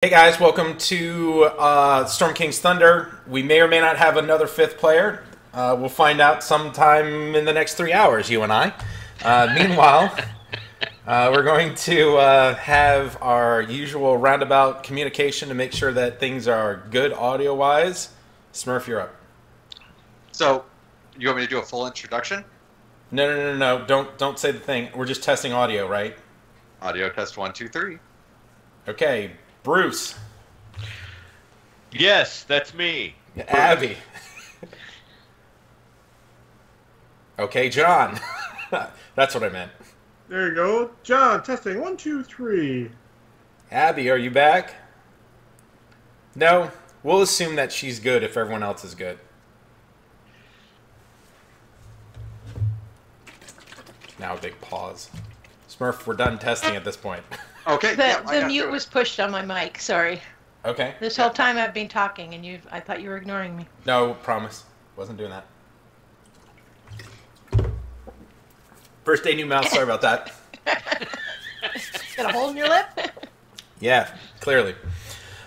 Hey guys, welcome to Storm King's Thunder. We may or may not have another fifth player. We'll find out sometime in the next 3 hours, you and I. Meanwhile, we're going to have our usual roundabout communication to make sure that things are good audio-wise. Smurf, you're up. So, you want me to do a full introduction? No. Don't say the thing. We're just testing audio, right? Audio test 1, 2, 3. Okay, Bruce. Yes, that's me. Abby. Okay, John. That's what I meant. There you go. John, testing. 1, 2, 3. Abby, are you back? No? We'll assume that she's good if everyone else is good. Now a big pause. Smurf, we're done testing at this point. Okay. The mute was pushed on my mic, sorry. Okay. This whole time I've been talking and I thought you were ignoring me. No, promise. Wasn't doing that. First day new mouse, sorry about that. Got a hole in your lip? Yeah, clearly.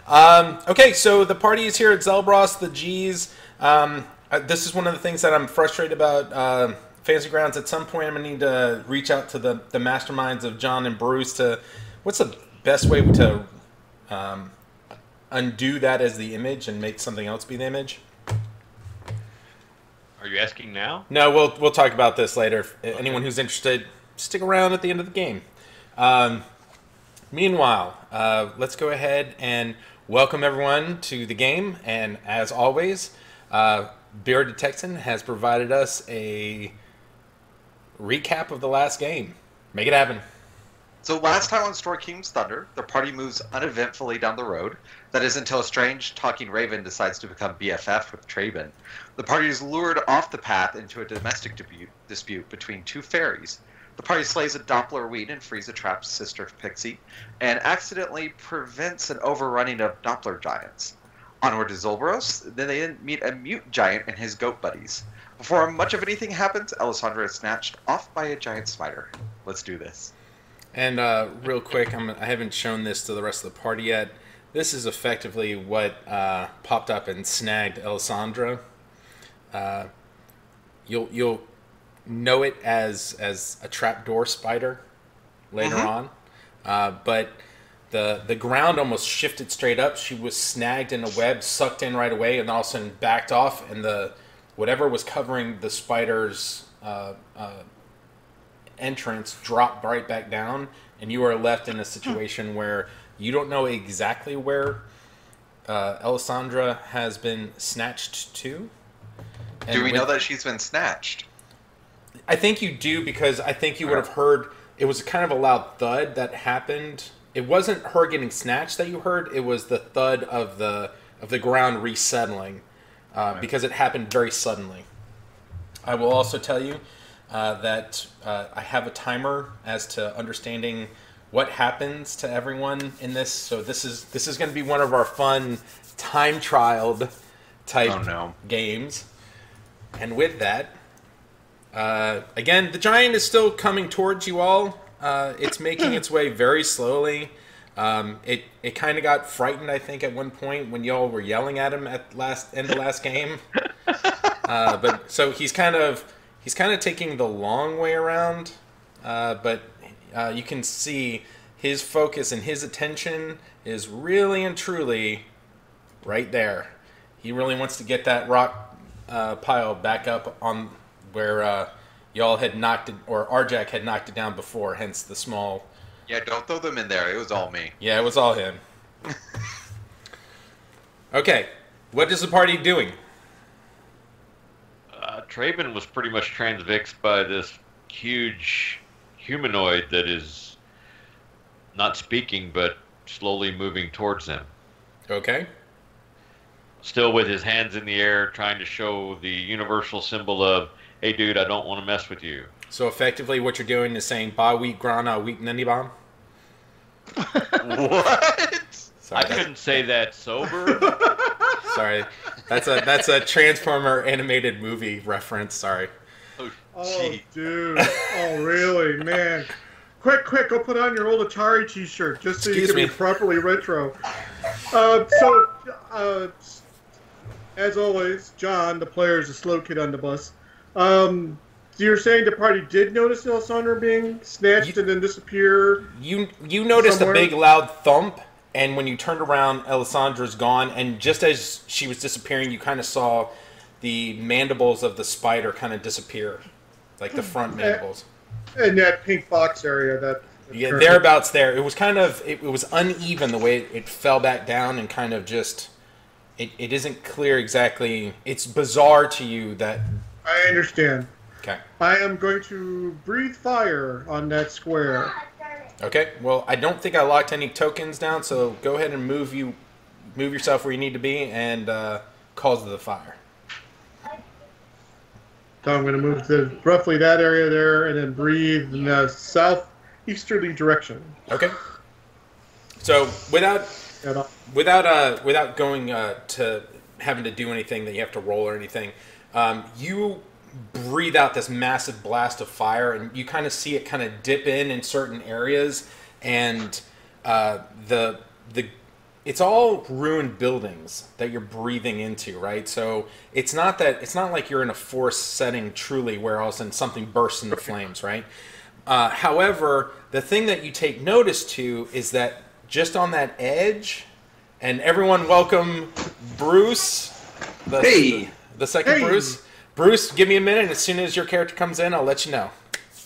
Okay, so the party is here at Zelbros, the G's. This is one of the things that I'm frustrated about Fantasy Grounds. At some point I'm going to need to reach out to the masterminds of John and Bruce to... What's the best way to undo that as the image and make something else be the image? Are you asking now? No, we'll talk about this later. Okay. Anyone who's interested, stick around at the end of the game. Meanwhile, let's go ahead and welcome everyone to the game. And as always, Bearded Texan has provided us a recap of the last game. Make it happen. So last time on Storm King's Thunder, the party moves uneventfully down the road. That is until a strange talking raven decides to become BFF with Traben. The party is lured off the path into a domestic dispute between two fairies. The party slays a Doppler weed and frees a trapped sister pixie, and accidentally prevents an overrunning of Doppler giants. Onward to Zolbros, then they meet a mute giant and his goat buddies. Before much of anything happens, Alessandra is snatched off by a giant spider. Let's do this. And real quick, I haven't shown this to the rest of the party yet. This is effectively what popped up and snagged Alessandra. You'll know it as a trapdoor spider later on, but the ground almost shifted straight up. She was snagged in a web, sucked in right away, and all of a sudden backed off, and whatever was covering the spider's entrance dropped right back down, and you are left in a situation where you don't know exactly where Alessandra has been snatched to. And do we know that she's been snatched? I think you do, because I think you would have heard, it was kind of a loud thud that happened. It wasn't her getting snatched that you heard, it was the thud of the ground resettling, because it happened very suddenly. I will also tell you that I have a timer as to understanding what happens to everyone in this. So this is going to be one of our fun time trialed type games. And with that, again, the giant is still coming towards you all. It's making its way very slowly. It kind of got frightened, I think, at one point when y'all were yelling at him at end of last game. But so he's kind of taking the long way around, but you can see his focus and his attention is really and truly right there. He really wants to get that rock pile back up on where y'all had knocked it, or Arjak had knocked it down before, hence the small... Yeah, don't throw them in there. It was all me. Yeah, it was all him. Okay, what is the party doing? Traben was pretty much transfixed by this huge humanoid that is not speaking, but slowly moving towards them. Okay. Still with his hands in the air, trying to show the universal symbol of, hey dude, I don't want to mess with you. So effectively what you're doing is saying, ba week grana week nani bomb? What? Sorry, I couldn't say that sober. Sorry, that's a Transformer animated movie reference. Sorry. Oh, dude. Oh, really, man. Quick, go put on your old Atari t-shirt just so you can be properly retro. As always, John, the player, is a slow kid on the bus. So you're saying the party did notice Alessandra being snatched and then disappear? You noticed somewhere? a big loud thump, and when you turned around, Alessandra's gone, and just as she was disappearing, you kind of saw the mandibles of the spider kind of disappear, like the front mandibles. In that pink box area, that... Yeah, thereabouts there. It was kind of... It was uneven the way it fell back down and kind of just... It isn't clear exactly... It's bizarre to you that... I understand. Okay. I am going to breathe fire on that square. Okay. Well, I don't think I locked any tokens down, so go ahead and move yourself where you need to be and cause the fire. So I'm going to move to roughly that area there and then breathe in the southeasterly direction. Okay. So without going to having to do anything that you have to roll or anything, you breathe out this massive blast of fire, and you kind of see it kind of dip in certain areas, and it's all ruined buildings that you're breathing into, right? So it's not like you're in a forest setting truly where all of a sudden something bursts into flames, right? However, the thing that you take notice to is that just on that edge, and everyone welcome Bruce, the second Bruce. Bruce, give me a minute. As soon as your character comes in, I'll let you know.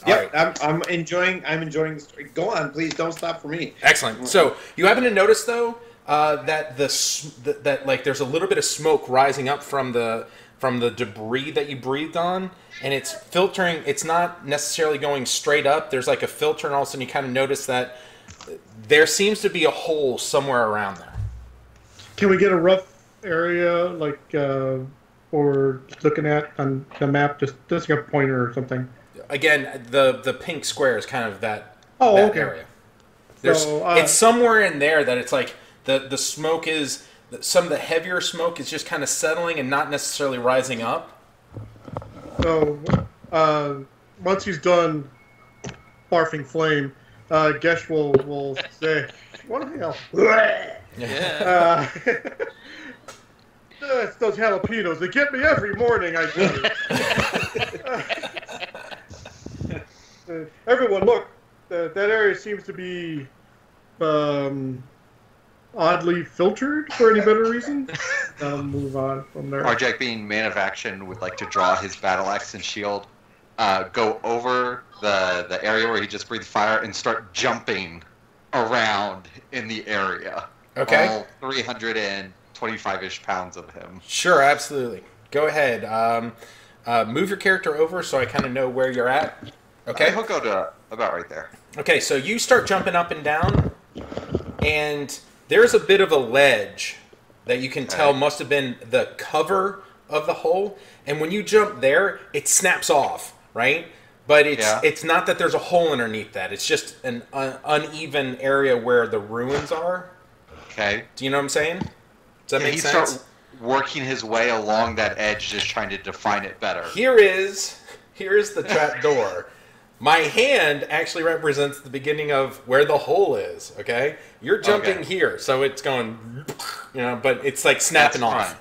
Yep, right. I'm enjoying the story. Go on, please. Don't stop for me. Excellent. So you happen to notice though that that like there's a little bit of smoke rising up from the debris that you breathed on, and it's filtering. It's not necessarily going straight up. There's like a filter, and all of a sudden you kind of notice that there seems to be a hole somewhere around there. Can we get a rough area, like, or looking at on the map, just like a pointer or something? Again, the pink square is kind of that okay. area. There's it's somewhere in there that it's like the smoke is some of the heavier smoke is just kind of settling and not necessarily rising up. So once he's done barfing flame, Gesh will say, "What the hell?" Yeah. It's those jalapenos. They get me every morning, I do. Everyone, look. That area seems to be oddly filtered for any better reason. I'll move on from there. Arjak, being man of action, would like to draw his battle axe and shield, go over the area where he just breathed fire, and start jumping around in the area. Okay. All 325-ish pounds of him. Sure, absolutely. Go ahead. Move your character over so I kind of know where you're at. Okay. He'll go to about right there. Okay, so you start jumping up and down, and there's a bit of a ledge that you can tell must have been the cover of the hole. And when you jump there, it snaps off, right? But it's not that there's a hole underneath that. It's just an uneven area where the ruins are. Okay. Do you know what I'm saying? Does that make sense? Start working his way along that edge, just trying to define it better. Here is the trap door. My hand actually represents the beginning of where the hole is, okay? You're jumping here, so it's going, but it's like snapping off. Fine.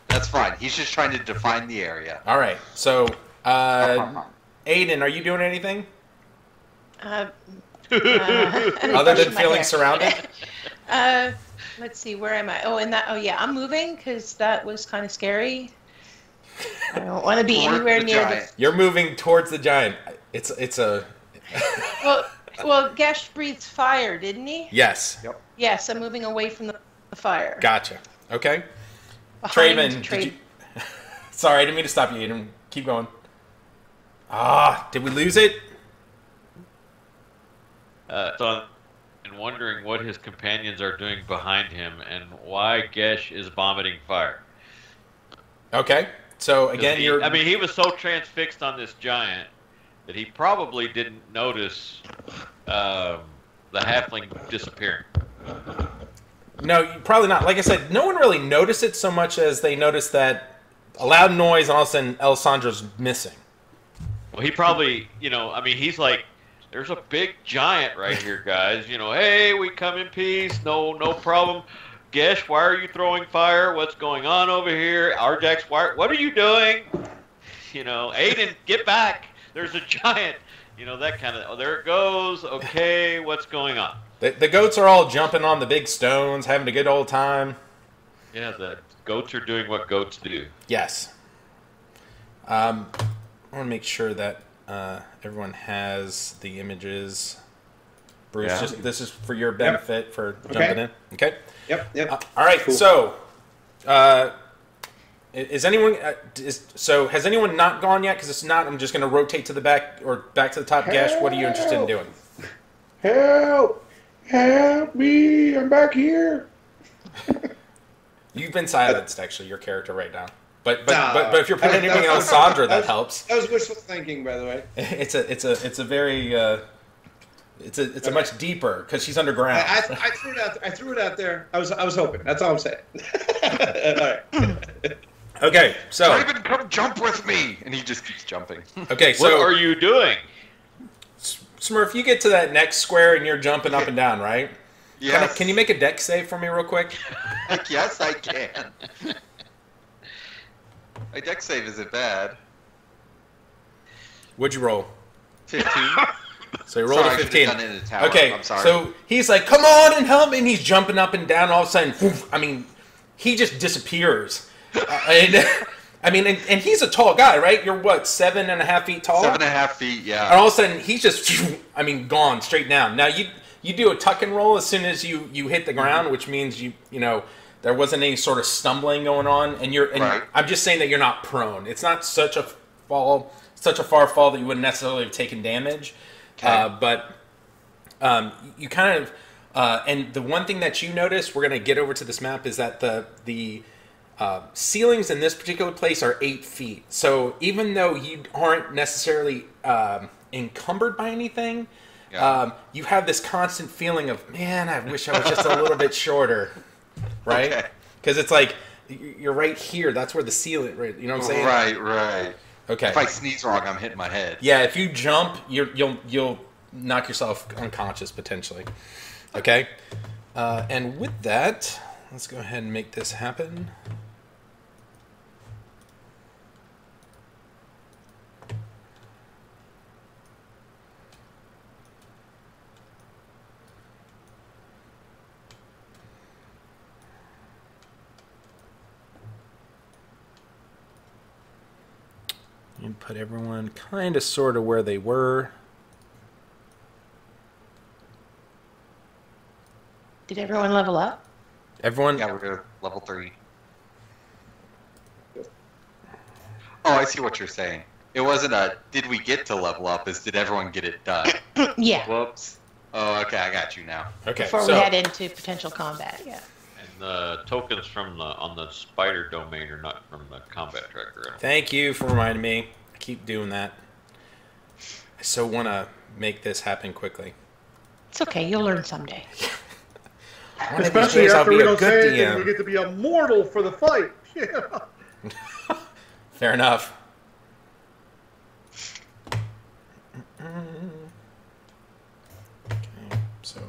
That's fine. He's just trying to define the area. All right. So, Aiden, are you doing anything? Other than feeling surrounded? Let's see, where am I? I'm moving because that was kind of scary. I don't want to be anywhere near the... You're moving towards the giant. It's a... well, Gesh breathed fire, didn't he? Yes. Yep. Yes, I'm moving away from the fire. Gotcha. Okay. Traven, did you... Sorry, I didn't mean to stop you, Aiden. Keep going. Did we lose it? So I'm wondering what his companions are doing behind him and why Gesh is vomiting fire. Okay. So, again, he was so transfixed on this giant that he probably didn't notice the halfling disappearing. No, probably not. Like I said, no one really noticed it so much as they noticed that a loud noise and all of a sudden Alessandra's missing. Well, he probably, he's like, there's a big giant right here, guys. Hey, we come in peace, no problem. Gesh, why are you throwing fire? What's going on over here? Arjax, what are you doing? You know, Aiden, get back. There's a giant. You know, that kind of, oh, there it goes. Okay, what's going on? The goats are all jumping on the big stones, having a good old time. Yeah, the goats are doing what goats do. Yes. I want to make sure that everyone has the images. Bruce, Yeah. this is for your benefit for jumping in. Okay. Yep. All right. Cool. So, is anyone? Has anyone not gone yet? Because it's not. I'm just going to rotate to the back or back to the top. Gesh, what are you interested in doing? Help! Help me! I'm back here. You've been silenced, actually, your character right now. But Nah. if you're putting anything on Sandra, that helps. That was wishful thinking, by the way. It's a very it's a much deeper because she's underground. I threw it out. I threw it out there. I was hoping. That's all I'm saying. All right. Okay, so Raven, come jump with me, and he just keeps jumping. okay, What so are you doing? Smurf, you get to that next square and you're jumping up and down, right? Yes. Can you make a deck save for me real quick? Yes, I can. My deck save isn't bad. What'd you roll? 15. So you rolled Sorry, a I should've 15. done it in a tower. Okay, I'm sorry. so he's like, "Come on and help me!" And he's jumping up and down. All of a sudden, whoof, I mean, he just disappears. And he's a tall guy, right? You're what, 7.5 feet tall? 7.5 feet, yeah. And all of a sudden, he's just, gone straight down. Now, you do a tuck and roll as soon as you hit the ground, which means you know there wasn't any sort of stumbling going on, and Right. I'm just saying that you're not prone. It's not such a far fall that you wouldn't necessarily have taken damage, Okay. but you kind of and the one thing that you notice, we're going to get over to this map, is that the ceilings in this particular place are 8 feet. So even though you aren't necessarily encumbered by anything, Yeah. you have this constant feeling of, man, I wish I was just a little bit shorter, right? Okay. Because it's like you're right here. That's where the ceiling, right? You know what I'm saying? Right. Okay. If I sneeze wrong, I'm hitting my head. Yeah, if you jump, you'll knock yourself unconscious potentially. Okay. And with that, let's go ahead and make this happen. And put everyone kind of sort of where they were. Did everyone level up? Everyone. Yeah, we're good. Level 3. Oh, I see what you're saying. It wasn't a did we get to level up, is did everyone get it done? Yeah. Whoops. Oh, okay, I got you now. Okay. Before we head into potential combat, yeah. And the tokens on the spider domain are not from the combat tracker. Thank you for reminding me. I keep doing that. I so want to make this happen quickly. It's okay. You'll learn someday. One of these Especially days I'll after be we a don't say good anything, we DM. get to be immortal for the fight. Yeah. Fair enough. Okay, so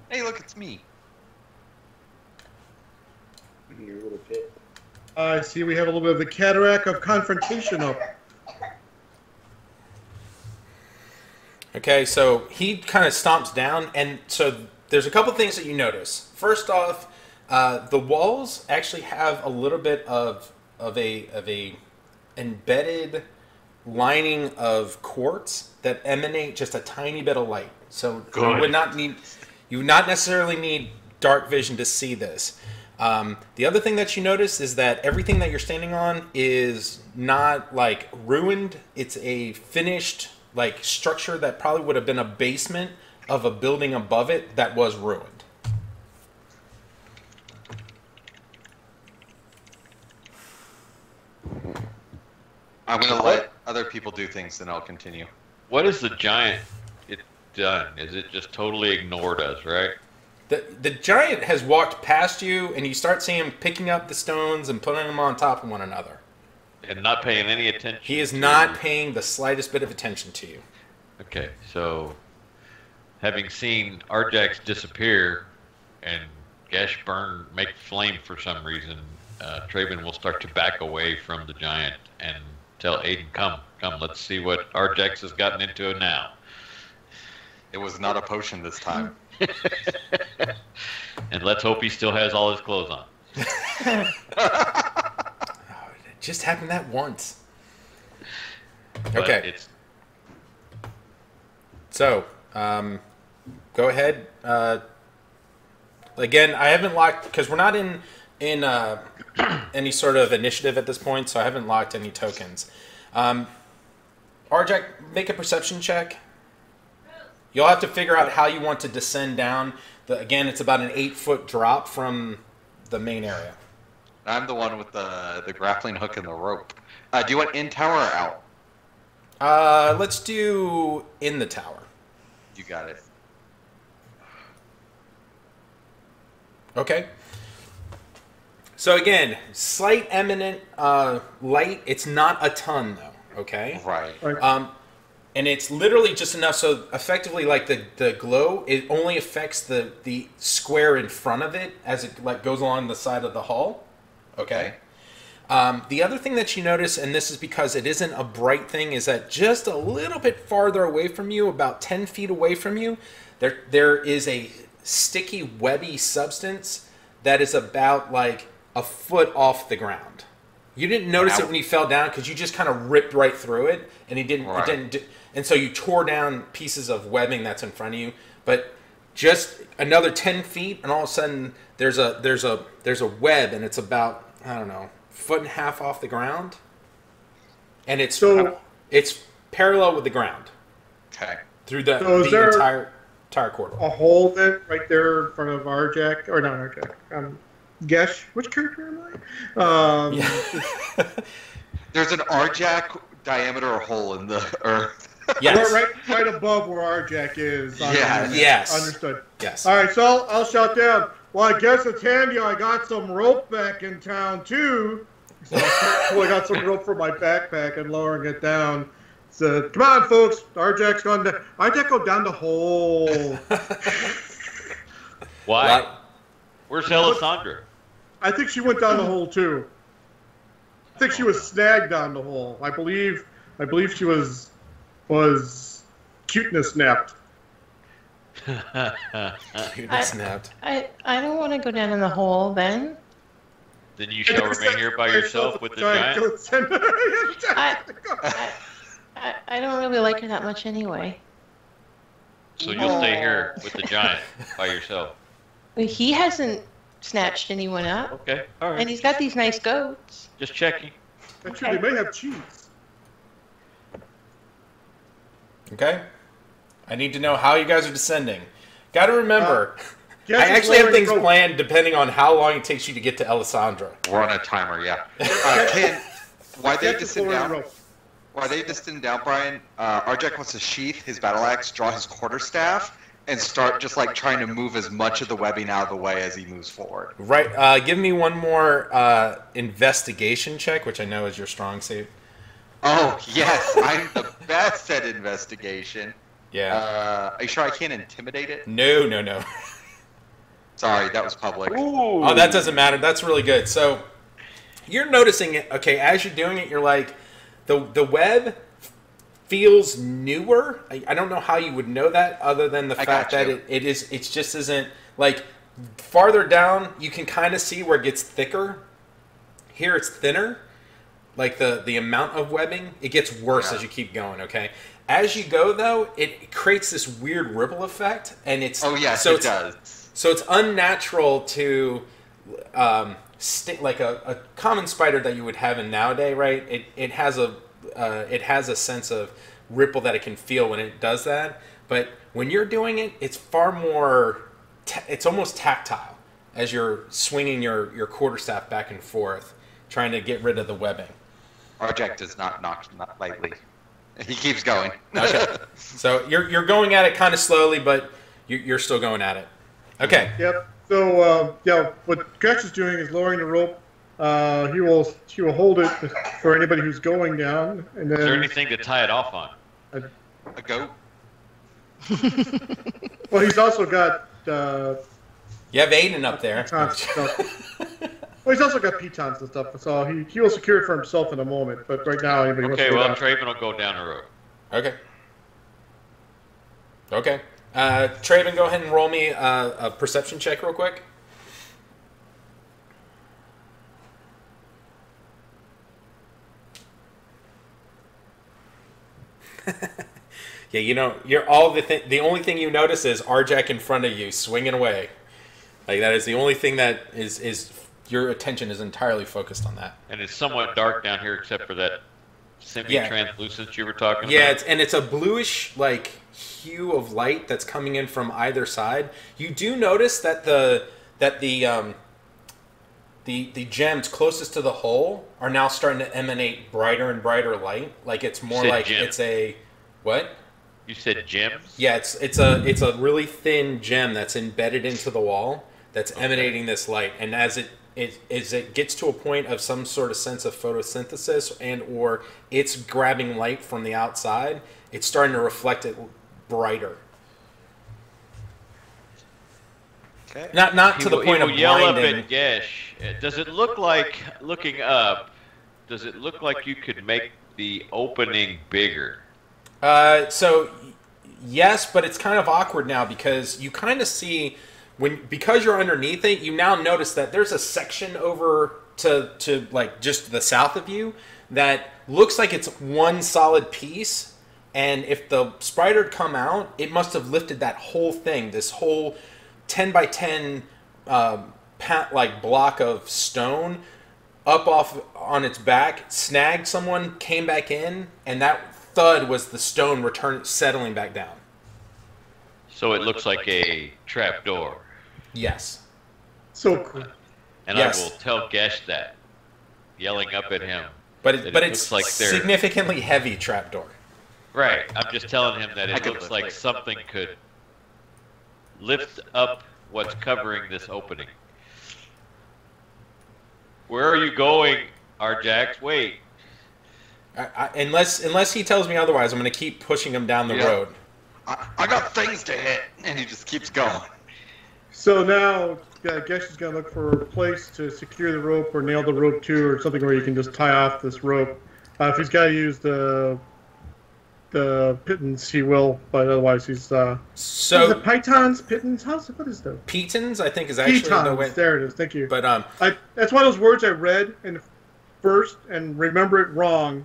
Hey, look, it's me. Your little pit. I see we have a little bit of the cataract of confrontation up. okay, so he kind of stomps down, and so there's a couple things that you notice. First off, the walls actually have a little bit of a embedded lining of quartz that emanate just a tiny bit of light. So Good. you would not necessarily need dark vision to see this. The other thing that you notice is that everything that you're standing on is not like ruined. It's a finished like structure that probably would have been a basement of a building above it that was ruined. I'm going to let other people do things, then I'll continue. What is the giant done? Is it just totally ignored us, right? The giant has walked past you, and you start seeing him picking up the stones and putting them on top of one another. And not paying any attention. He is to- not paying the slightest bit of attention to you. Okay, so having seen Arjax disappear and Gesh make flame for some reason, Traven will start to back away from the giant and tell Aiden, come, let's see what Arjax has gotten into now. It was not a potion this time. And let's hope he still has all his clothes on. It just happened that once. But Okay. So, go ahead. Again, I haven't locked, because we're not in any sort of initiative at this point, so I haven't locked any tokens. Arjack, make a perception check. You'll have to figure out how you want to descend down. Again, it's about an 8-foot drop from the main area. I'm the one with the grappling hook and the rope. Do you want in tower or out? Let's do in the tower. You got it. Okay. So again, slight eminent light. It's not a ton though. Okay. Right. And it's literally just enough. So effectively, like the glow, it only affects the square in front of it as it like goes along the side of the hull. Okay. The other thing that you notice, and this is because it isn't a bright thing, is that just a little bit farther away from you, about 10 feet away from you, there is a sticky, webby substance that is about like a foot off the ground. You didn't notice it when you fell down because you just kind of ripped right through it, and and so you tore down pieces of webbing that's in front of you. But just another 10 feet, and all of a sudden there's a web, and it's about, I don't know, 1.5 feet off the ground, and it's parallel with the ground. Okay. Through the entire corridor. A hole then right there in front of Arjack, or not Arjack. Gesh, which character am I? There's an Arjack diameter hole in the earth. Yes. Right above where Arjack is. Yeah. Yes. Understood. Yes. All right, so I'll shout down. Well, I guess it's handy. I got some rope back in town too. So I got some rope for my backpack and lowering it down. So come on, folks. Arjack's gone down. Arjack go down the hole. Why? What? Where's Alessandra? I think she went down the hole too. I think she was snagged down the hole. I believe she was cuteness snapped. Snapped. I don't want to go down in the hole then. Then you shall remain here by yourself with the giant. I don't really like her that much anyway. So you'll stay here with the giant by yourself. He hasn't snatched anyone up. Okay, all right. And he's got these nice goats. Just checking. Actually, they may have cheese. Okay. I need to know how you guys are descending. Got to remember, Gesh I is actually have lowering things rope. planned depending on how long it takes you to get to Alessandra. We're on a timer, yeah. Ken, why they Gesh is descend lowering down? rope. Why they descend down, Brian? Arjack wants to sheath his battle axe, draw his quarterstaff, and start just like trying to move as much of the webbing out of the way as he moves forward. Right. Give me one more investigation check, which I know is your strong suit. Oh yes, I'm the best at investigation. Yeah. Are you sure I can't intimidate it? No. Sorry, that was public. Ooh. Oh, that doesn't matter. That's really good. So you're noticing it. Okay, as you're doing it, you're like, the web feels newer. I don't know how you would know that other than the fact that it just isn't like farther down. You can kind of see where it gets thicker. Here it's thinner. Like the amount of webbing, it gets worse as you keep going. Okay, as you go though, it creates this weird ripple effect, and it's it does. So it's unnatural to like a common spider that you would have in nowadays, right? It has a sense of ripple that it can feel when it does that. But when you're doing it, it's far more. It's almost tactile as you're swinging your quarterstaff back and forth, trying to get rid of the webbing. Arjack does not knock lightly. He keeps going. Okay. So you're going at it kind of slowly, but you're still going at it. Okay. Yep. So what Gesh is doing is lowering the rope. He will hold it for anybody who's going down, and then Is there anything to tie it off on? A goat. Well, he's also got. You have Aiden up there. Well, he's also got pitons and stuff, so he will secure it for himself in a moment. But right now, anybody wants to Okay, go well, down. Traven will go down the road. Okay. Okay. Traven, go ahead and roll me a perception check real quick. Yeah, you know, the only thing you notice is Arjack in front of you swinging away. Like that is the only thing that is your attention is entirely focused on that. And it's somewhat dark down here except for that semi-translucent you were talking Yeah, about. it's a bluish like hue of light that's coming in from either side. You do notice that the gems closest to the hole are now starting to emanate brighter and brighter light. Like it's more like gem. it's a what? You said gems? Yeah, it's a really thin gem that's embedded into the wall that's emanating this light, and as it gets to a point of some sort of sense of photosynthesis and or it's grabbing light from the outside, it's starting to reflect it brighter. Okay. Not to the point of he will yell up blinding. at Gesh. Does it look like, looking up, does it look like you could make the opening bigger? So yes, but it's kind of awkward now because you kind of see because you're underneath it, you now notice that there's a section over to like just the south of you that looks like it's one solid piece. And if the spider had come out, it must have lifted that whole thing, this whole 10 by 10 like block of stone up off on its back, snagged someone, came back in, and that thud was the stone settling back down. So it looks like a trap door. Yes. So cool. And Yes. I will tell Gesh that, yelling up at him. But that but it it's looks like they're- significantly heavy trapdoor. Right. I'm just telling him that I it could looks lift like weights. something could lift up what's covering this opening. Where are you going, Arjax? Wait. Unless he tells me otherwise, I'm going to keep pushing him down the Yeah. road. I got things to hit, and he just keeps going. So now, Gesh is going to look for a place to secure the rope or nail the rope to, or something where you can just tie off this rope. If he's got to use the pittance, he will, but otherwise he's. Is it So pitons, pittance? What is that? pitons, I think, is actually the way. Pitons. There it is. Thank you. But That's one of those words I read in first and remember it wrong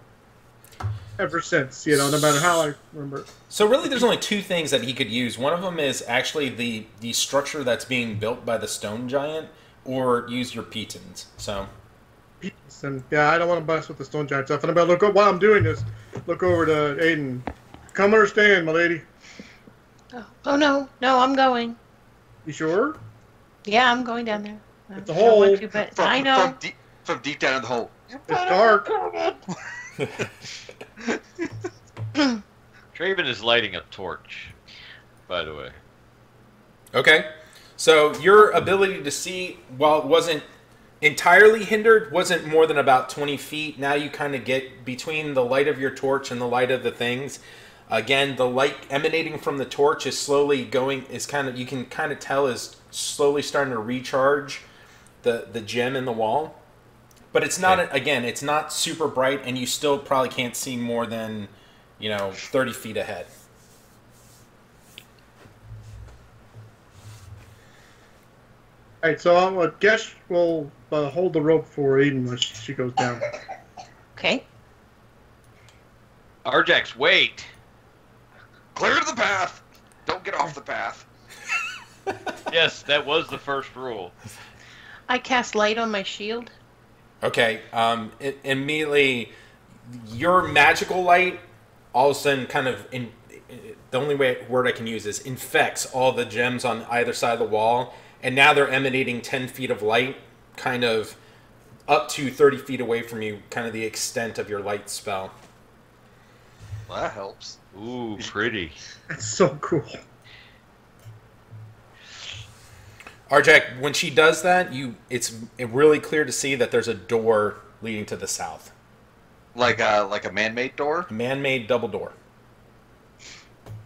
ever since. You know, no matter how I remember it. so really, there's only two things that he could use. One of them is actually the structure that's being built by the stone giant, or use your pitons. So. Pitons. And yeah, I don't want to mess with the stone giant stuff. And I'm about to look while I'm doing this. Look over to Aiden. Come understand, my lady. Oh no, I'm going. You sure? Yeah, I'm going down there. It's a I don't want hole. to, but From, I know. From deep down in the hole. It's dark. Traven is lighting a torch, by the way. Okay. So your ability to see, while it wasn't entirely hindered, wasn't more than about 20 feet. Now you kind of get between the light of your torch and the light of the things. Again, the light emanating from the torch is slowly going, you can kind of tell is slowly starting to recharge the gem in the wall. But it's not, again, it's not super bright, and you still probably can't see more than, 30 feet ahead. All right, so Gesh will hold the rope for Aiden when she goes down. Okay. Arjax, wait! Clear the path. Don't get off the path. Yes, that was the first rule. I cast light on my shield. Okay, immediately, your magical light all of a sudden kind of, the only word I can use is infects all the gems on either side of the wall, and now they're emanating 10 feet of light, kind of up to 30 feet away from you, kind of the extent of your light spell. Well, that helps. Ooh, pretty. That's so cool. Arjack, when she does that, it's really clear to see that there's a door leading to the south. Like a man-made door. A man-made double door.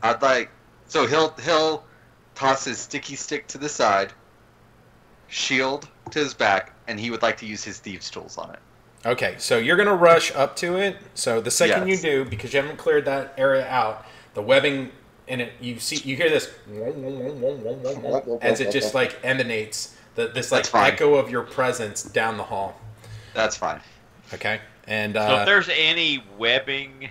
I'd like So he'll toss his sticky stick to the side, shield to his back, and he would like to use his thieves' tools on it. Okay, so you're going to rush up to it. So the second Yes. you do, because you haven't cleared that area out, the webbing in it, you hear this as it just like emanates this like That's fine. echo of your presence down the hall. That's fine. Okay, and So if there's any webbing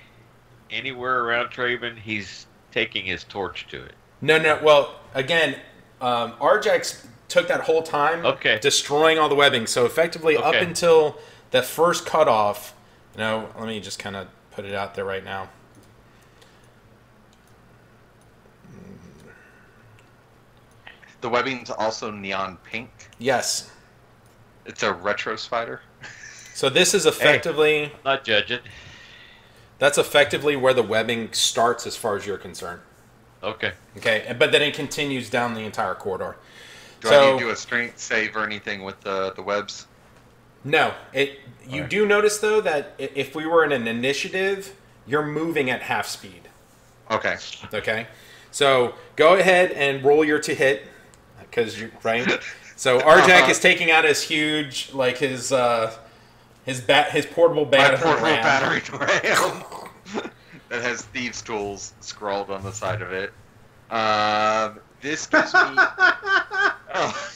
anywhere around Traven, he's taking his torch to it. no. Well, again, Arjax took that whole time destroying all the webbing. So effectively, up until the first cutoff, let me just kind of put it out there right now. The webbing's also neon pink. Yes. It's a retro spider. So this is effectively... Not judge it. That's effectively where the webbing starts as far as you're concerned. Okay. Okay, but then it continues down the entire corridor. Do I need to do a strength save or anything with the webs? No. You do notice, though, that if we were in an initiative, you're moving at half speed. Okay. Okay? So go ahead and roll your to hit, because you're right. So Arjack is taking out his huge, like his portable battery ram that has thieves' tools scrawled on the side of it. This gives me. Oh.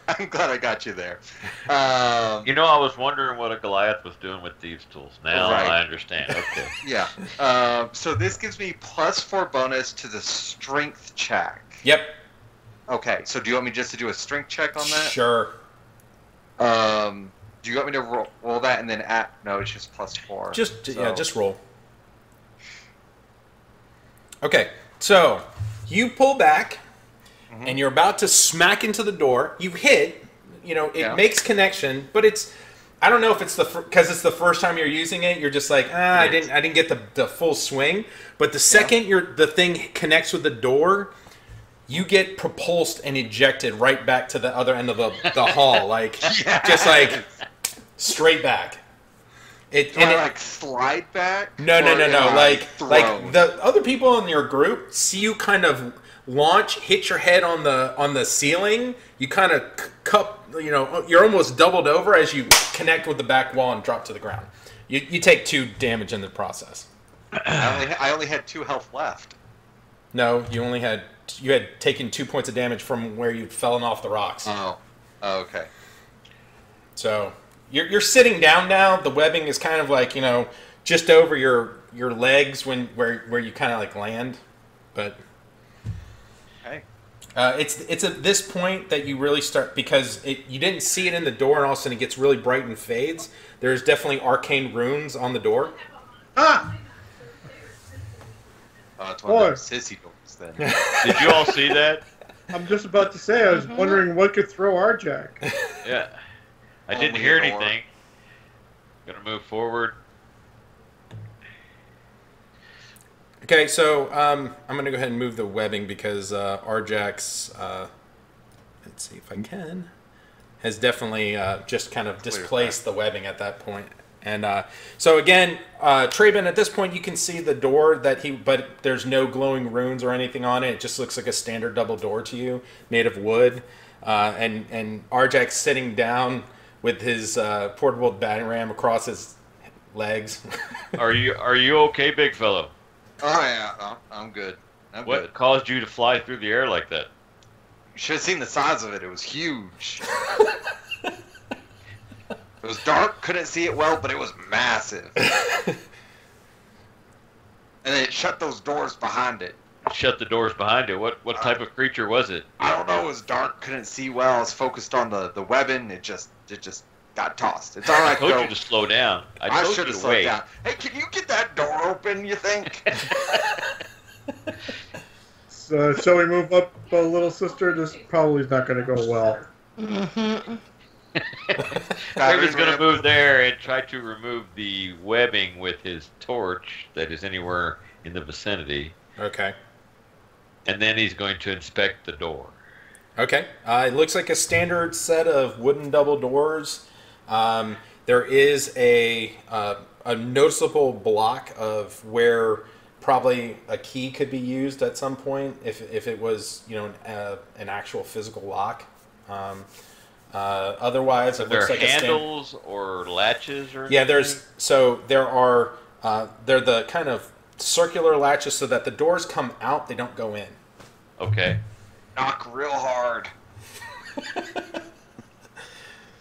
I'm glad I got you there. I was wondering what a Goliath was doing with thieves' tools. Now I understand. Okay. Yeah. So this gives me +4 bonus to the strength check. Yep. Okay. So do you want me just to do a strength check on that? Sure. Do you want me to roll that and then add? No, it's just +4. Just roll. Okay, so you pull back, and you're about to smack into the door. You hit, it makes connection, but it's. I don't know if it's because it's the first time you're using it. You're just like, I didn't get the full swing. But the second the thing connects with the door, you get propulsed and ejected right back to the other end of the hall, just like straight back. I slide back? No. Like the other people in your group see you kind of launch, hit your head on the ceiling. You kind of you're almost doubled over as you connect with the back wall and drop to the ground. You take 2 damage in the process. I only had 2 health left. No, you had taken 2 points of damage from where you'd fallen off the rocks. Oh, okay. So you're sitting down now. The webbing is kind of like just over your legs where you kind of like land, but it's at this point that you really start because you didn't see it in the door, and all of a sudden it gets really bright and fades. There's definitely arcane runes on the door. It's one of those sissy doors then. Did you all see that? I'm just about to say, I was wondering what could throw Arjack. Yeah. I didn't hear anything. Gonna move forward. Okay, so I'm gonna go ahead and move the webbing because Arjax, let's see if I can, has definitely just kind of displaced the webbing at that point. And so again, Traven, at this point you can see the door but there's no glowing runes or anything on it. It just looks like a standard double door to you, made of wood. And Arjax sitting down with his portable battering ram across his legs. Are you okay, big fellow? Oh yeah, I'm good. What caused you to fly through the air like that? You should have seen the size of it. It was huge. It was dark, couldn't see it well, but it was massive. And then it shut those doors behind it. Shut the doors behind it. What type of creature was it? I don't know. It was dark, couldn't see well. I was focused on the webbing. It just got tossed. It's all right. I told you to slow down. I told should you have to slowed wait. down. Hey, can you get that door open? You think? So shall we move up a little, sister? This probably is not going to go well. Raven's going to move there and try to remove the webbing with his torch that is anywhere in the vicinity. Okay. And then he's going to inspect the door. Okay. It looks like a standard set of wooden double doors. There is a noticeable block of where probably a key could be used at some point if it was, you know, an actual physical lock. Otherwise, it looks like handles or latches or anything? Yeah, they're the kind of circular latches so that the doors come out, they don't go in. Okay. Knock real hard.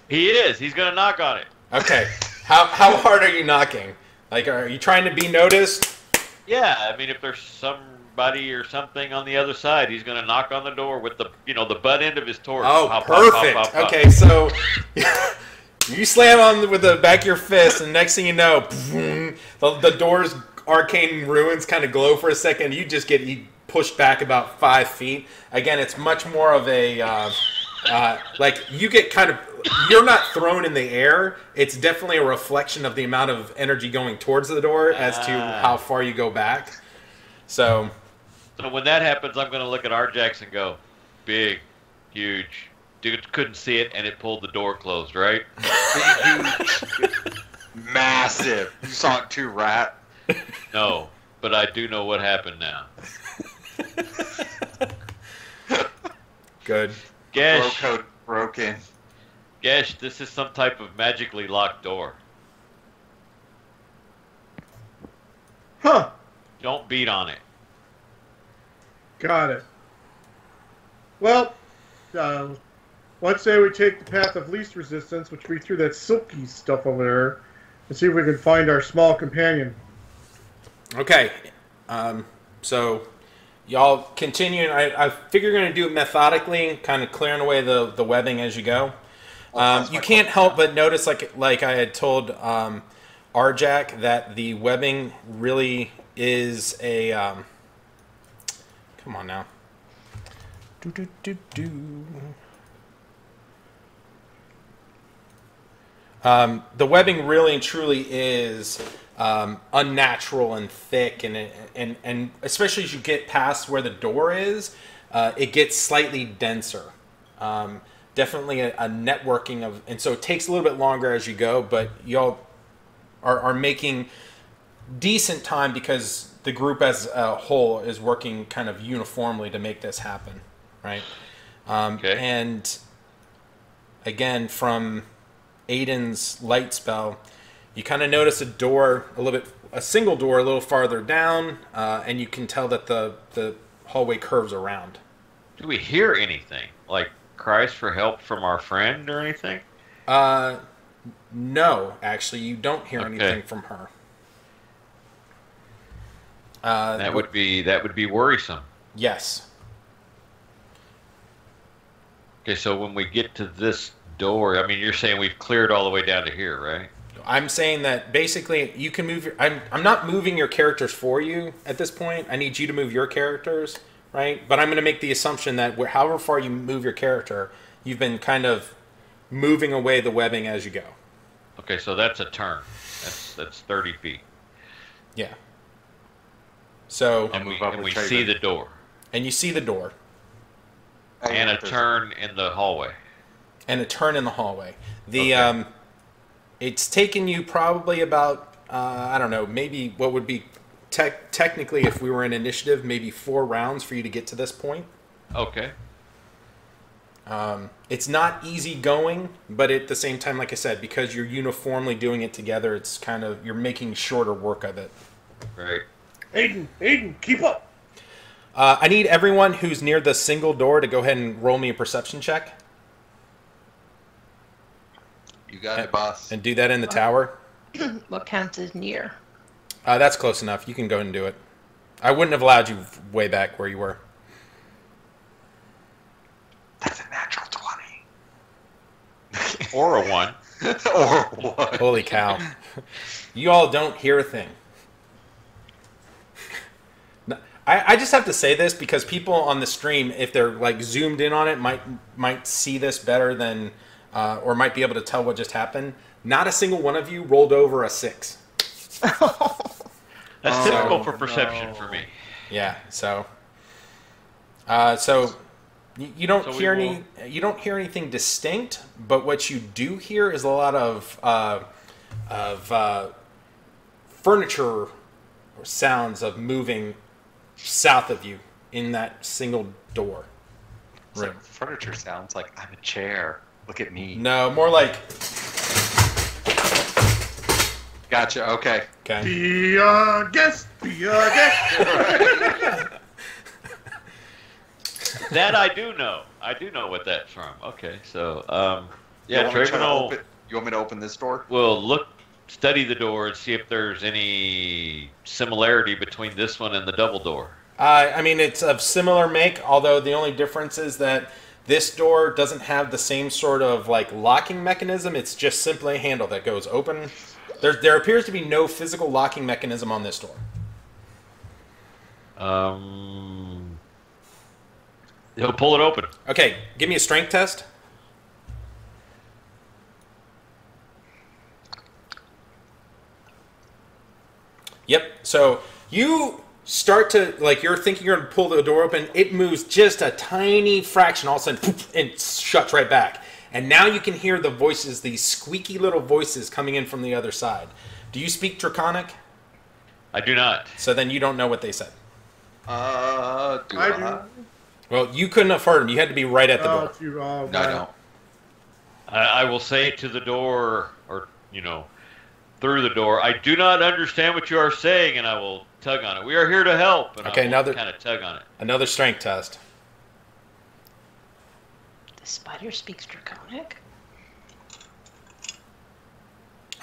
He is. He's gonna knock on it. Okay. How hard are you knocking? Like, are you trying to be noticed? Yeah, I mean, if there's somebody or something on the other side, he's gonna knock on the door with the, you know, the butt end of his torch. Oh, Pop, perfect. pop, pop, pop, pop. Okay, so you slam on with the back of your fist, and next thing you know, the door's arcane ruins kind of glow for a second. You just get pushed back about 5 feet. Again, it's much more of a like you get kind of, you're not thrown in the air. It's definitely a reflection of the amount of energy going towards the door as to how far you go back. So when that happens, I'm gonna look at Arjax and go, big, huge. Dude couldn't see it, and it pulled the door closed, right? Big, huge, massive. You saw it too, rat. No, but I do know what happened now. good. Bro Gesh, code broken. Gesh, this is some type of magically locked door. Huh. Don't beat on it. Got it. Well, let's say we take the path of least resistance, which we threw that silky stuff over there, and see if we can find our small companion. Okay. So y'all continue. I figure you're going to do it methodically, kind of clearing away the webbing as you go. You can't help but notice, like I had told Arjack, that the webbing really is a... come on now. The webbing really and truly is unnatural and thick, and especially as you get past where the door is, it gets slightly denser. Definitely a networking of, and so it takes a little bit longer as you go, but y'all are making decent time because the group as a whole is working kind of uniformly to make this happen, right? Okay. And again, from Aiden's light spell, you kind of notice a single door a little farther down, and you can tell that the hallway curves around. Do we hear anything? Like cries for help from our friend or anything? No, actually, you don't hear anything from her. That would be worrisome. Yes. Okay, so when we get to this door, I mean, you're saying we've cleared all the way down to here, right? I'm saying that basically you can move I'm not moving your characters for you at this point. I need you to move your characters, right? But I'm going to make the assumption that however far you move your character, you've been kind of moving away the webbing as you go. Okay, so that's a turn. That's 30 feet. Yeah. So And we see the door. And you see the door. And a turn in the hallway. And a turn in the hallway. It's taken you probably about I don't know, maybe what would be technically, if we were in initiative, maybe 4 rounds for you to get to this point. Okay. It's not easy going, but at the same time, like I said, because you're uniformly doing it together, it's kind of, you're making shorter work of it. Right. Aiden, keep up. I need everyone who's near the single door to go ahead and roll me a perception check. You got it, boss. And do that in the tower. What counts as near? That's close enough. You can go ahead and do it. I wouldn't have allowed you way back where you were. That's a natural 20. Or a 1. Or what? Holy cow. You all don't hear a thing. I just have to say this because people on the stream, if they're like zoomed in on it, might see this better than, or might be able to tell what just happened. Not a single one of you rolled over a 6. That's typical for perception for me. Yeah. So you don't hear anything distinct, but what you do hear is a lot of furniture or sounds of moving south of you in that single door. It's like furniture sounds like I'm a chair. Look at me. No, more like. Gotcha. Okay. Okay. Be a guest. Be a guest. That I do know. I do know what that's from. Okay, so yeah, You want me to try Traven to will open- You want me to open this door? study the door and see if there's any similarity between this one and the double door. I mean, it's of similar make, although the only difference is that this door doesn't have the same sort of like locking mechanism. It's just simply a handle that goes open. There appears to be no physical locking mechanism on this door. He'll pull it open. Okay, give me a strength test. Yep. So you start to, like, you're thinking you're going to pull the door open. It moves just a tiny fraction. All of a sudden, poof, and shuts right back. And now you can hear the voices, these squeaky little voices coming in from the other side. Do you speak Draconic? I do not. So then you don't know what they said. Do I do. Well, you couldn't have heard them. You had to be right at the door. If you, No, I don't. I will say to the door, or through the door, I do not understand what you are saying, and I will tug on it. We are here to help. And Okay, I will another- kind of tug on it. Another strength test. The spider speaks Draconic.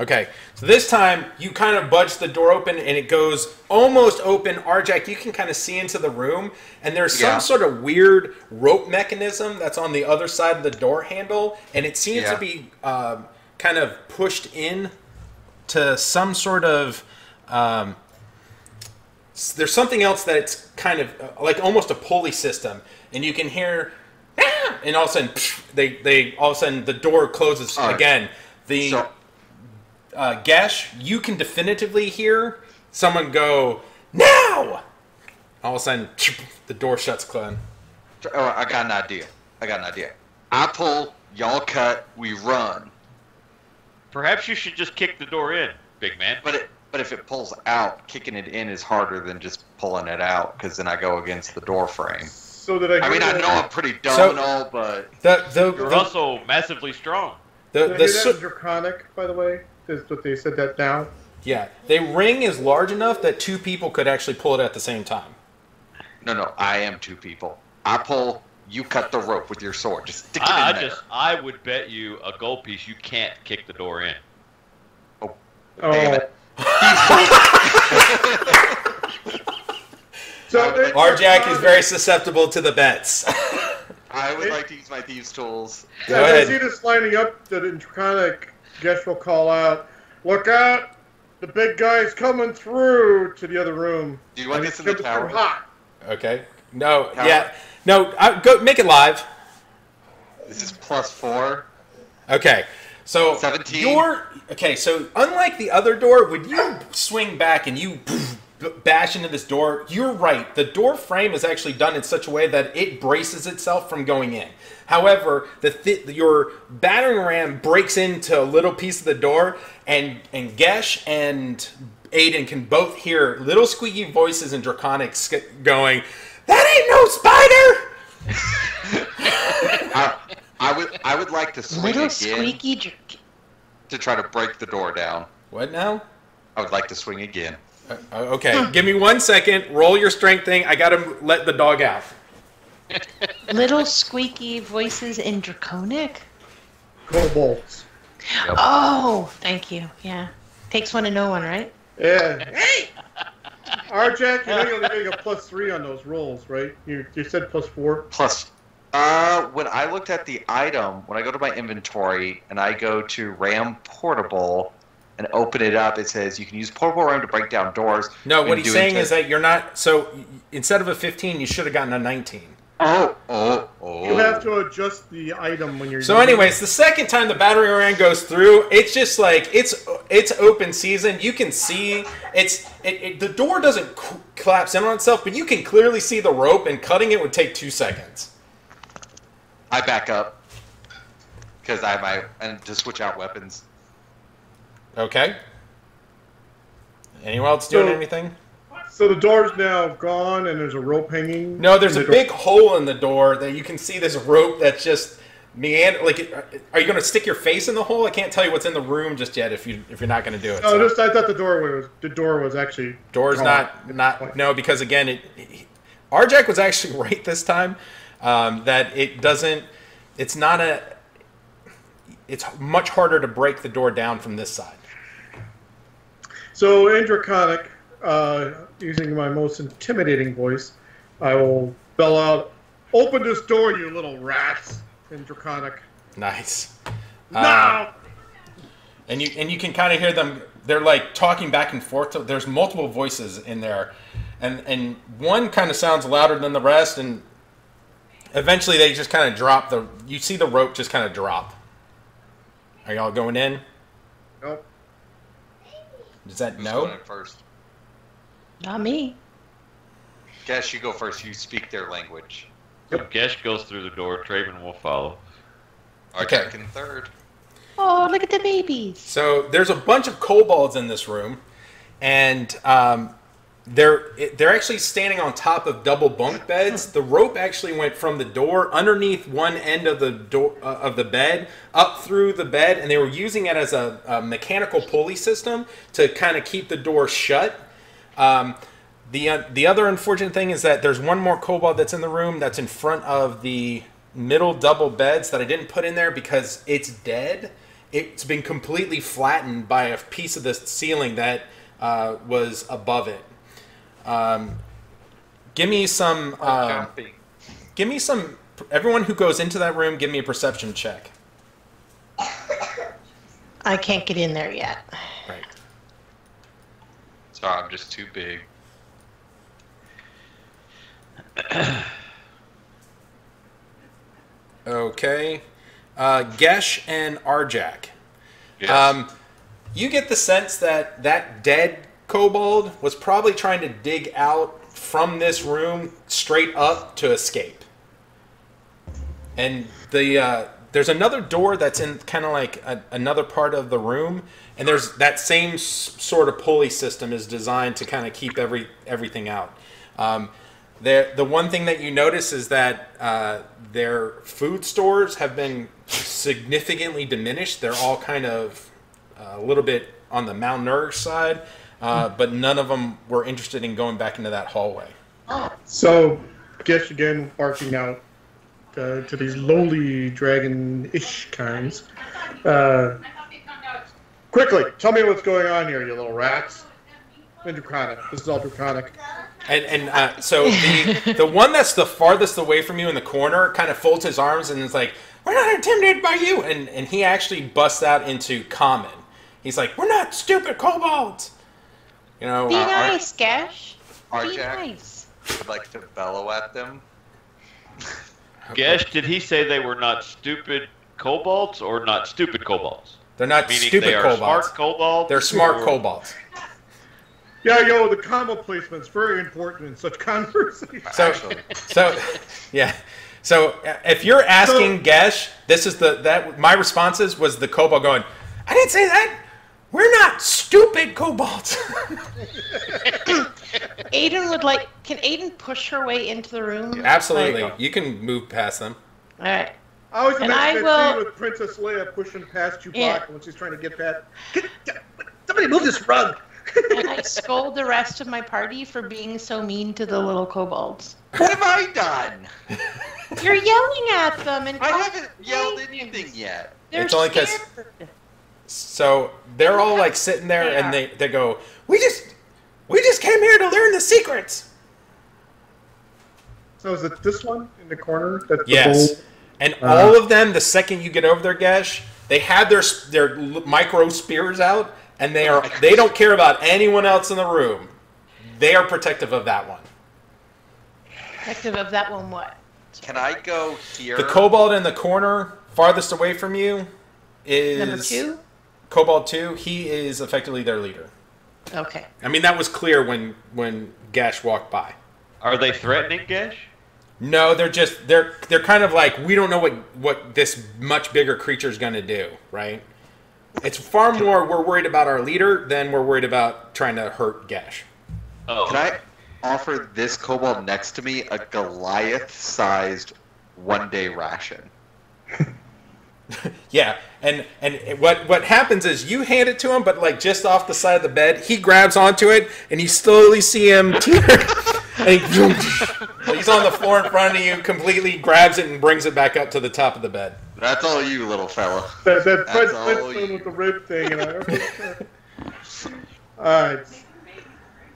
Okay, so this time you kind of budge the door open and it goes almost open. Arjack, you can kind of see into the room, and there's some sort of weird rope mechanism that's on the other side of the door handle, and it seems to be kind of pushed in to some sort of. There's something else that it's kind of like almost a pulley system, and you can hear, "Ah!" and all of a sudden, they all of a sudden the door closes again. Gesh, you can definitively hear someone go, "Now!" All of a sudden, the door shuts, Glenn. Oh, I got an idea. I pull, y'all cut, we run. Perhaps you should just kick the door in, big man. But if it pulls out, kicking it in is harder than just pulling it out, because then I go against the door frame. So that I mean, I know I'm pretty dumb and all, but You're also massively strong. the Draconic, by the way, is what they said that now. Yeah, the ring is large enough that two people could actually pull it at the same time. No, I am two people. I pull, you cut the rope with your sword. Just stick it in there. I would bet you a gold piece you can't kick the door in. Oh, damn it. So Arjack is very susceptible to the bets. I would like to use my thieves' tools. Go I ahead. see this lining up. The Draconic guest will call out, "Look out! The big guy's coming through to the other room." Do you want And this in he's the coming through tower? hot. Okay. No. Tower. Yeah. No. Go make it live. This is +4. Okay. So 17. So unlike the other door, when you swing back and you bash into this door, you're right. The door frame is actually done in such a way that it braces itself from going in. However, your battering ram breaks into a little piece of the door, and Gesh and Aiden can both hear little squeaky voices in Draconic going, "That ain't no spider!" I would like to swing Little again squeaky. to try to break the door down. What now? I would like to swing again. Okay, give me 1 second. Roll your strength thing. I gotta let the dog out. Little squeaky voices in Draconic? Kobolds. Yep. Oh, thank you. Yeah. Takes one to know one, right? Yeah. Hey! Arjack, you know you're only getting a +3 on those rolls, right? You said +4? Plus, when I looked at the item, when I go to my inventory and I go to RAM Portable and open it up, it says you can use Portable RAM to break down doors. No, what he's saying is that you're not. So instead of a 15, you should have gotten a 19. Oh. You have to adjust the item when you're So, anyways, the second time the battery ram goes through, it's just like it's open season. You can see the door doesn't collapse in on itself, but you can clearly see the rope, and cutting it would take 2 seconds. I back up because and to switch out weapons. Okay. Anyone else doing anything? So the door's now gone, and there's a rope hanging. No, there's in a the door. big hole in the door that you can see this rope that's just meander. Like, are you going to stick your face in the hole? I can't tell you what's in the room just yet if you're not going to do it. No, so. just I thought the door was actually Door's gone. not no, because again, RJack was actually right this time. That it doesn't. It's not a. It's much harder to break the door down from this side. So in Draconic, using my most intimidating voice, I will bell out, "Open this door, you little rats!" In Draconic. Nice. No. And you can kind of hear them. They're like talking back and forth. There's multiple voices in there, and one kind of sounds louder than the rest, and eventually they just kind of drop the. You see the rope just kind of drop. Are y'all going in? Nope. Is that Who's no? going in first? Not me. Guess you go first. You speak their language. So Gesh goes through the door. Traven will follow. Okay. Arjack in third. Oh, look at the babies. So there's a bunch of kobolds in this room, and they're actually standing on top of double bunk beds. The rope actually went from the door underneath one end of the door of the bed up through the bed, and they were using it as a mechanical pulley system to kind of keep the door shut. The other unfortunate thing is that there's one more kobold that's in the room that's in front of the middle double beds that I didn't put in there because it's dead. It's been completely flattened by a piece of the ceiling that was above it. Give me some. Give me some. Everyone who goes into that room, give me a perception check. I can't get in there yet. Right. Sorry, I'm just too big. Okay. Gesh and Arjack. Yes. You get the sense that that dead kobold was probably trying to dig out from this room straight up to escape. And there's another door that's in kind of like another part of the room, and there's that same sort of pulley system is designed to kind of keep everything out. The one thing that you notice is that their food stores have been significantly diminished. They're all kind of a little bit on the malnourished side, but none of them were interested in going back into that hallway. So, Gesh again barking out to these lowly dragon-ish kinds. Quickly, tell me what's going on here, you little rats. In Draconic. This is all Draconic. And so the one that's the farthest away from you in the corner kind of folds his arms and is like, "We're not intimidated by you," and he actually busts out into common. He's like, "We're not stupid kobolds." You know. Be nice, Gesh. Be Arjack nice. would like to bellow at them. Gesh, did he say they were not stupid kobolds or not stupid kobolds? They're not Meaning stupid they are kobolds. smart kobolds? They're smart or- kobolds. Yeah, the comma placement's very important in such conversations. So, yeah. So if you're asking Gesh, this is my responses was the kobold going, "I didn't say that. We're not stupid kobolds." Aiden can Aiden push her way into the room? Absolutely. You can move past them. All right. I always And imagine I that will- scene with Princess Leia pushing past Chewbacca Yeah. when she's trying to get past. Somebody move this rug! And I scold the rest of my party for being so mean to the little kobolds. What have I done? You're yelling at them and I calling haven't yelled them names. anything yet. They're It's only 'cause- scared. So they're all like sitting there and they go, we just came here to learn the secrets. So is it this one in the corner? That's the Yes. bowl? And all of them, the second you get over there, Gesh, they have their micro spears out, and they don't care about anyone else in the room. They are protective of that one. Protective of that one, what? Can I go here? The kobold in the corner, farthest away from you, is Number 2? Kobold 2. He is effectively their leader. Okay. I mean, that was clear when Gash walked by. Are they threatening Gesh? No, they're kind of like, we don't know what this much bigger creature is going to do, right? It's far more we're worried about our leader than we're worried about trying to hurt Gash. Oh. Can I offer this kobold next to me a Goliath-sized one-day ration? Yeah, and what happens is you hand it to him, but like just off the side of the bed, he grabs onto it, and you slowly see him teeter. And he's on the floor in front of you, completely grabs it and brings it back up to the top of the bed. That's all you, little fella. That Fred That's all Flintstone you. with the rib thing. Alright.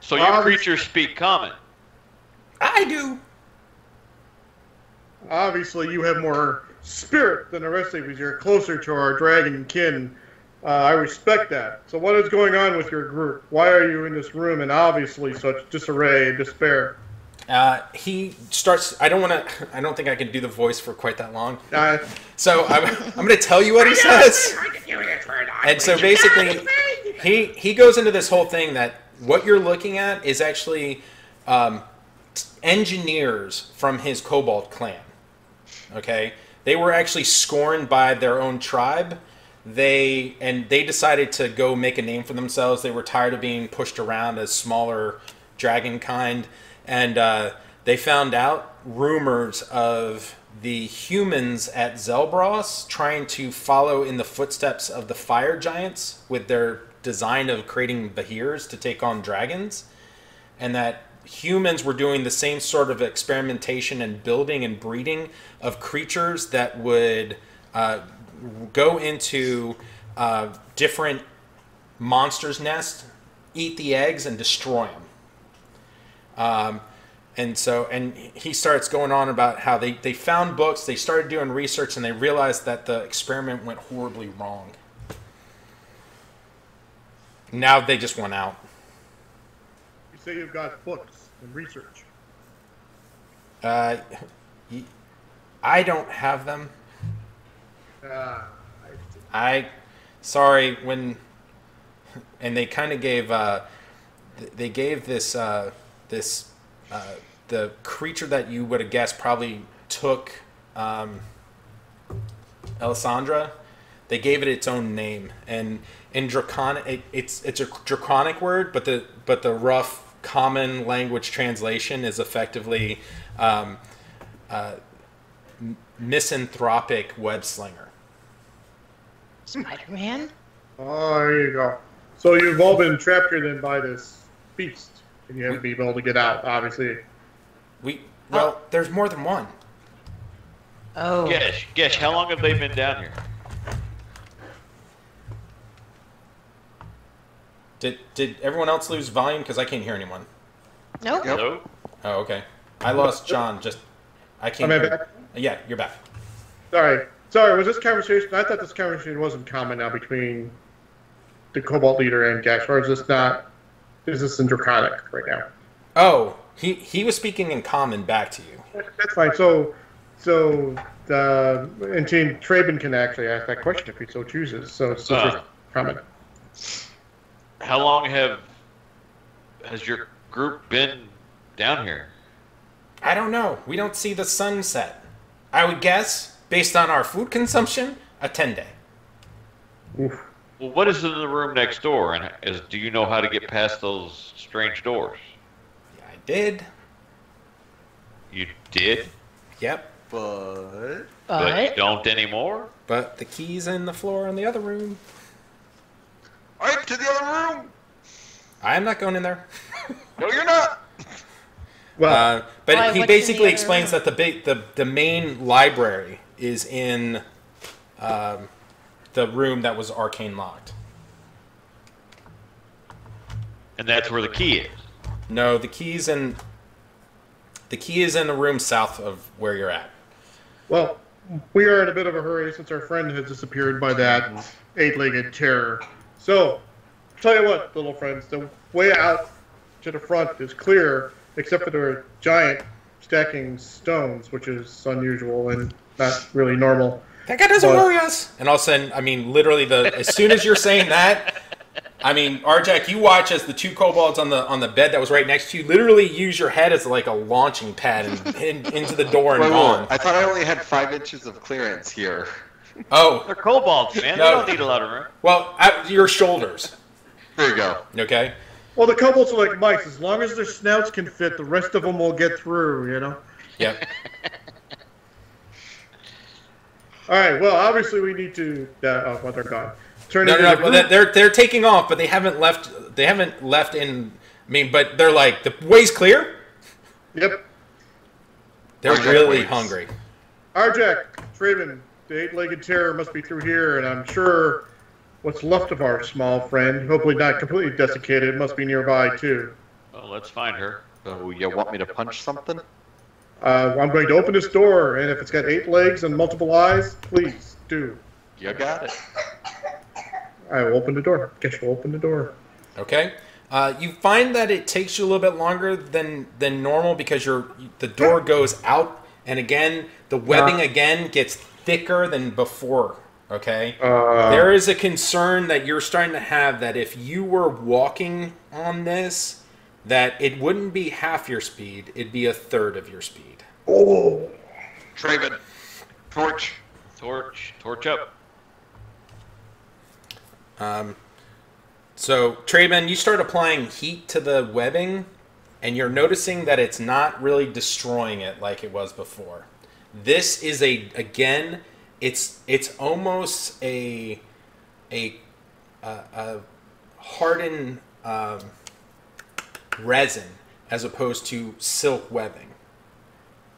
So your creatures speak common. I do. Obviously, you have more spirit than the rest of us. You're closer to our dragon kin. I respect that. So what is going on with your group? Why are you in this room in obviously such disarray and despair? He starts. I don't think I can do the voice for quite that long. Uh, So I'm going to tell you what he says. And so basically, he goes into this whole thing that what you're looking at is actually engineers from his Kobold clan. Okay, they were actually scorned by their own tribe. They decided to go make a name for themselves. They were tired of being pushed around as smaller dragon kind, and they found out rumors of the humans at Zelbros trying to follow in the footsteps of the fire giants with their design of creating Bahirs to take on dragons, and that humans were doing the same sort of experimentation and building and breeding of creatures that would go into different monsters' nests, eat the eggs, and destroy them. And he starts going on about how they found books, they started doing research, and they realized that the experiment went horribly wrong. Now they just went out. you say you've got books and research. I don't have them. Sorry, when, and they kind of gave, they gave this, the creature that you would have guessed probably took, Alessandra, they gave it its own name, and in Draconic, it's a Draconic word, but the rough common language translation is effectively, misanthropic web slinger. Spider-Man? Oh, there you go. So you've all been trapped here then by this beast, and you haven't been able to get out, obviously. There's more than one. Oh. Gesh, how long have they been down here? Did everyone else lose volume? Because I can't hear anyone. Nope. Yep. No? Oh, okay. I lost John. I can't Am I hear. back? Yeah, you're back. Sorry, was this conversation... I thought this conversation wasn't common now between the Cobalt leader and Gash, or is this not... Is this in Draconic right now? Oh, he was speaking in common back to you. That's fine. And Traben can actually ask that question if he so chooses. So it's just common. How long has your group been down here? I don't know. We don't see the sun set. I would guess, based on our food consumption, a 10-day. Oof. Well, what is in the room next door, and do you know how to get past those strange doors? Yeah, I did. You did, Yep. But but you don't anymore? But the key's in the floor in the other room. all right, to the other room. I'm not going in there. No, you're not. Well, But Why, he what's in basically the other explains room? that the main library is in the room that was arcane locked. And that's where the key is. No, the key is in the room south of where you're at. well, we are in a bit of a hurry since our friend has disappeared by that eight-legged terror. So, tell you what, little friends, the way out to the front is clear, except for the giant stacking stones, which is unusual and not really normal. That guy doesn't But- worry us. And all of a sudden, I mean, literally, as soon as you're saying that, I mean, Arjack, you watch as the two kobolds on the bed that was right next to you literally use your head as like a launching pad and into the door and Wait, gone. I thought I only had 5 inches of clearance here. Oh, They're kobolds, man. No. They don't need a lot of room. well, at your shoulders. There you go. Okay. Well, the kobolds are like mice. As long as their snouts can fit, the rest of them will get through, you know? Yep. All right, well, obviously we need to... well, they're gone. They're taking off, but they haven't left. They haven't left in... I mean, but they're like, the way's clear? Yep. They're really hungry. Arjack, Traven, the eight-legged terror must be through here, and I'm sure what's left of our small friend, hopefully not completely desiccated, must be nearby, too. Well, let's find her. So you want me to punch something? I'm going to open this door, and if it's got 8 legs and multiple eyes, please do. You got it. I will open the door. Guess we'll open the door. Okay. You find that it takes you a little bit longer than normal because the door goes out, and again, the webbing again gets thicker than before. Okay. There is a concern that you're starting to have that if you were walking on this, that it wouldn't be half your speed; it'd be a third of your speed. Oh. Traven, torch. Torch up. So, Traven, you start applying heat to the webbing, and you're noticing that it's not really destroying it like it was before. This is it's almost a hardened resin as opposed to silk webbing.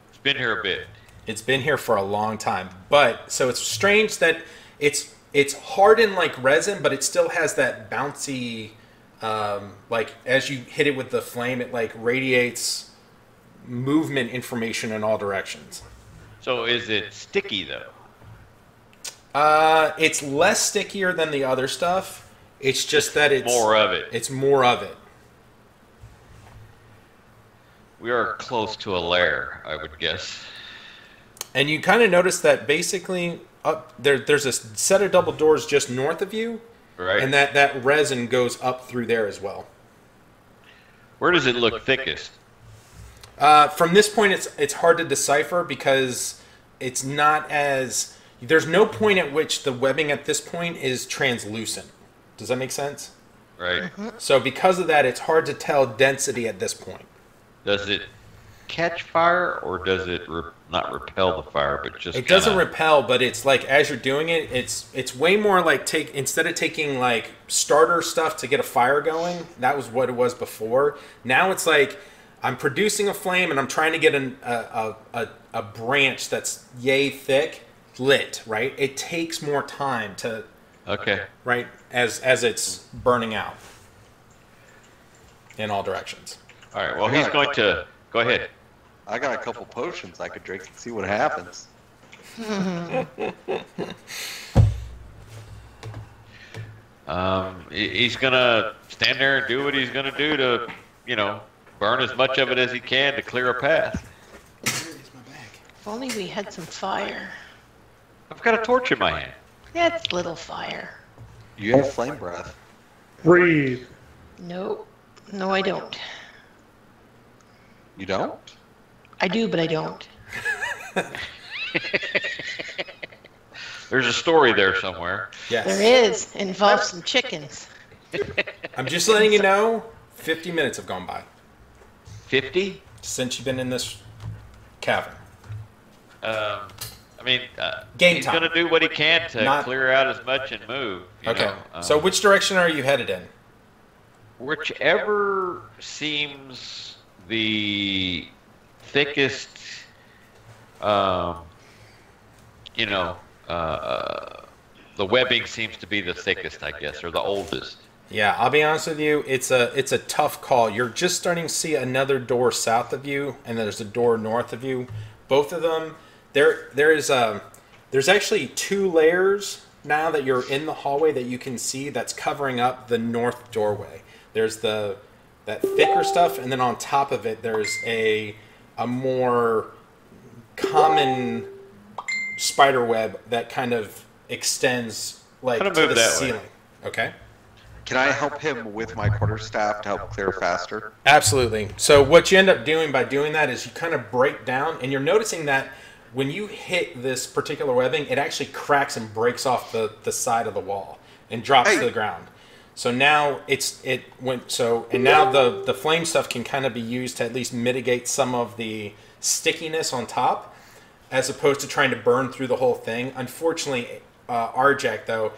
It's been here a bit. It's been here for a long time, but so it's strange that it's hardened like resin, but it still has that bouncy, like as you hit it with the flame, it like radiates movement information in all directions. So is it sticky though? It's less stickier than the other stuff. It's just that it's more of it. It's more of it. We are close to a lair, I would guess. And you kind of notice that basically up there's a set of double doors just north of you, right? And that resin goes up through there as well. Where does it look thickest? From this point, it's hard to decipher because it's not as... There's no point at which the webbing at this point is translucent. Does that make sense? Right. Mm-hmm. So because of that, it's hard to tell density at this point. Does it catch fire, or does it not repel the fire, but just... It doesn't repel, but it's like as you're doing it, it's way more like instead of taking like starter stuff to get a fire going, that was what it was before. Now it's like I'm producing a flame and I'm trying to get a branch that's yay thick lit, right? It takes more time to... Okay. Right? As it's burning out in all directions. All right, well, he's going to... Go ahead. I got a couple potions I could drink and see what happens. He's going to stand there and do what he's going to do to, burn as much of it as he can to clear a path. If only we had some fire. I've got a torch in my hand. That's little fire. You have flame breath. Breathe. No, I don't. You don't? I do, but I don't. There's a story there somewhere. Yes. There is. It involves some chickens. I'm just letting you know, 50 minutes have gone by 50? since you've been in this cavern. Game He's going to do what he can to clear out as much and move. Okay. So which direction are you headed in? Whichever seems the thickest, the webbing seems to be the thickest, I guess, or the oldest. Yeah, I'll be honest with you. It's a tough call. You're just starting to see another door south of you, and there's a door north of you. Both of them, there's actually 2 layers now that you're in the hallway that you can see that's covering up the north doorway. There's that thicker stuff, and then on top of it, there's a more common spider web that kind of extends like to the ceiling. Way. Okay. Can I help him with my quarterstaff to help clear faster? Absolutely. So what you end up doing by doing that is you kind of break down, and you're noticing that when you hit this particular webbing, it actually cracks and breaks off the side of the wall and drops to the ground. So now and now the flame stuff can kind of be used to at least mitigate some of the stickiness on top, as opposed to trying to burn through the whole thing. Unfortunately, Arjack though,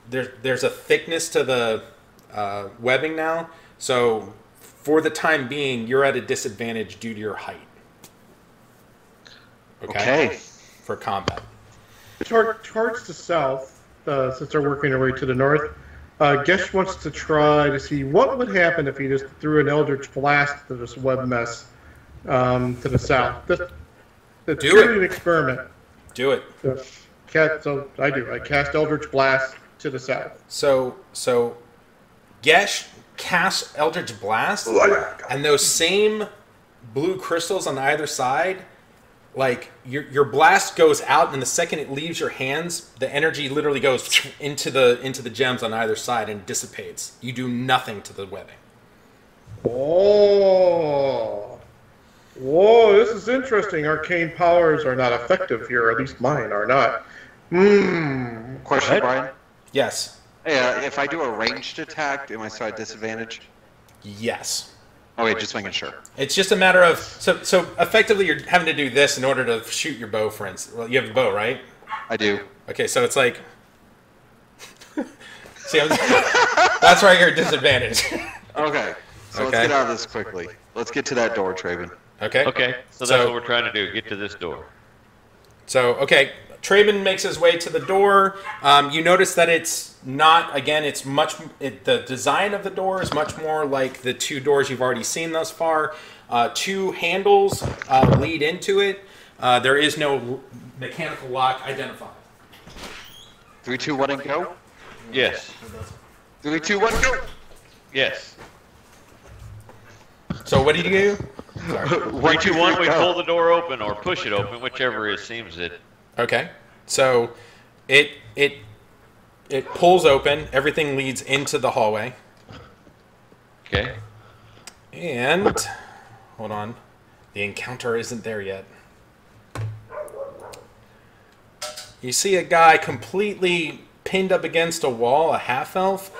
there's a thickness to the webbing now, so for the time being, you're at a disadvantage due to your height. Okay. For combat. Towards the south, since they're working their way to the north, Gesh wants to try to see what would happen if he just threw an Eldritch Blast to this web mess to the south. Do an experiment. Do it. So I do. I cast Eldritch Blast to the south. So Gesh casts Eldritch Blast, and those same blue crystals on either side, like your blast goes out, and the second it leaves your hands, the energy literally goes into the gems on either side and dissipates. You do nothing to the webbing. Oh. Whoa, this is interesting. Arcane powers are not effective here, at least mine are not. Question, Brian? Yes. If I do a ranged attack, am I still at disadvantage? Yes. Oh wait, just making sure. It's just a matter of so effectively you're having to do this in order to shoot your bow, for instance. Well, you have a bow, right? I do. Okay, so it's like see, that's why you're at disadvantage. Okay. So let's get out of this quickly. Let's get to that door, Traven. Okay. Okay, so that's what we're trying to do, get to this door. So, okay, Traven makes his way to the door. You notice that it's not, again, it's the design of the door is much more like the two doors you've already seen thus far. Two handles lead into it. There is no mechanical lock identified. 3, 2, 1, and go? Yes. 3, 2, 1, go! Yes. So what did you do? 3, 2, 1, we pull the door open or push it open, whichever it seems it. Okay. So it pulls open. Everything leads into the hallway. Okay. And hold on. The encounter isn't there yet. You see a guy completely pinned up against a wall, a half-elf.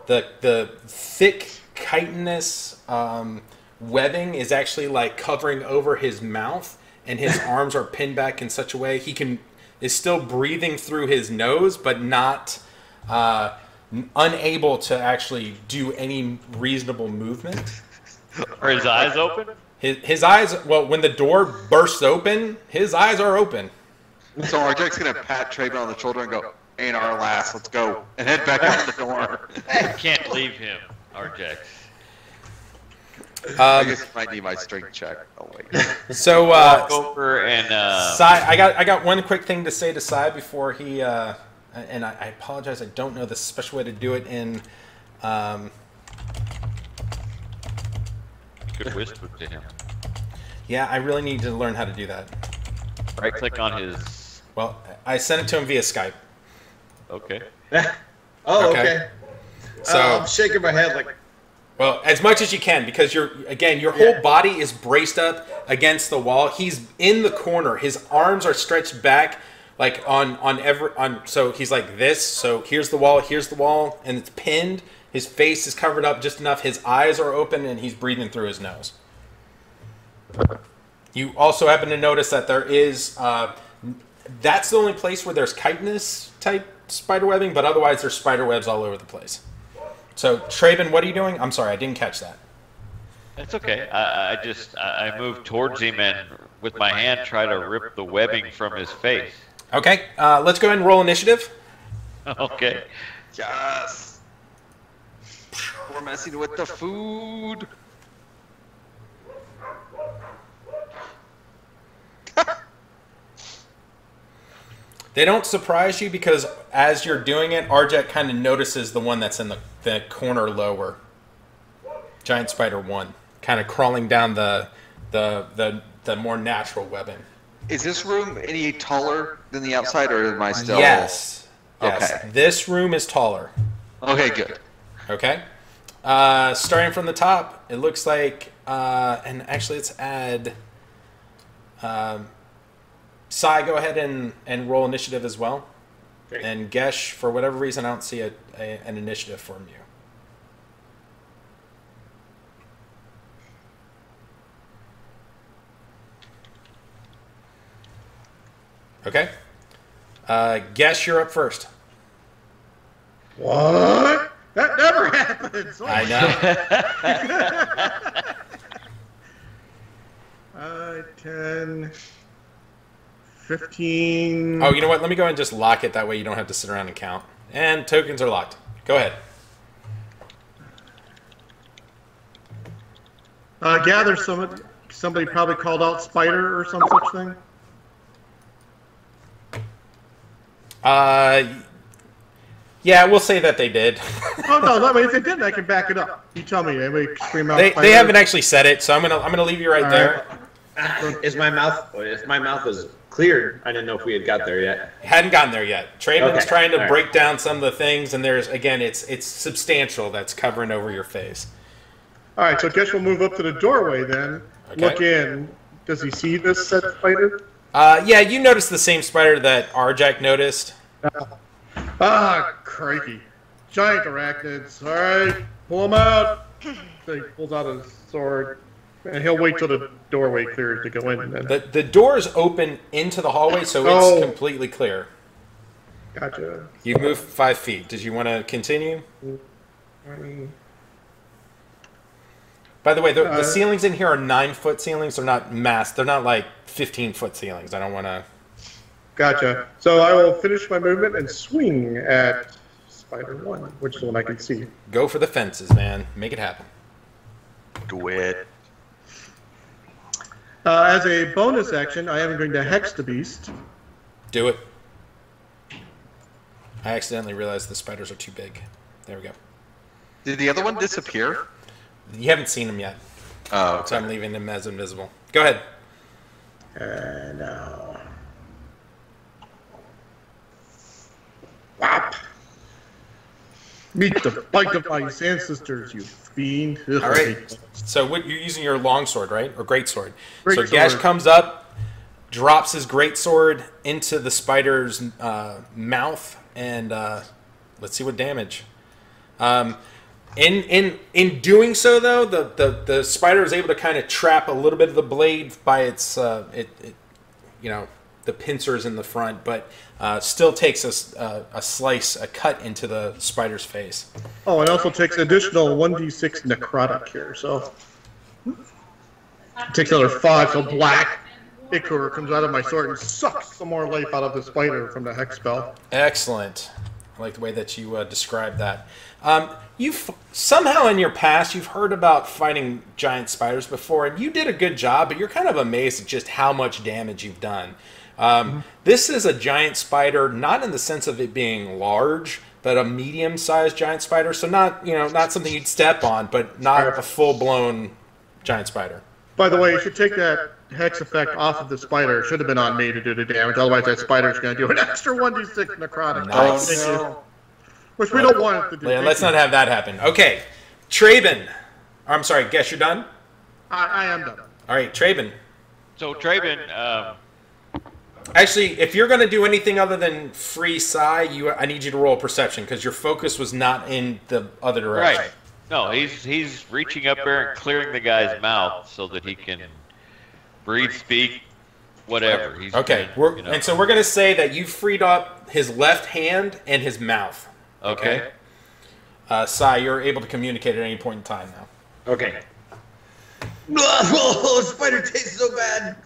The thick chitinous webbing is actually like covering over his mouth, and his arms are pinned back in such a way he is still breathing through his nose, but not unable to actually do any reasonable movement. Are his eyes open? His eyes, well, when the door bursts open, his eyes are open. So Arjack's gonna pat Traven on the shoulder and go, "Ain't our last, let's go," and head back out the door. I can't leave him, Arjack. I guess you might need my strength check. Oh wait. So walk over and Sai, I got one quick thing to say to Sai before he and I apologize, I don't know the special way to do it in could whisper to him. yeah, I really need to learn how to do that. Right click on his. Well, I sent it to him via Skype. Okay. Oh, Okay. okay. So I'm shaking my head like. well, as much as you can, because your whole body is braced up against the wall. He's in the corner. His arms are stretched back, like so he's like this. So here's the wall, and it's pinned. His face is covered up just enough. His eyes are open, and he's breathing through his nose. You also happen to notice that there is that's the only place where there's chitinous type spider webbing, but otherwise there's spider webs all over the place. So, Traven, what are you doing? I'm sorry, I didn't catch that. That's okay. I moved towards him and with my hand try to rip the webbing from his face. Okay, let's go ahead and roll initiative. Okay. Yes. We're messing with the food. They don't surprise you because as you're doing it, Arjet kind of notices the one that's in the corner lower. Giant Spider 1. Kind of crawling down the more natural webbing. Is this room any taller than the outside, or am I still? Yes. Okay. This room is taller. Okay, good. Okay. Starting from the top, it looks like, and actually let's add, Sai, go ahead and roll initiative as well. Okay. And Gesh, for whatever reason, I don't see an initiative from you. Okay. Gesh, you're up first. What? That never happens. I know. 10, 15. Oh, you know what? Let me go ahead and just lock it. That way you don't have to sit around and count. And tokens are locked. Go ahead. Gather somebody probably called out spider or some such thing. Yeah, we'll say that they did. Oh no! I mean, if they didn't, I can back it up. You tell me. Anybody scream out? They haven't actually said it, so I'm gonna leave you right there. Is my mouth? If my mouth is cleared, I didn't know if we had got there yet. Hadn't gotten there yet. Traven's Okay. trying to All break right. down some of the things, and there's again, it's substantial that's covering over your face. All right, so I guess we'll move up to the doorway then. Okay. Look in. Does he see this set spider? Yeah, you noticed the same spider that Arjak noticed. Ah, crikey. Giant arachnids. All right, pull him out. So he pulls out his sword, and he'll wait till the doorway clears to go in. Then. The doors open into the hallway, so it's completely clear. Gotcha. You've moved 5 feet. Did you want to continue? By the way, the ceilings in here are 9-foot ceilings. They're not mass. They're not like 15-foot ceilings. I don't want to... Gotcha. So I will finish my movement and swing at Spider 1, which is the one I can see. Go for the fences, man. Make it happen. Do it. As a bonus action, I am going to hex the beast. Do it. I accidentally realized the spiders are too big. There we go. Did the other one disappear? You haven't seen him yet, Oh, so I'm leaving him as invisible. Go ahead. Now. Whop! Meet the bite of my ancestors, you fiend. All right. So what, you're using your longsword, right? Or greatsword. So Greatsword. Gash comes up, drops his greatsword into the spider's mouth, and let's see what damage. In doing so, though, the spider is able to kind of trap a little bit of the blade by its the pincers in the front, but still takes a cut into the spider's face. Oh, and also takes an additional 1d6 necrotic here, so. Takes another 5, so black ichor comes out of my sword and sucks some more life out of the spider from the hex spell. Excellent. I like the way that you described that. You've somehow in your past you've heard about fighting giant spiders before, and you did a good job, but you're kind of amazed at just how much damage you've done. This is a giant spider, not in the sense of it being large, but a medium-sized giant spider. So not something you'd step on, but not a full-blown giant spider. By the way, you should take that hex effect off of the spider. It should have been on me to do the damage, otherwise that spider's going to do an extra 1d6 necrotic. Nice. Thank you. Which we don't want it to do. Yeah, let's not have that happen. Okay, Traven. I'm sorry, Guess you're done? I am done. All right, Traven. So Traven, Actually, if you're going to do anything other than free Psy, I need you to roll perception because your focus was not in the other direction. right? No, he's reaching up there and clearing the guy's mouth so that he can breathe, speak, whatever. He's Okay, and so we're going to say that you freed up his left hand and his mouth. Okay. Sai, you're able to communicate at any point in time now. Okay. Oh, spider tastes so bad.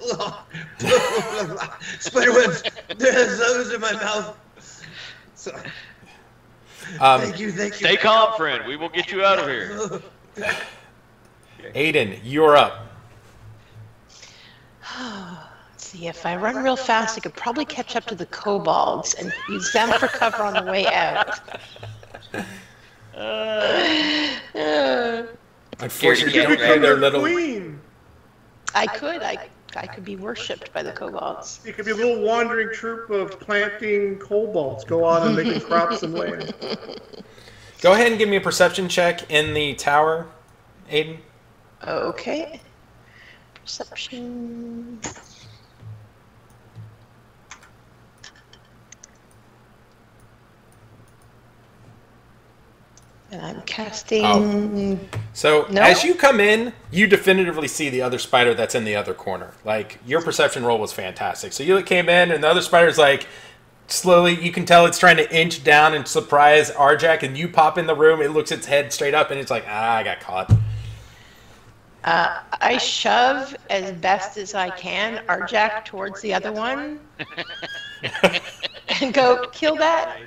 Spider webs. There's those in my mouth. So, thank you. Stay calm, friend. We will get you out of here. Aiden, you're up. Let's see, if I run real fast, I could probably catch up to the kobolds and use them for cover on the way out. Unfortunately, You you can't don't have their Become little... queen. I could be worshipped by the kobolds. You could be a little wandering troop of planting kobolds. Go on and making crops and land. Go ahead and give me a perception check in the tower, Aiden. Okay. Perception. And I'm casting. So No? as you come in, you definitively see the other spider that's in the other corner. Like, your perception roll was fantastic. So you came in, and the other spider's like, slowly, you can tell it's trying to inch down and surprise Arjak, and you pop in the room, it looks its head straight up, and it's like, I got caught. I shove as best as I can Arjak towards the other one and go, kill that.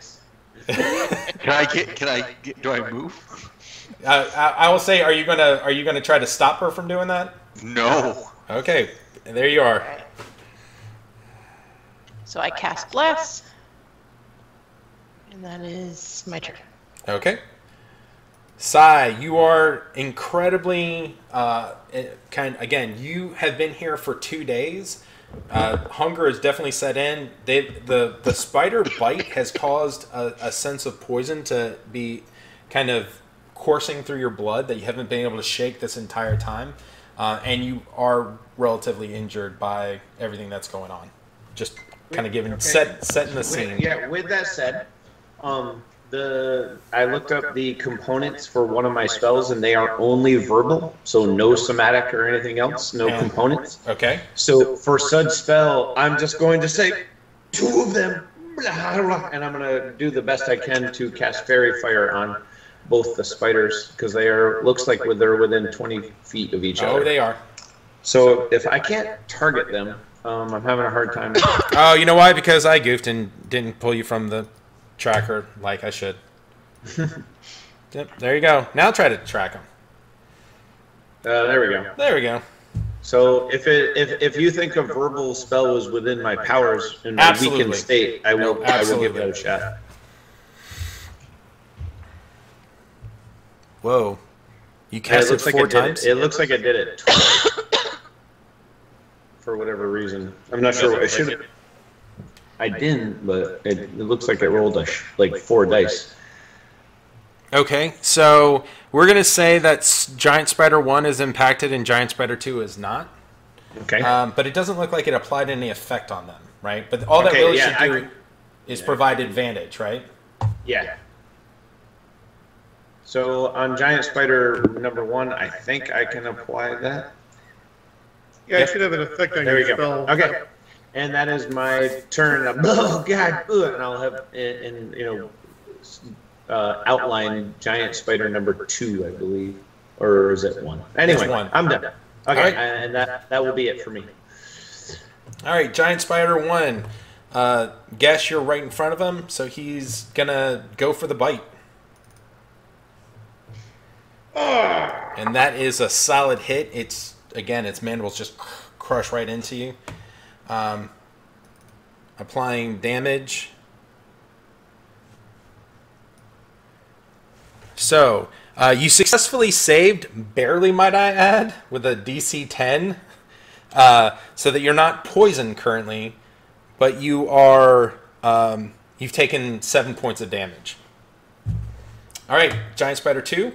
Do I move? I will say, are you gonna try to stop her from doing that? No. Okay, there you are. So I cast Bless. And that is my turn. Okay. Sai, you are incredibly again, you have been here for 2 days. Hunger has definitely set in. The spider bite has caused a sense of poison to be kind of coursing through your blood that you haven't been able to shake this entire time. And you are relatively injured by everything that's going on. Just kind of setting the scene. Yeah, with that said, I looked up the components for one of my spells, and they are only verbal, so no somatic or anything else, no components. Okay. So for said spell, I'm just going to say 2 of them, and I'm going to do the best I can to cast Fairy Fire on both the spiders, because looks like they're within 20 feet of each other. Oh, they are. So if I can't target them, I'm having a hard time. Oh, you know why? Because I goofed and didn't pull you from the tracker like I should. Yep, there you go. Now try to track them. There we go. There we go. So if you think a verbal spell was within my powers in my weakened state, I will give that a shot. Whoa. You cast it 4 times? It looks like I did it twice. For whatever reason. I'm not sure what I should have. I didn't, but it looks like I rolled like 4 dice. Okay, so we're going to say that Giant Spider 1 is impacted and Giant Spider 2 is not. Okay. But it doesn't look like it applied any effect on them, right? But all that really should do is provide advantage, right? Yeah. So on Giant Spider number 1, I think I can apply that. Yeah, it should have an effect on There your we go. spell. Okay. And that is my turn. Oh, God. And I'll have, outline Giant Spider number 2, I believe. Or is it 1? Anyway, 1. I'm done. Okay, right. And that will be it for me. All right, Giant Spider 1. Guess you're right in front of him, so he's going to go for the bite. And that is a solid hit. Its mandibles just crush right into you. Applying damage. So, you successfully saved, barely might I add, with a DC 10. So that you're not poisoned currently, but you are, you've taken 7 points of damage. Alright, Giant Spider 2.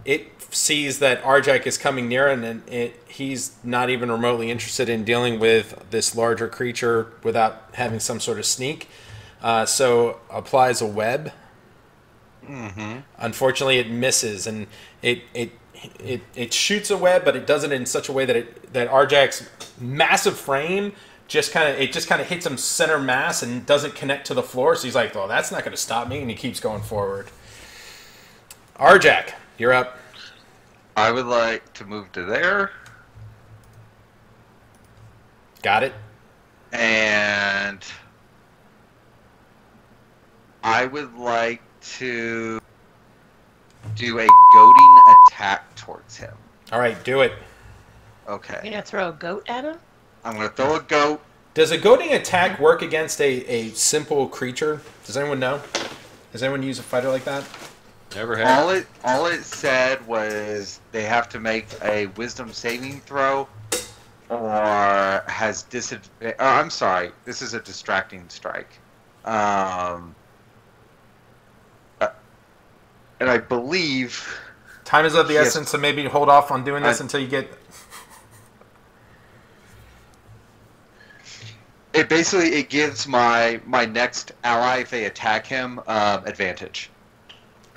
It sees that Arjak is coming near, and he's not even remotely interested in dealing with this larger creature without having some sort of sneak. So applies a web. Mm-hmm. Unfortunately, it misses, and it shoots a web, but it does it in such a way that Arjak's massive frame just kind of hits him center mass and doesn't connect to the floor. So he's like, "Well, that's not going to stop me," and he keeps going forward. Arjak, you're up. I would like to move to there. Got it. And I would like to do a goading attack towards him. All right, do it. Okay. You're going to throw a goat at him? I'm going to throw a goat. Does a goading attack work against a simple creature? Does anyone know? Has anyone used a fighter like that? Never had. All it said was they have to make a wisdom saving throw or has disadvantage. Oh, I'm sorry. This is a distracting strike. And I believe Time is of the essence, so maybe hold off on doing this until you get... It gives my next ally, if they attack him, advantage.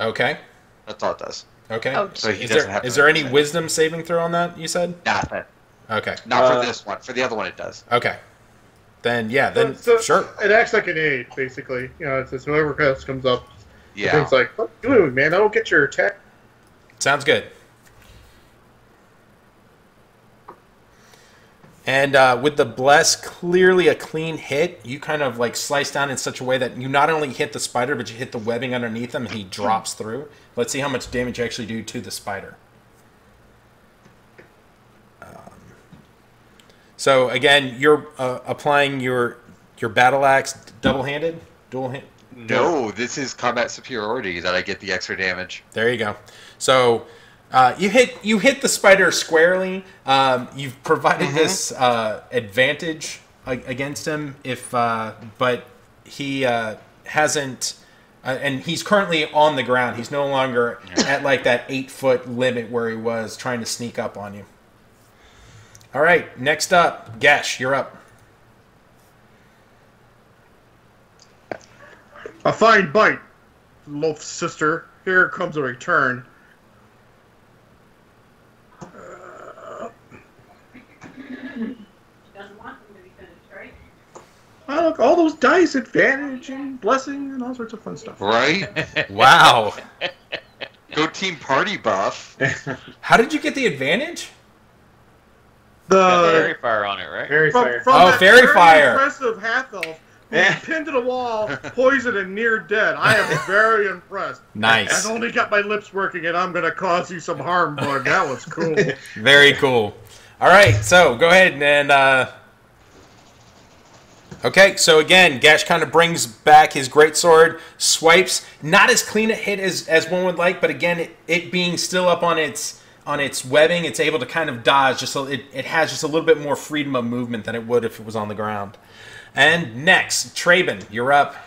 Okay. That's all it does. Okay. Oh, So he Is doesn't there, have is to there any make wisdom saving throw on that, you said? Nothing. Okay. Not for this one. For the other one, it does. Okay. Then, yeah, then, So sure. It acts like an aid, basically. You know, it's just whoever else comes up. Yeah. Things like, what are you doing, man? I don't get your attack. Sounds good. And with the bless, clearly a clean hit, you kind of like slice down in such a way that you not only hit the spider, but you hit the webbing underneath him, and he drops through. Let's see how much damage you actually do to the spider. So again, you're applying your battle axe double-handed, dual-handed. No, this is combat superiority that I get the extra damage. There you go. So you hit the spider squarely. You've provided this advantage against him, but he hasn't, and he's currently on the ground. He's no longer at like that 8-foot limit where he was trying to sneak up on you. All right, next up, Gesh, you're up. A fine bite, loaf sister. Here comes a return. Oh, look, all those dice, advantage and blessing and all sorts of fun stuff. Right? Wow. Go team party buff. How did you get the advantage? Got The fairy fire on it, right? Fairy fire. from Oh, that fairy very fire. impressive half elf who Yeah. was pinned to the wall, poisoned and near dead. I am very impressed. Nice. I've only got my lips working, and I'm gonna cause you some harm, bud. That was cool. Very cool. All right, so go ahead and okay, so again, Gesh kind of brings back his greatsword, swipes, not as clean a hit as one would like, but again, it being still up on its webbing, it's able to kind of dodge. Just so it has just a little bit more freedom of movement than it would if it was on the ground. And next, Traben, you're up. All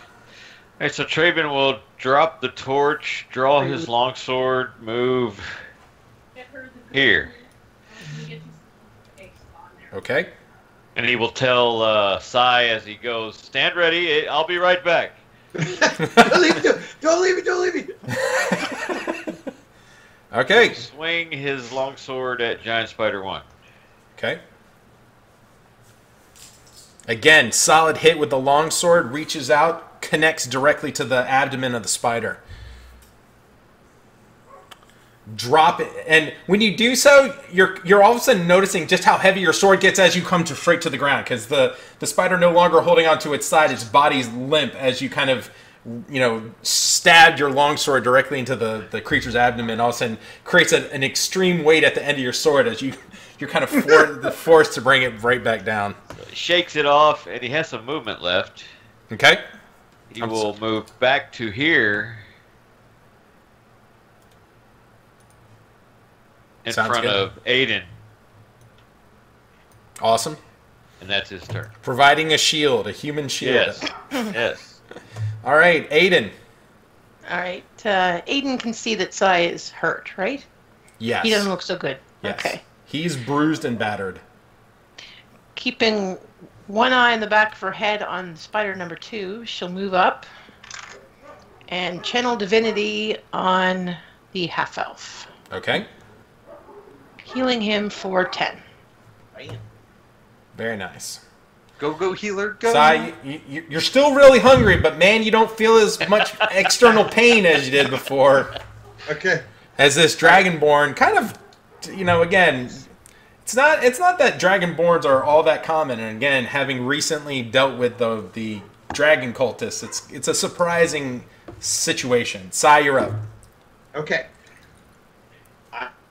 right, so Traven will drop the torch, draw his longsword, move here, Okay. and he will tell Sai as he goes, "Stand ready. I'll be right back." Don't leave me! Don't leave me! Don't leave me! Okay. Swing his longsword at Giant Spider 1. Okay. Again, solid hit with the longsword, reaches out, connects directly to the abdomen of the spider. Drop it, and when you do so, you're all of a sudden noticing just how heavy your sword gets as you come straight to the ground, because the spider no longer holding onto its side, its body's limp as you kind of, stabbed your longsword directly into the creature's abdomen. All of a sudden, creates an extreme weight at the end of your sword as you're kind of forced to bring it right back down. He shakes it off, and he has some movement left. Okay. He will move back to here. In Sounds front good. of Aiden, Awesome. and that's his turn. Providing a shield, a human shield. Yes, yes. All right, Aiden. All right. Aiden can see that Sai is hurt, right? Yes. He doesn't look so good. Yes. Okay. He's bruised and battered. Keeping one eye in the back of her head on spider number 2, she'll move up and channel divinity on the half elf, Okay. healing him for 10. Very nice. Go healer, go. Sai, you're still really hungry, but man, you don't feel as much external pain as you did before. Okay. As this Dragonborn kind of, again, it's not that Dragonborns are all that common. And again, having recently dealt with the dragon cultists, it's a surprising situation. Sai, you're up. Okay.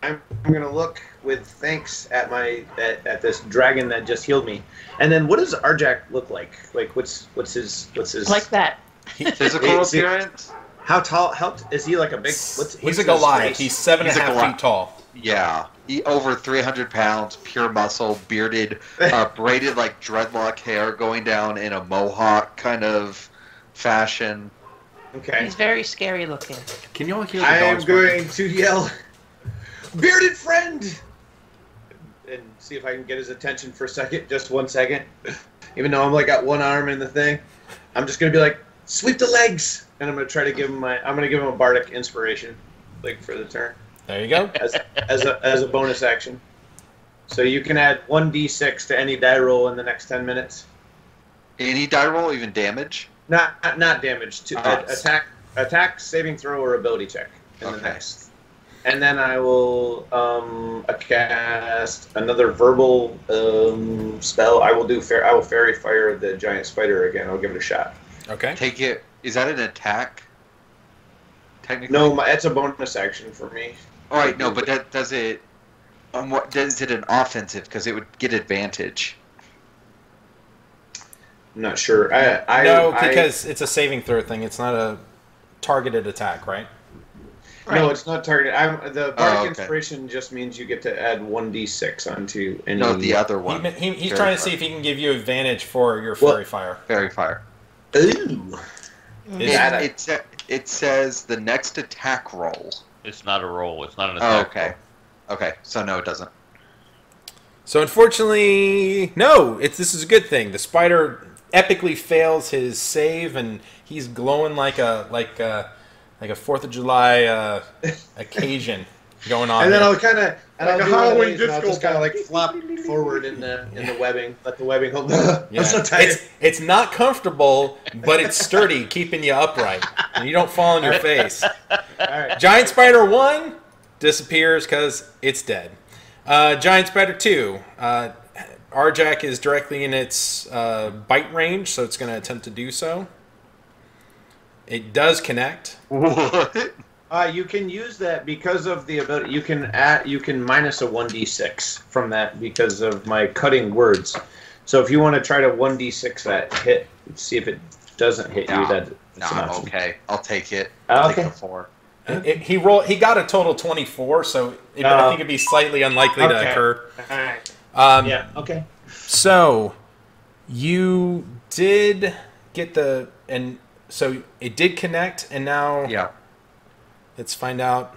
I'm gonna look with thanks at at this dragon that just healed me, and then what does Arjak look like? Like what's his Like that. Physical Is he- appearance? how tall? How is he like a big? He's what's a his Goliath. race? He's 7.5 He's a Goliath. feet tall. Yeah. Over 300 pounds, pure muscle, bearded, braided like dreadlock hair going down in a mohawk kind of fashion. Okay. He's very scary looking. Can you all hear the I am dogs barking? going to yell, "Bearded friend!" and see if I can get his attention for a second, just 1 second. Even though I'm like got one arm in the thing, I'm just gonna be like, sweep the legs, and I'm gonna try to give him a bardic inspiration, like for the turn. There you go. As a bonus action. So you can add 1d6 to any die roll in the next 10 minutes. Any die roll, even damage? Not damage. Attack, saving throw, or ability check in the next. And then I will cast another verbal spell. I will fairy fire the giant spider again. I'll give it a shot. Okay. Take it. Is that an attack? Technically. No, it's a bonus action for me. All right, no, but does it? What does it an offensive? Because it would get advantage. I'm not sure. Because it's a saving throw thing. It's not a targeted attack, right? No, it's not targeted. The bardic inspiration just means you get to add 1d6 onto any. No, the other one. He's trying to see if he can give you advantage for your fairy fire. Fairy fire. Ooh. It says the next attack roll. It's not a roll. It's not an attack. Okay. Okay. So no, it doesn't. So unfortunately, no. This is a good thing. The spider epically fails his save, and he's glowing like a 4th of July occasion going on. And then I'll kind of like a Halloween disco. I'll just kind of like flop forward in the webbing. Let the webbing hold. Yeah. I'm so tired. It's not comfortable, but it's sturdy, keeping you upright, and you don't fall on your face. All right. Giant Spider 1 disappears because it's dead. Giant Spider 2, Arjac is directly in its bite range, so it's going to attempt to do so. It does connect. What? You can use that because of the ability. You can minus a 1d6 from that because of my cutting words. So if you want to try to 1d6 that hit, see if it doesn't hit you. That's an option. Okay. I'll take it. Okay. Take the 4. He got a total 24, so I think it'd be slightly unlikely to occur. All right. Yeah. Okay. So you did get so it did connect, and now let's find out.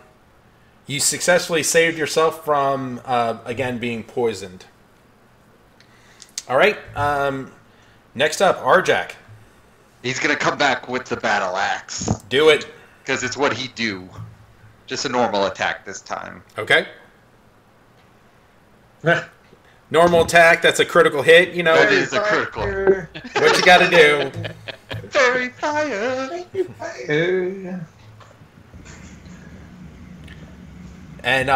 You successfully saved yourself from again being poisoned. All right. Next up, Arjac. He's gonna come back with the battle axe. Do it. Because it's what he do. Just a normal attack this time. Okay. Normal attack, that's a critical hit, you know. That is a critical. What you gotta do. Fairy fire. And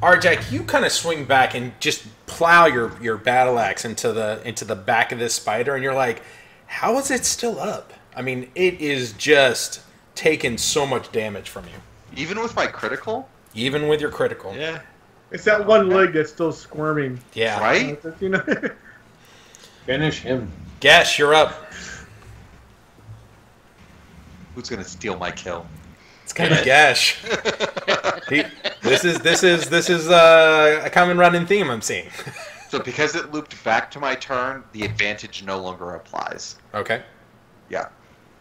Arjac, you kind of swing back and just plow your battle axe into the back of this spider, and you're like, how is it still up? I mean, it is just taken so much damage from you. Even with my critical? Even with your critical. Yeah. It's that one leg that's still squirming. Yeah. Right? You know? Finish him. Gash, you're up. Who's gonna steal my kill? It's kind of Gash. This is a common running theme I'm seeing. So because it looped back to my turn, the advantage no longer applies. Okay. Yeah.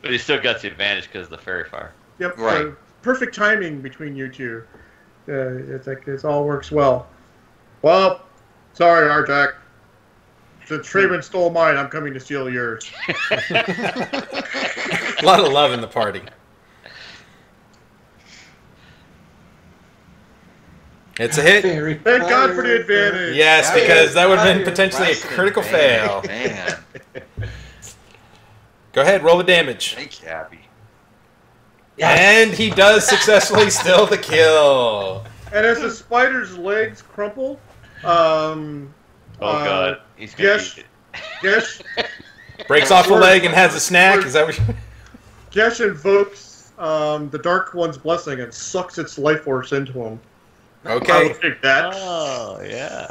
But he still got the advantage because of the fairy fire. Yep. Right. Perfect timing between you two. It's like it all works well. Well, sorry, Arjac. Since Traven stole mine, I'm coming to steal yours. A lot of love in the party. It's a hit. Thank God for the advantage. Yes, because that would have been potentially a critical fail. Man. Go ahead, roll the damage. Thank you, Abby. Yes. And he does successfully steal the kill. And as the spider's legs crumple, God. He's going to eat it. Gesh Breaks off a leg and has a snack. Is that what you... Gesh invokes the Dark One's blessing and sucks its life force into him. I Okay. will take that. Oh, yeah.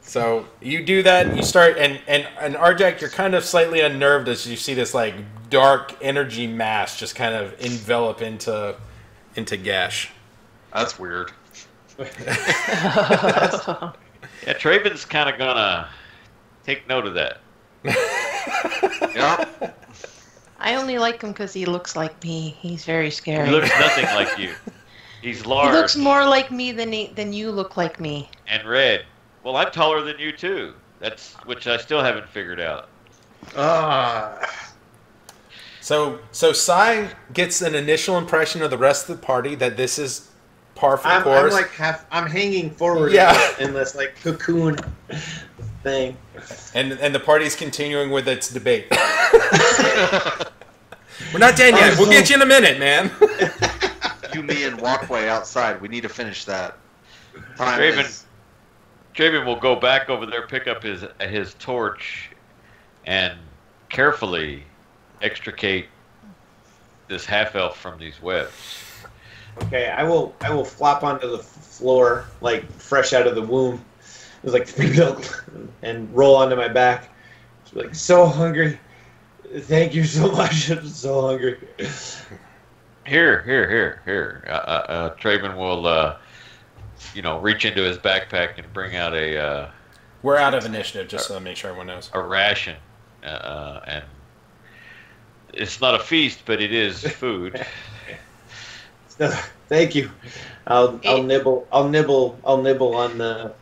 So you do that, you start, and Arjac, you're kind of slightly unnerved as you see this like dark energy mass just kind of envelop into Gash. That's weird. Yeah, Traven's kind of going to take note of that. Yep. I only like him because he looks like me. He's very scary. He looks nothing like you. He's large. He looks more like me than you look like me. And red. Well, I'm taller than you too. Which I still haven't figured out. So Sai gets an initial impression of the rest of the party that this is par for the course. I'm like I'm hanging forward in this like cocoon thing. And the party's continuing with its debate. We're not done yet. We'll get you in a minute, man. You, me, and walkway outside. We need to finish that. Draven will go back over there, pick up his torch, and carefully extricate this half-elf from these webs. Okay, I will flop onto the floor like fresh out of the womb. It was like rebuilt and roll onto my back. It's like so hungry. Thank you so much. I'm so hungry. Here. Traven will, reach into his backpack and bring out a. We're out of initiative, just to make sure everyone knows. A ration, and it's not a feast, but it is food. Thank you. I'll nibble on the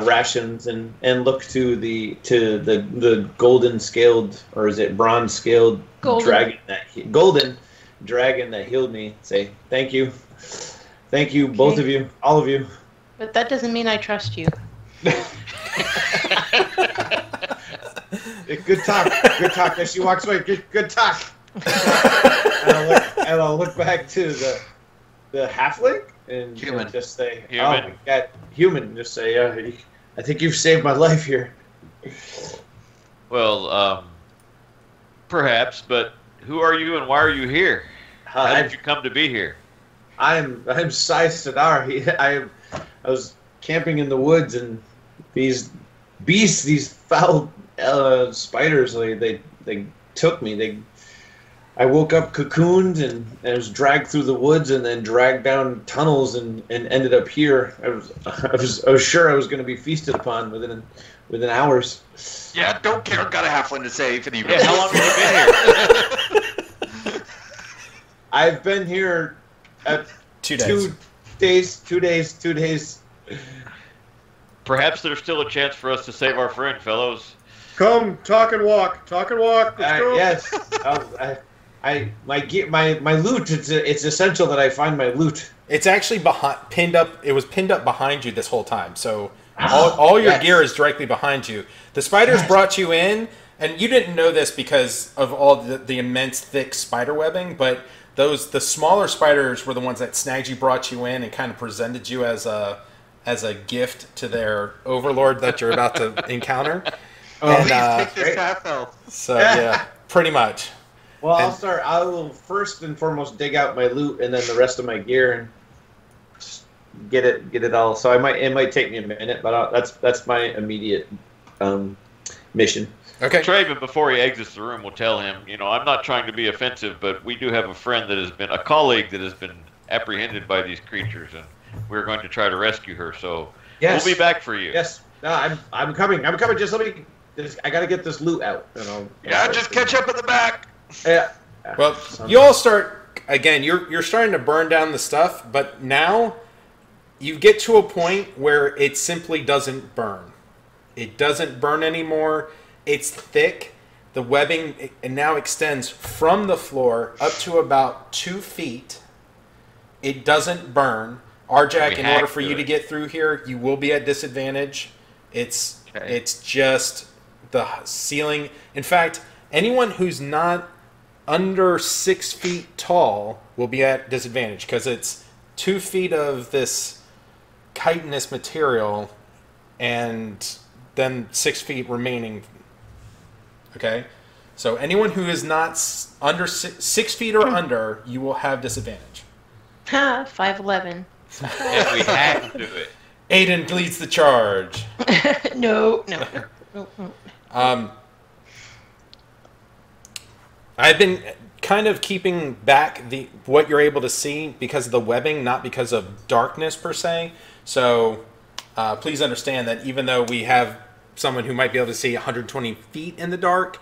rations and look to the golden scaled, or is it bronze scaled dragon that healed me. Say thank you, both of you, all of you. But that doesn't mean I trust you. Good talk. As she walks away, good talk. and I'll look back to the halfling and just say, human. Oh my God, human. Just say, I think you've saved my life here. Well, perhaps, but who are you and why are you here? How did you come to be here? I'm Sai Sadar. I was camping in the woods, and these beasts, these foul spiders, they took me. I woke up cocooned and was dragged through the woods and then dragged down tunnels and ended up here. I was sure I was going to be feasted upon within hours. Yeah, don't care. Got a halfling to save. Yeah, how long have you been here? I've been here 2 days. 2 days. Perhaps there's still a chance for us to save our friend, fellows. Come, talk and walk. Let's go. Yes. My loot. It's essential that I find my loot. It's actually pinned up. It was pinned up behind you this whole time. So all your gear is directly behind you. The spiders brought you in, and you didn't know this because of all the immense thick spider webbing. But the smaller spiders were the ones that snagged you, brought you in, and kind of presented you as a gift to their overlord that you're about to encounter. Please take this half-elf. So yeah, pretty much. Well, I will first and foremost dig out my loot and then the rest of my gear and just get it all. So it might take me a minute, but that's my immediate mission. Okay. Traven, before he exits the room, will tell him, I'm not trying to be offensive, but we do have a colleague that has been apprehended by these creatures, and we're going to try to rescue her. So we'll be back for you. Yes. No, I'm coming. Just I got to get this loot out. Just catch up at the back. Yeah. Well, you all start again. You're starting to burn down the stuff, but now you get to a point where it simply doesn't burn. It doesn't burn anymore. It's thick. The webbing it now extends from the floor up to about 2 feet. It doesn't burn. Arjack, in order for you to get through here, you will be at disadvantage. It's just the ceiling. In fact, anyone who's not under 6 feet tall will be at disadvantage because it's 2 feet of this chitinous material and then 6 feet remaining. Okay? So anyone who is not under 6 feet or under, you will have disadvantage. 5'11". And we have to do it. Aiden leads the charge. No. I've been kind of keeping back what you're able to see because of the webbing, not because of darkness per se. So please understand that even though we have someone who might be able to see 120 feet in the dark,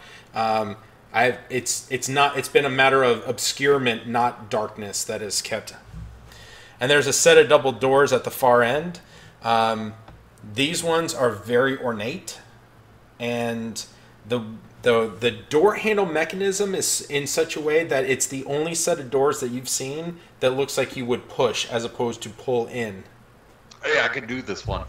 it's been a matter of obscurement, not darkness, that is kept. And there's a set of double doors at the far end. These ones are very ornate, and the door handle mechanism is in such a way that it's the only set of doors that you've seen that looks like you would push as opposed to pull in. Yeah, I can do this one.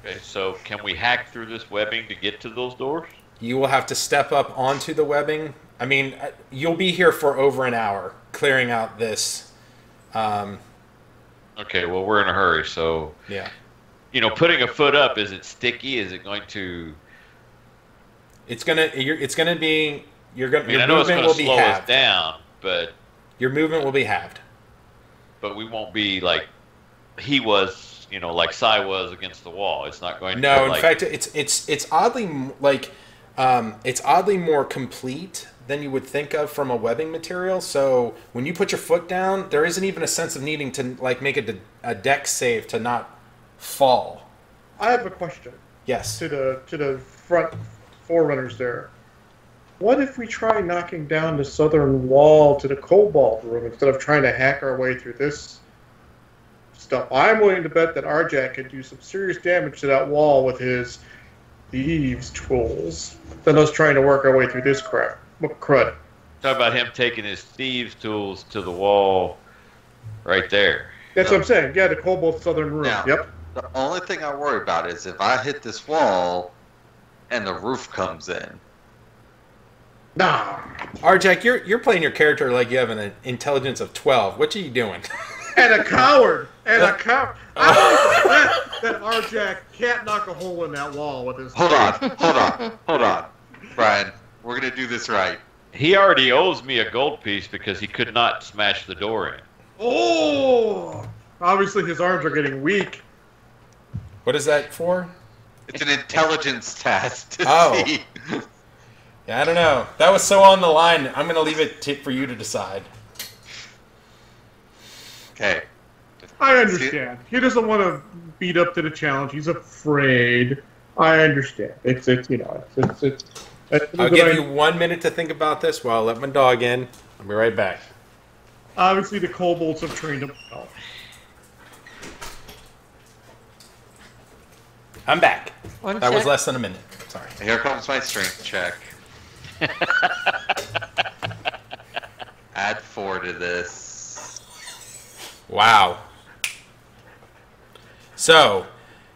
Okay, so can we hack through this webbing to get to those doors? You will have to step up onto the webbing. I mean, you'll be here for over an hour clearing out this. Okay, well, we're in a hurry, so... Yeah. You know, putting a foot up, is it sticky? Is it going to... It's gonna be. Your I movement know it's going will to be slow us halved. down, but Your movement will be halved. we won't be like he was, you know, like Sai was against the wall. It's not going to No, in like, fact, it's oddly it's oddly more complete than you would think of from a webbing material. So when you put your foot down, there isn't even a sense of needing to like make a dex save to not fall. I have a question Yes. to the front forerunners there. What if we try knocking down the southern wall to the cobalt room instead of trying to hack our way through this stuff? I'm willing to bet that Arjak could do some serious damage to that wall with his thieves' tools than us trying to work our way through this crud. talk about him taking his thieves' tools to the wall right there. That's what I'm saying. Yeah, the cobalt southern room. Now, Yep. The only thing I worry about is if I hit this wall and the roof comes in. Nah. Arjak, you're playing your character like you have an intelligence of 12. What are you doing? And a coward. And a coward. I bet that Arjak can't knock a hole in that wall with his... Hold on. Brian, we're going to do this right. He already owes me a gold piece because he could not smash the door in. Oh! Obviously his arms are getting weak. What is that for? It's an intelligence test to Oh. see. Yeah, I don't know. That was so on the line. I'm going to leave it for you to decide. Okay. I understand. He doesn't want to beat up to the challenge. He's afraid. I understand. It's I'll give you 1 minute to think about this while I let my dog in. I'll be right back. Obviously, the kobolds have trained him well. I'm back. One That was sec. less than a minute. Sorry. Here comes my strength check. Add 4 to this. Wow. So,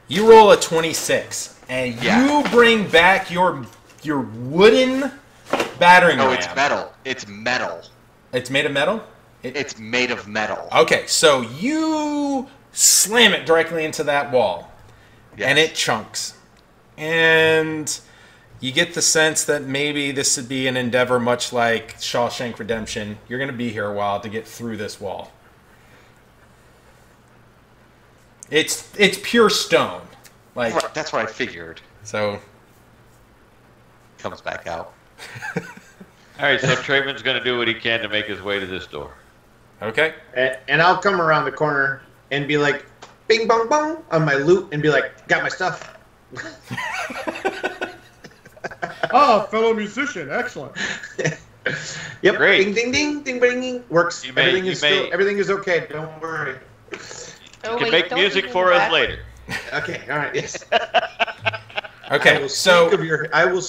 you roll a 26, and you bring back your wooden battering No, ram. it's metal. It's metal. It's made of metal? It's made of metal. Okay, so you slam it directly into that wall, Yes. and it chunks. And you get the sense that maybe this would be an endeavor much like Shawshank Redemption. You're going to be here a while to get through this wall. It's pure stone. Like, That's what I figured. so Comes back out. All right, so Traven's going to do what he can to make his way to this door. okay. And I'll come around the corner and be like, bing bong bong on my loot and be like, got my stuff. Oh, fellow musician. Excellent. Yep. Great. Ding ding ding ding ding ding. Works. You may- Everything is okay. Don't worry. Oh, You can wait, make don't music leave for me us back. later. Okay. All right. Yes. I Okay, will so speak of your. I will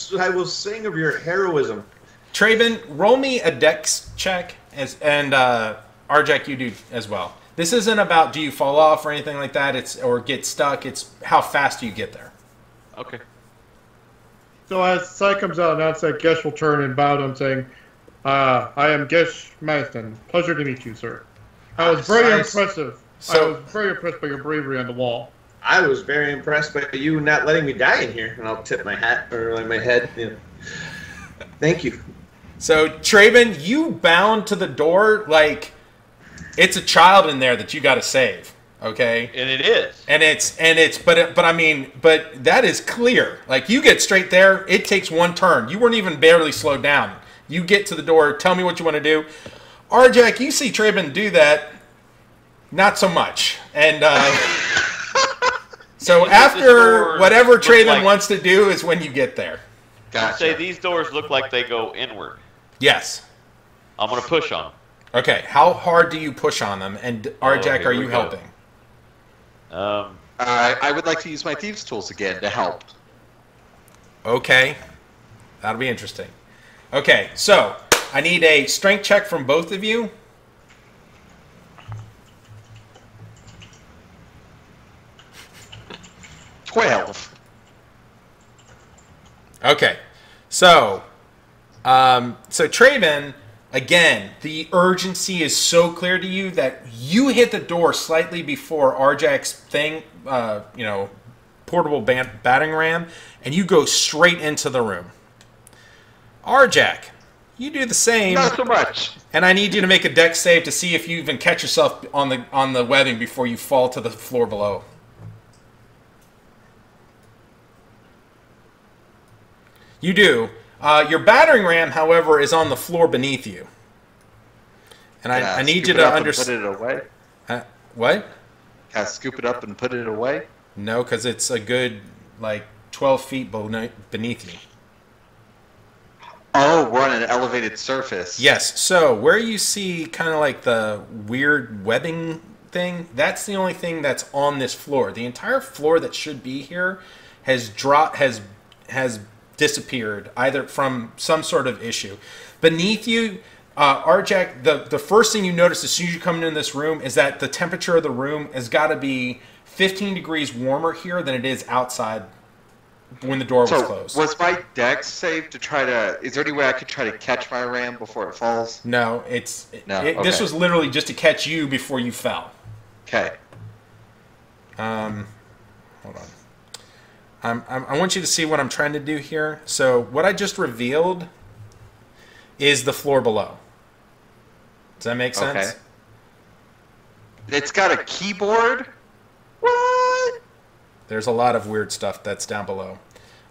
sing of your heroism. Traven, roll me a dex check, and Arjak, you do as well. This isn't about do you fall off or anything like that. Or get stuck. It's how fast do you get there. Okay. So as Sai comes out and outside, Gesh will turn and bow to him, saying, I am Gesh Marston. Pleasure to meet you, sir. I was very Nice. impressive. I So- was very impressed by your bravery on the wall. I was very impressed by you not letting me die in here, and I'll tip my hat or like my head. You know. Thank you. So Traven, you bound to the door like it's a child in there that you got to save. Okay. And it is. But that is clear. Like you get straight there, it takes one turn. You weren't even barely slowed down. You get to the door. Tell me what you want to do. Arjak, you see Traven do that. Not so much. And so This after door whatever looks Traven like- wants to do is when you get there. Gotcha. Say these doors look like they go inward. Yes. I'm going to push on them. Okay. How hard do you push on them? And Arjak, here are we you go. helping? I would like to use my thieves' tools again to help. Okay. That'll be interesting. Okay, so I need a strength check from both of you. $12. Okay, so Traven, again, the urgency is so clear to you that you hit the door slightly before Arjak's thing, portable battering ram, and you go straight into the room. Arjak, you do the same. Not so much. And I need you to make a dex save to see if you even catch yourself on the webbing before you fall to the floor below. You do. Your battering ram, however, is on the floor beneath you. And I need you to understand. Put it away. What? Can I scoop it up and put it away? No, because it's a good 12 feet beneath you. Oh, we're on an elevated surface. Yes. So where you see kind of like the weird webbing thing, that's the only thing that's on this floor. The entire floor that should be here has disappeared, either from some sort of issue. Beneath you, Arjak, the first thing you notice as soon as you come into this room is that the temperature of the room has got to be 15 degrees warmer here than it is outside when the door was closed. Was my dex save to try to... Is there any way I could try to catch my ram before it falls? No, Okay. This was literally just to catch you before you fell. Okay. Hold on. I want you to see what I'm trying to do here. So what I just revealed is the floor below. Does that make sense? Okay. It's got a keyboard? What? There's a lot of weird stuff that's down below.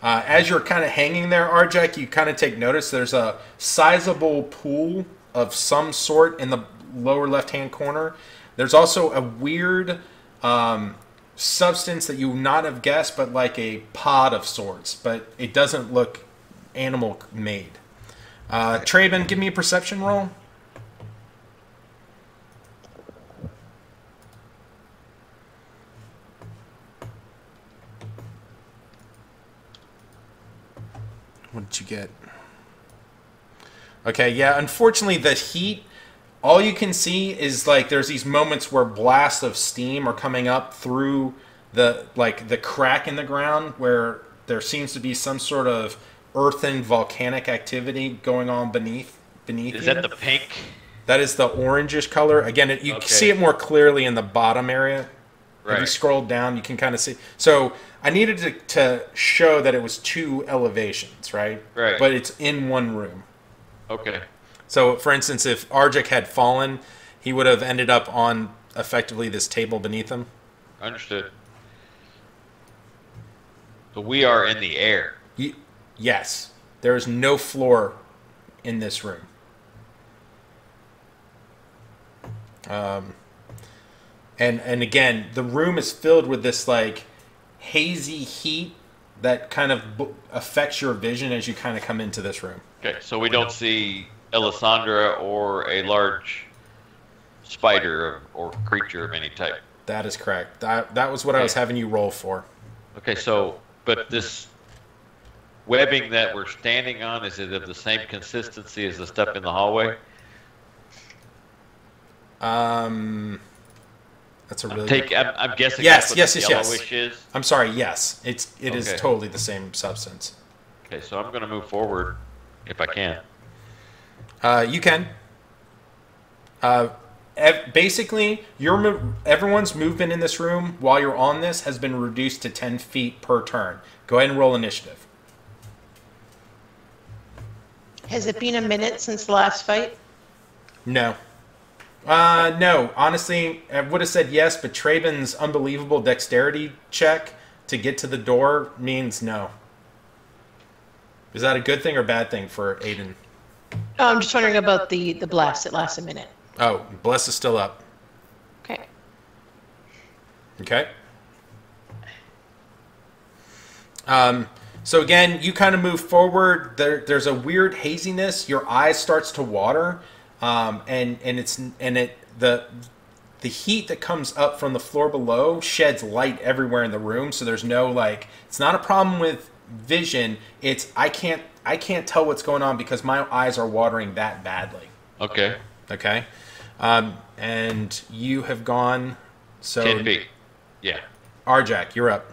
As you're kind of hanging there, Arjak, you kind of take notice there's a sizable pool of some sort in the lower left-hand corner. There's also a weird substance that you would not have guessed, but like a pod of sorts, but it doesn't look animal-made. Traven, give me a perception roll. What did you get? Okay, yeah, unfortunately the heat, all you can see is there's these moments where blasts of steam are coming up through the crack in the ground where there seems to be some sort of earthen volcanic activity going on beneath you. Is that the pink? That is the orangish color. Again, you can see it more clearly in the bottom area. Right. If you scroll down, you can kind of see. So I needed to show that it was two elevations, right? Right. But it's in one room. Okay. So, for instance, if Arjak had fallen, he would have ended up on, effectively, this table beneath him. Understood. So we are in the air. Yes. There is no floor in this room. And again, the room is filled with this hazy heat that kind of affects your vision as you kind of come into this room. Okay, so we don't see Alessandra or a large spider or creature of any type. That is correct. That was what I was having you roll for. Okay, but this webbing that we're standing on, is it of the same consistency as the stuff in the hallway? That's a really I'm guessing yes, that's what the yellowish is. I'm sorry, yes. It is totally the same substance. Okay, so I'm going to move forward if I can. You can. Basically, everyone's movement in this room while you're on this has been reduced to 10 feet per turn. Go ahead and roll initiative. Has it been a minute since the last fight? No. No. Honestly, I would have said yes, but Traven's unbelievable dexterity check to get to the door means no. Is that a good thing or bad thing for Aiden? Oh, I'm just wondering about the blast that lasts a minute. Oh, Bless is still up. Okay. Okay. So again, you kind of move forward. There's a weird haziness. Your eye starts to water, and the heat that comes up from the floor below sheds light everywhere in the room. So there's no it's not a problem with vision. It's I can't I can't tell what's going on because my eyes are watering that badly. Okay. Okay. And you have gone. So 10 feet. Yeah. Arjak, you're up.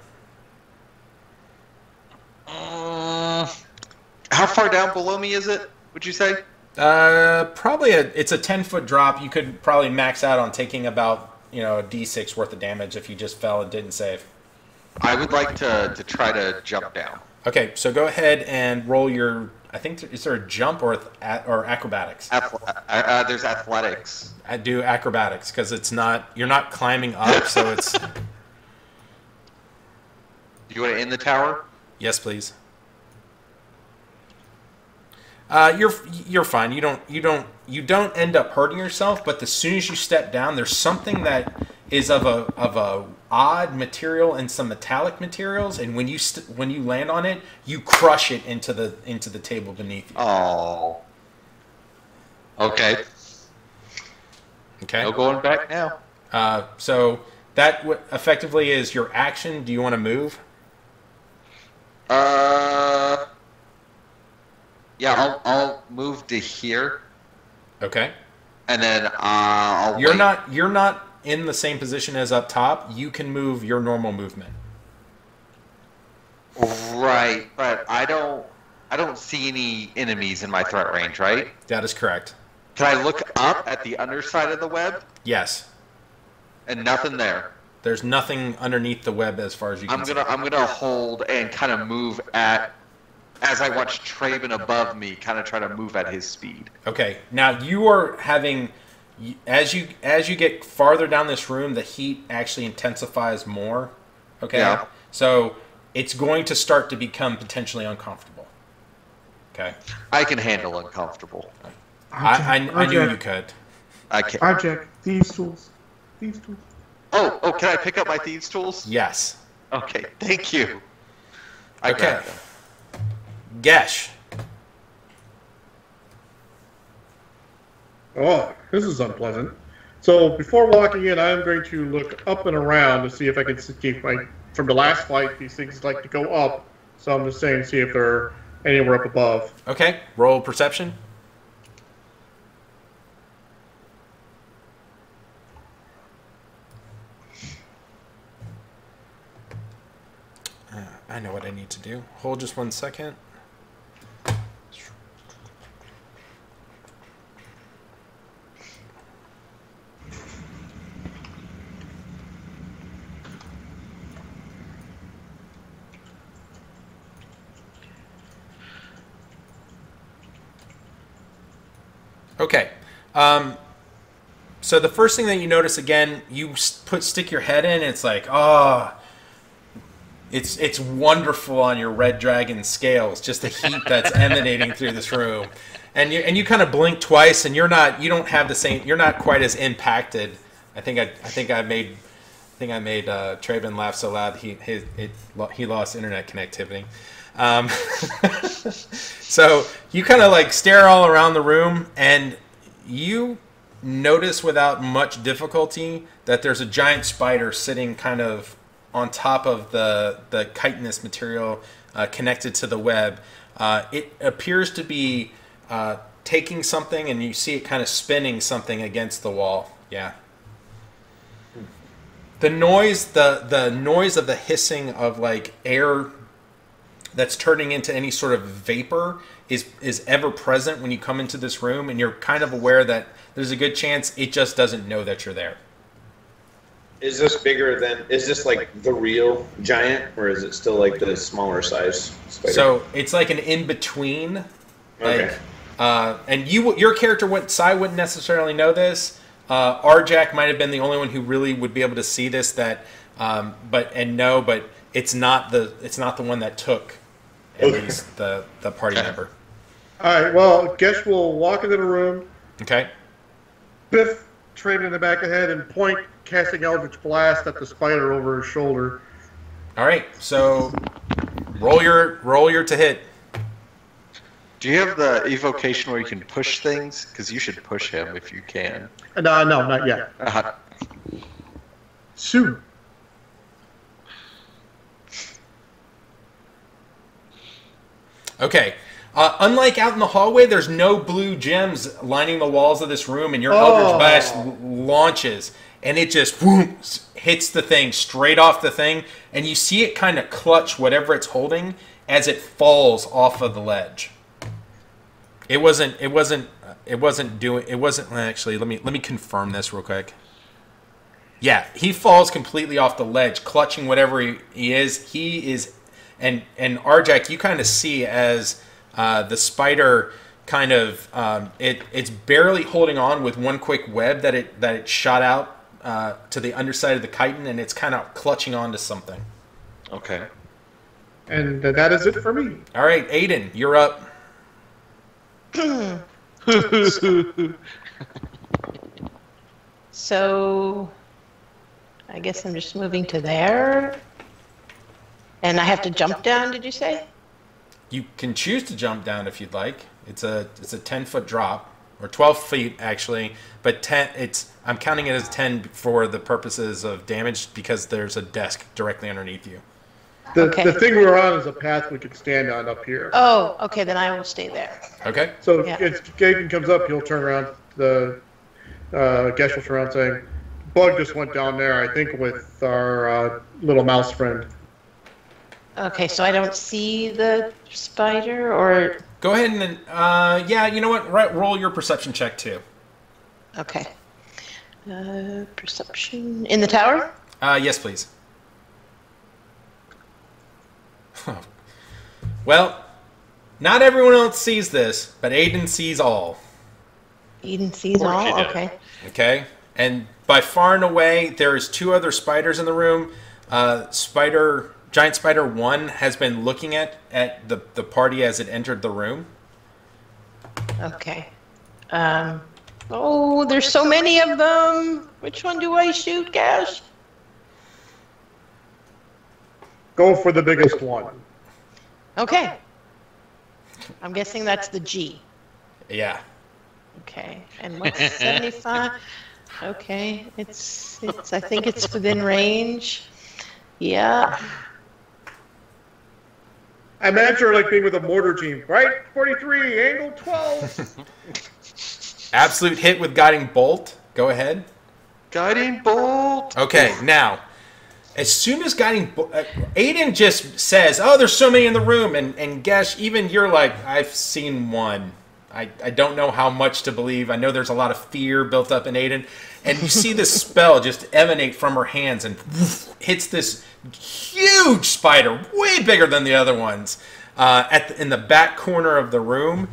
How far down below me is it, would you say? Probably it's a 10-foot drop. You could probably max out on taking about, a D6 worth of damage if you just fell and didn't save. I would like to try to jump down. Okay, so go ahead and roll your. I think is there a jump or acrobatics? There's athletics. I do acrobatics because it's not. You're not climbing up, so it's. Do you want to in the tower? Yes, please. You're fine. You don't end up hurting yourself, but as soon as you step down, there's something that is of a odd material and some metallic materials, and when you land on it, you crush it into the table beneath you. Oh. Okay. Okay. No going back now. So that effectively is your action. Do you want to move? Yeah, I'll move to here, Okay. and then I'll. You're wait. You're not in the same position as up top. You can move your normal movement. Right, but I don't see any enemies in my threat range, right? That is correct. Can I look up at the underside of the web Yes. and nothing there? There's nothing underneath the web as far as you can see. I'm gonna hold and kind of move as I watch Traven above me, kind of try to move at his speed. Okay. Now you are having, as you get farther down this room, the heat actually intensifies more. Okay. Yeah. So it's going to start to become potentially uncomfortable. Okay. I can handle uncomfortable. I knew you could. I can. Arjak, thieves tools. Thieves tools. Oh, can I pick up my thieves' tools? Yes. Okay, thank you. I Okay. grabbed them. Gesh. Oh, this is unpleasant. So before walking in, I am going to look up and around to see if I can see if from the last fight, these things like to go up. So I'm just saying, see if they're anywhere up above. Okay. Roll perception. I know what I need to do. Hold just 1 second. Okay. So the first thing that you notice again, you stick your head in. And it's like, oh, it's wonderful on your red dragon scales. Just the heat that's emanating through this room, and you kind of blink twice, and you don't have the same. You're not quite as impacted. I think I made Traven laugh so loud he lost internet connectivity. So you kind of like stare all around the room, and you notice without much difficulty that there's a giant spider sitting kind of on top of the chitinous material connected to the web. It appears to be taking something, and you see it kind of spinning something against the wall. Yeah. The noise of the hissing of like air that's turning into any sort of vapor is ever present when you come into this room, and you're kind of aware that there's a good chance it just doesn't know that you're there. Is this like the real giant, or is it still like the smaller size spider? So it's like an in-between. Okay. And your character wouldn't necessarily know this. Arjak might have been the only one who really would be able to see this. But it's not the one that took at least the party member. All right. Well, Gesh will walk into the room, Okay. biff Traven in the back of the head, and point, casting Eldritch Blast at the spider over his shoulder. All right. So roll your to hit. Do you have the evocation where you can push things? Because you should push him if you can. No, not yet. Soon. Okay. Unlike out in the hallway, there's no blue gems lining the walls of this room, and your Eldritch Blast launches, and it just hits the thing straight off the thing, and you see it kind of clutch whatever it's holding as it falls off of the ledge. It wasn't actually, let me confirm this real quick. Yeah, he falls completely off the ledge, clutching whatever he is. He is, and Arjak, you kind of see as the spider kind of it's barely holding on with one quick web that it shot out to the underside of the chitin, and it's kind of clutching onto something. Okay. And that is it for me. All right, Aiden, you're up. So, I guess I'm just moving to there. And I have to jump down, did you say? You can choose to jump down if you'd like. It's a 10-foot drop, or 12 feet actually, but 10. I'm counting it as 10 for the purposes of damage because there's a desk directly underneath you. The thing we're on is a path we could stand on up here. Oh, okay, then I will stay there. Okay. So Yeah. if Gaten comes up, he'll turn around. Gesh will turn around saying, "Bug just went down there, I think, with our little mouse friend." Okay, so I don't see the spider, or... Go ahead and yeah, you know what? Roll your perception check too. Okay. Perception... In the tower? Yes, please. Well, not everyone else sees this, but Aiden sees all. Eden sees course she all? does. Okay. Okay? And by far and away, there is 2 other spiders in the room. Giant Spider 1 has been looking at the party as it entered the room. Okay. Oh, there's so many of them. Which one do I shoot, Gash? Go for the biggest one. Okay. I'm guessing that's the G. Yeah. Okay. And what's 75? Okay. It's I think it's within range. Yeah. I imagine her like being with a mortar team, right? 43, angle 12. Absolute hit with Guiding Bolt. Go ahead. Guiding bolt. Okay, now, as soon as Aiden just says, "Oh, there's so many in the room," and Gesh, even you're like, "I've seen one. I don't know how much to believe. I know there's a lot of fear built up in Aiden," and you see this spell just emanate from her hands and hits this huge spider, way bigger than the other ones, in the back corner of the room.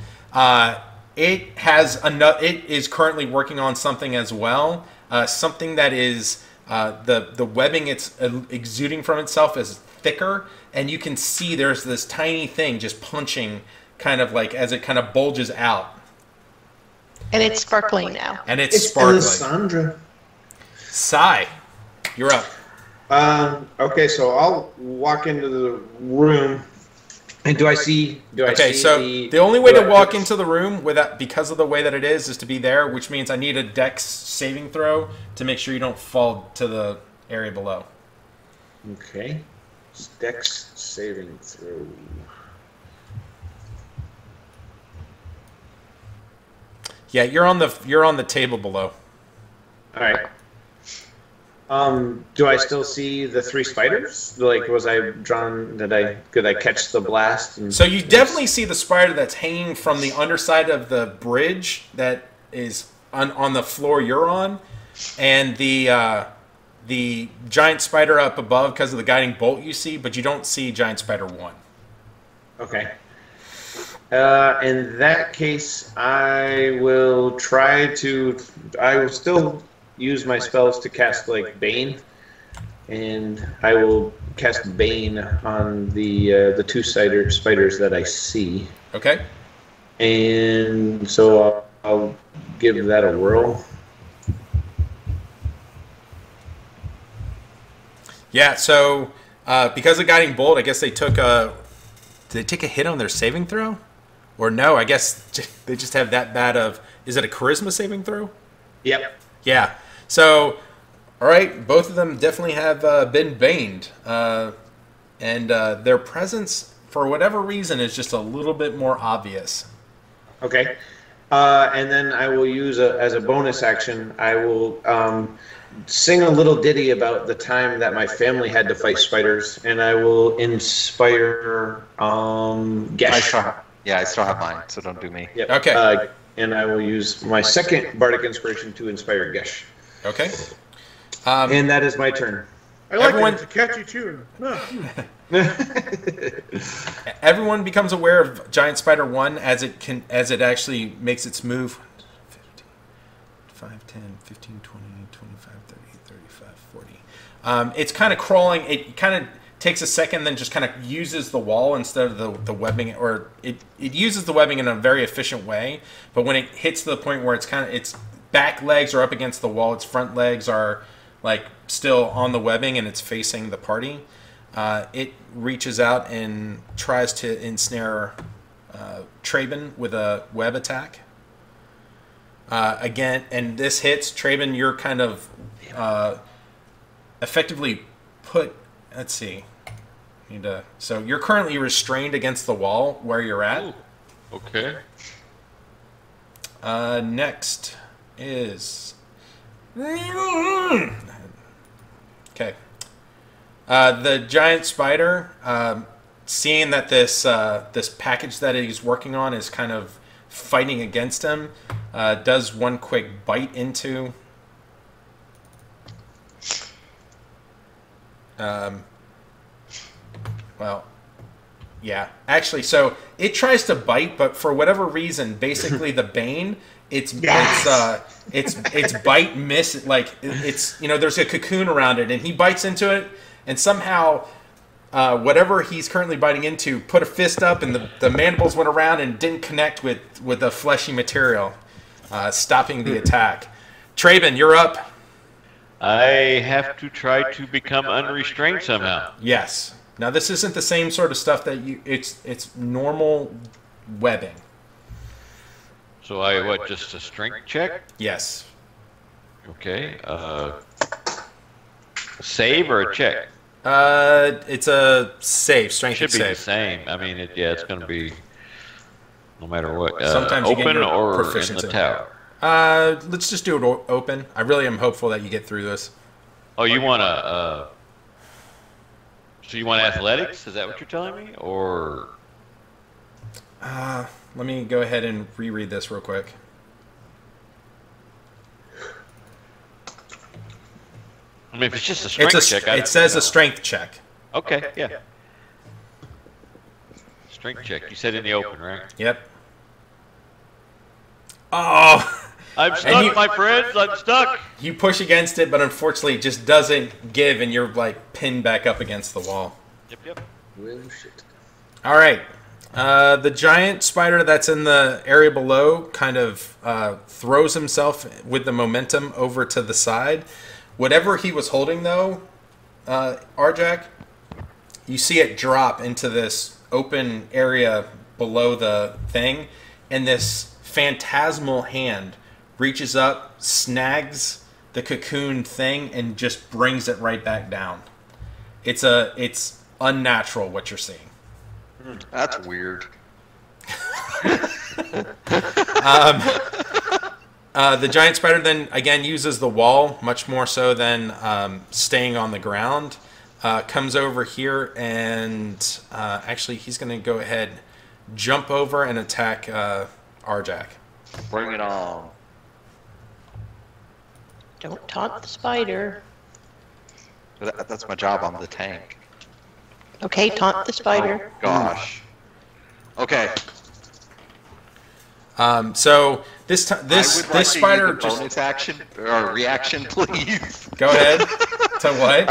It is currently working on something as well. Something that is the webbing it's exuding from itself is thicker, and you can see there's this tiny thing just punching, kind of like as it kind of bulges out. And it's sparkling now. And it's sparkling. Alessandra. Sai, you're up. Okay, so I'll walk into the room. And do I see The only way to walk into the room without, because of the way that it is to be there, which means I need a dex saving throw to make sure you don't fall to the area below. Okay. Dex saving throw. Yeah, you're on the table below. All right. Do I still see the 3 spiders? Like, was I drawn? Could I catch the blast? So you definitely see the spider that's hanging from the underside of the bridge that is on the floor you're on, and the giant spider up above because of the guiding bolt you see, but you don't see giant spider 1. Okay. In that case, I will still use my spells to cast like Bane, and I will cast Bane on the 2 spiders that I see. Okay. And so I'll give that a whirl. Yeah. So because of guiding bolt, I guess they took did they take a hit on their saving throw, or no? I guess they just have that bad of. Is it a charisma saving throw? Yep. Yeah. So, all right, both of them definitely have been baned, and their presence for whatever reason, is just a little bit more obvious. Okay. And then I will use as a bonus action, I will sing a little ditty about the time that my family had to fight spiders, and I will inspire Gesh. I still have mine, so don't do me. Yep. Okay. And I will use my second bardic inspiration to inspire Gesh. Okay. And that is my turn. I like Everyone- it. It's a catchy tune. Everyone becomes aware of Giant Spider 1 as it actually makes its move. 15, 5, 10, 15, 20, 25, 30, 35, 40. It's kind of crawling. It kind of takes a second, then just kind of uses the wall instead of the webbing, or it uses the webbing in a very efficient way. But when it hits to the point where its back legs are up against the wall, its front legs are like still on the webbing, and it's facing the party. It reaches out and tries to ensnare Traben with a web attack. Again, and this hits. Traben, you're kind of effectively put... Let's see. So you're currently restrained against the wall where you're at. Ooh, okay. Next is... Okay. The giant spider, seeing that this package that he's working on is kind of fighting against him, does one quick bite into. Well, yeah. Actually, so it tries to bite, but for whatever reason, basically the bane, its bite miss, like it's there's a cocoon around it, and he bites into it, and somehow whatever he's currently biting into put a fist up, and the mandibles went around and didn't connect with the fleshy material, stopping the attack. Traben, you're up. I have to try to become unrestrained somehow. Yes. Now this isn't the same sort of stuff that it's normal webbing. So just a strength check? Yes. Okay. Save or a check? It's a save, strength Should be save. the same. I mean, it's going to be no matter what. Sometimes you get open your or in proficiency. the tower. Let's just do it open. I really am hopeful that you get through this. Oh, you want so you want athletics? Is that what you're telling me, or? Let me go ahead and reread this real quick. I mean, if it's just a strength check, it says a strength check. Okay, yeah. Strength check. You said in the open, right? Yep. Oh! I'm stuck, my friends. I'm stuck. You push against it, but unfortunately, it just doesn't give, and you're like pinned back up against the wall. Yep. Well, shit. All right. The giant spider that's in the area below kind of throws himself with the momentum over to the side. Whatever he was holding, though, Arjak, you see it drop into this open area below the thing, and this phantasmal hand reaches up, snags the cocoon thing, and just brings it right back down. It's unnatural what you're seeing. That's weird. The giant spider then again uses the wall much more so than staying on the ground. Comes over here and actually he's going to go ahead, jump over and attack Arjak. Bring it on. Don't taunt the spider. That's my job. I'm the tank. Okay, taunt the spider. Gosh. Okay. So this spider to use a bonus action or reaction, please. Go ahead. To what?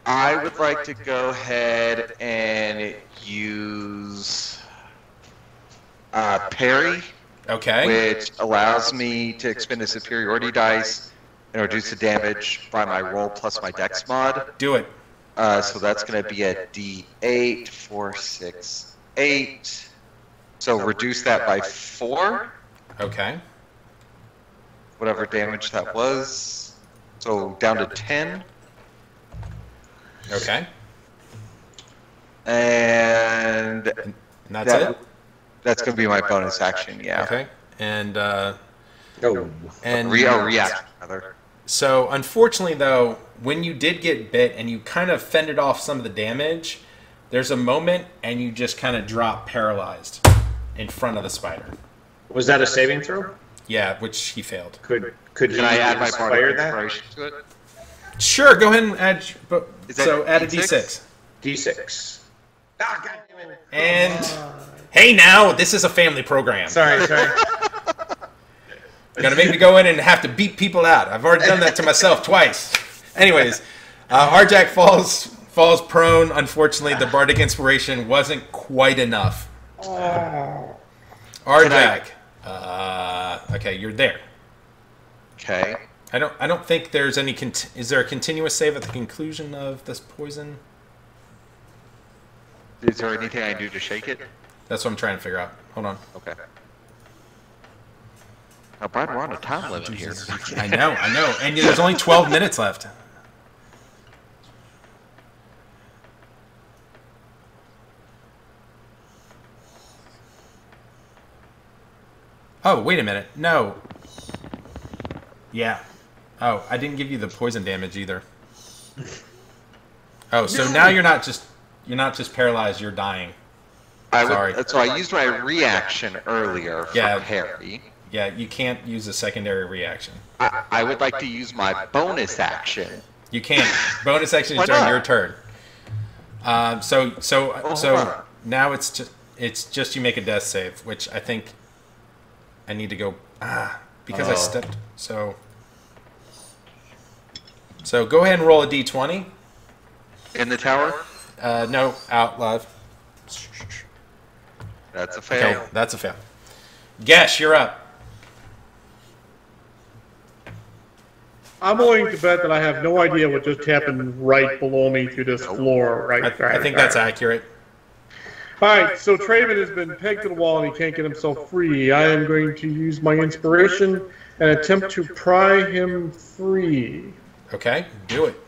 I would like to go ahead and use parry, Okay. which allows me to expend a superiority dice and reduce the damage by my roll plus my dex mod. Do it. So that's going to be a D8, 4, 6, 8. So reduce that by 4, Okay. whatever damage that was. So down to 10. Okay. And that's it? That's going to be my bonus action, yeah. Okay. And Oh. and reaction, rather. so unfortunately though, when you did get bit and you kind of fended off some of the damage, there's a moment and you just kind of drop paralyzed in front of the spider. Was that a saving throw? Yeah, which he failed. Could he Can I add my inspire bardic that? inspiration to it? Sure, go ahead and add. Is that So add a D6? D6. D6. Ah, God damn it. And hey, now this is a family program. Sorry. You're gonna make me go in and have to beat people out. I've already done that to myself twice. Anyways, Arjak falls prone. Unfortunately, the bardic inspiration wasn't quite enough. Arjak, okay, you're there. Okay. I don't think there's any. Is there a continuous save at the conclusion of this poison? Is there anything I do to shake it? That's what I'm trying to figure out. Hold on. Okay. Now, Brad, we're on a time limit here. I know. And there's only 12 minutes left. Oh, wait a minute. No. Yeah. Oh, I didn't give you the poison damage either. Oh, so now you're not just paralyzed, you're dying. Sorry. So I used my reaction earlier for parry. Yeah, you can't use a secondary reaction. I would like to use my bonus action. You can't. Bonus action is Why during not? your turn. So now it's just you make a death save, which I think I need to go because I stepped. So go ahead and roll a d20. In the tower? No, out loud. That's a fail. Okay, that's a fail. Gesh, you're up. I'm willing to bet that I have no idea what just happened right below me through this floor. Right. I think that's accurate. All right, so Traven has been pegged to the wall and he can't get himself free. I am going to use my inspiration and attempt to pry him free. Okay, do it.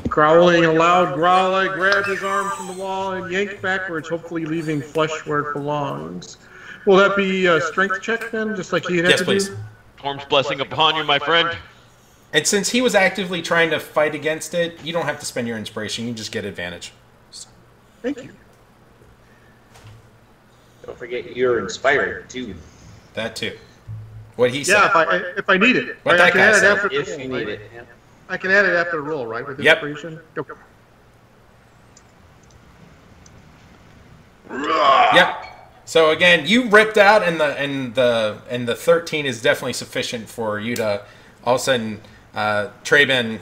Growling a loud growl, I grab his arms from the wall and yank backwards, hopefully leaving flesh where it belongs. Will that be a strength check then, just like he had Yes, to please. do? Storm's blessing upon you, my friend. And since he was actively trying to fight against it, you don't have to spend your inspiration. You just get advantage. Thank you. Don't forget you're inspired too. That too. What he said. Yeah, if I need it. What Right, that I can guy add it said. after the If roll, you need right? it. Yeah. I can add it after the roll, right? With Yep. inspiration? Go. Yep. So again, you ripped out, and the 13 is definitely sufficient for you to all of a sudden Traben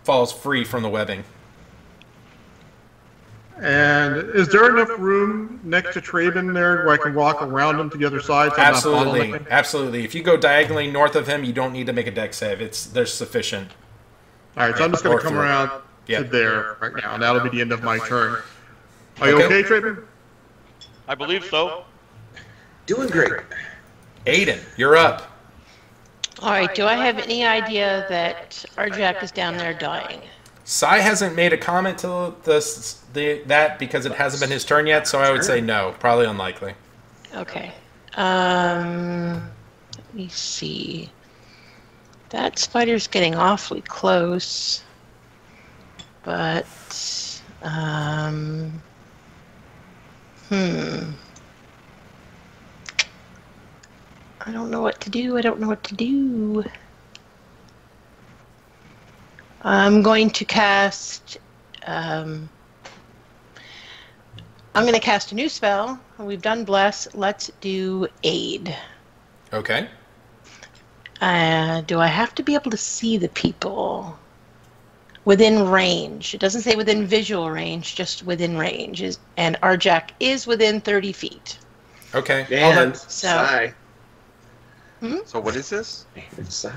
falls free from the webbing. And is there enough room next to Traven there where I can walk around him to the other side? So I'm not Absolutely, bottlenecking? absolutely. If you go diagonally north of him, you don't need to make a deck save. There's sufficient. All right, so I'm just going Or to come through. around Yeah. to there right now, and that'll be the end of my turn. Are you Okay. okay, Traven? I believe so. Doing great. Aiden, you're up. All right, do I have any idea that Arjak is down there dying? Sai hasn't made a comment to that because it hasn't been his turn yet, so I would say no, probably unlikely. Okay. Let me see. That spider's getting awfully close. But, I don't know what to do. I'm going to cast, I'm going to cast a new spell. We've done Bless. Let's do Aid. Okay. Do I have to be able to see the people within range? It doesn't say within visual range, just within range. And Arjak is within 30 feet. Okay. And So- sigh. So what is this? And sigh.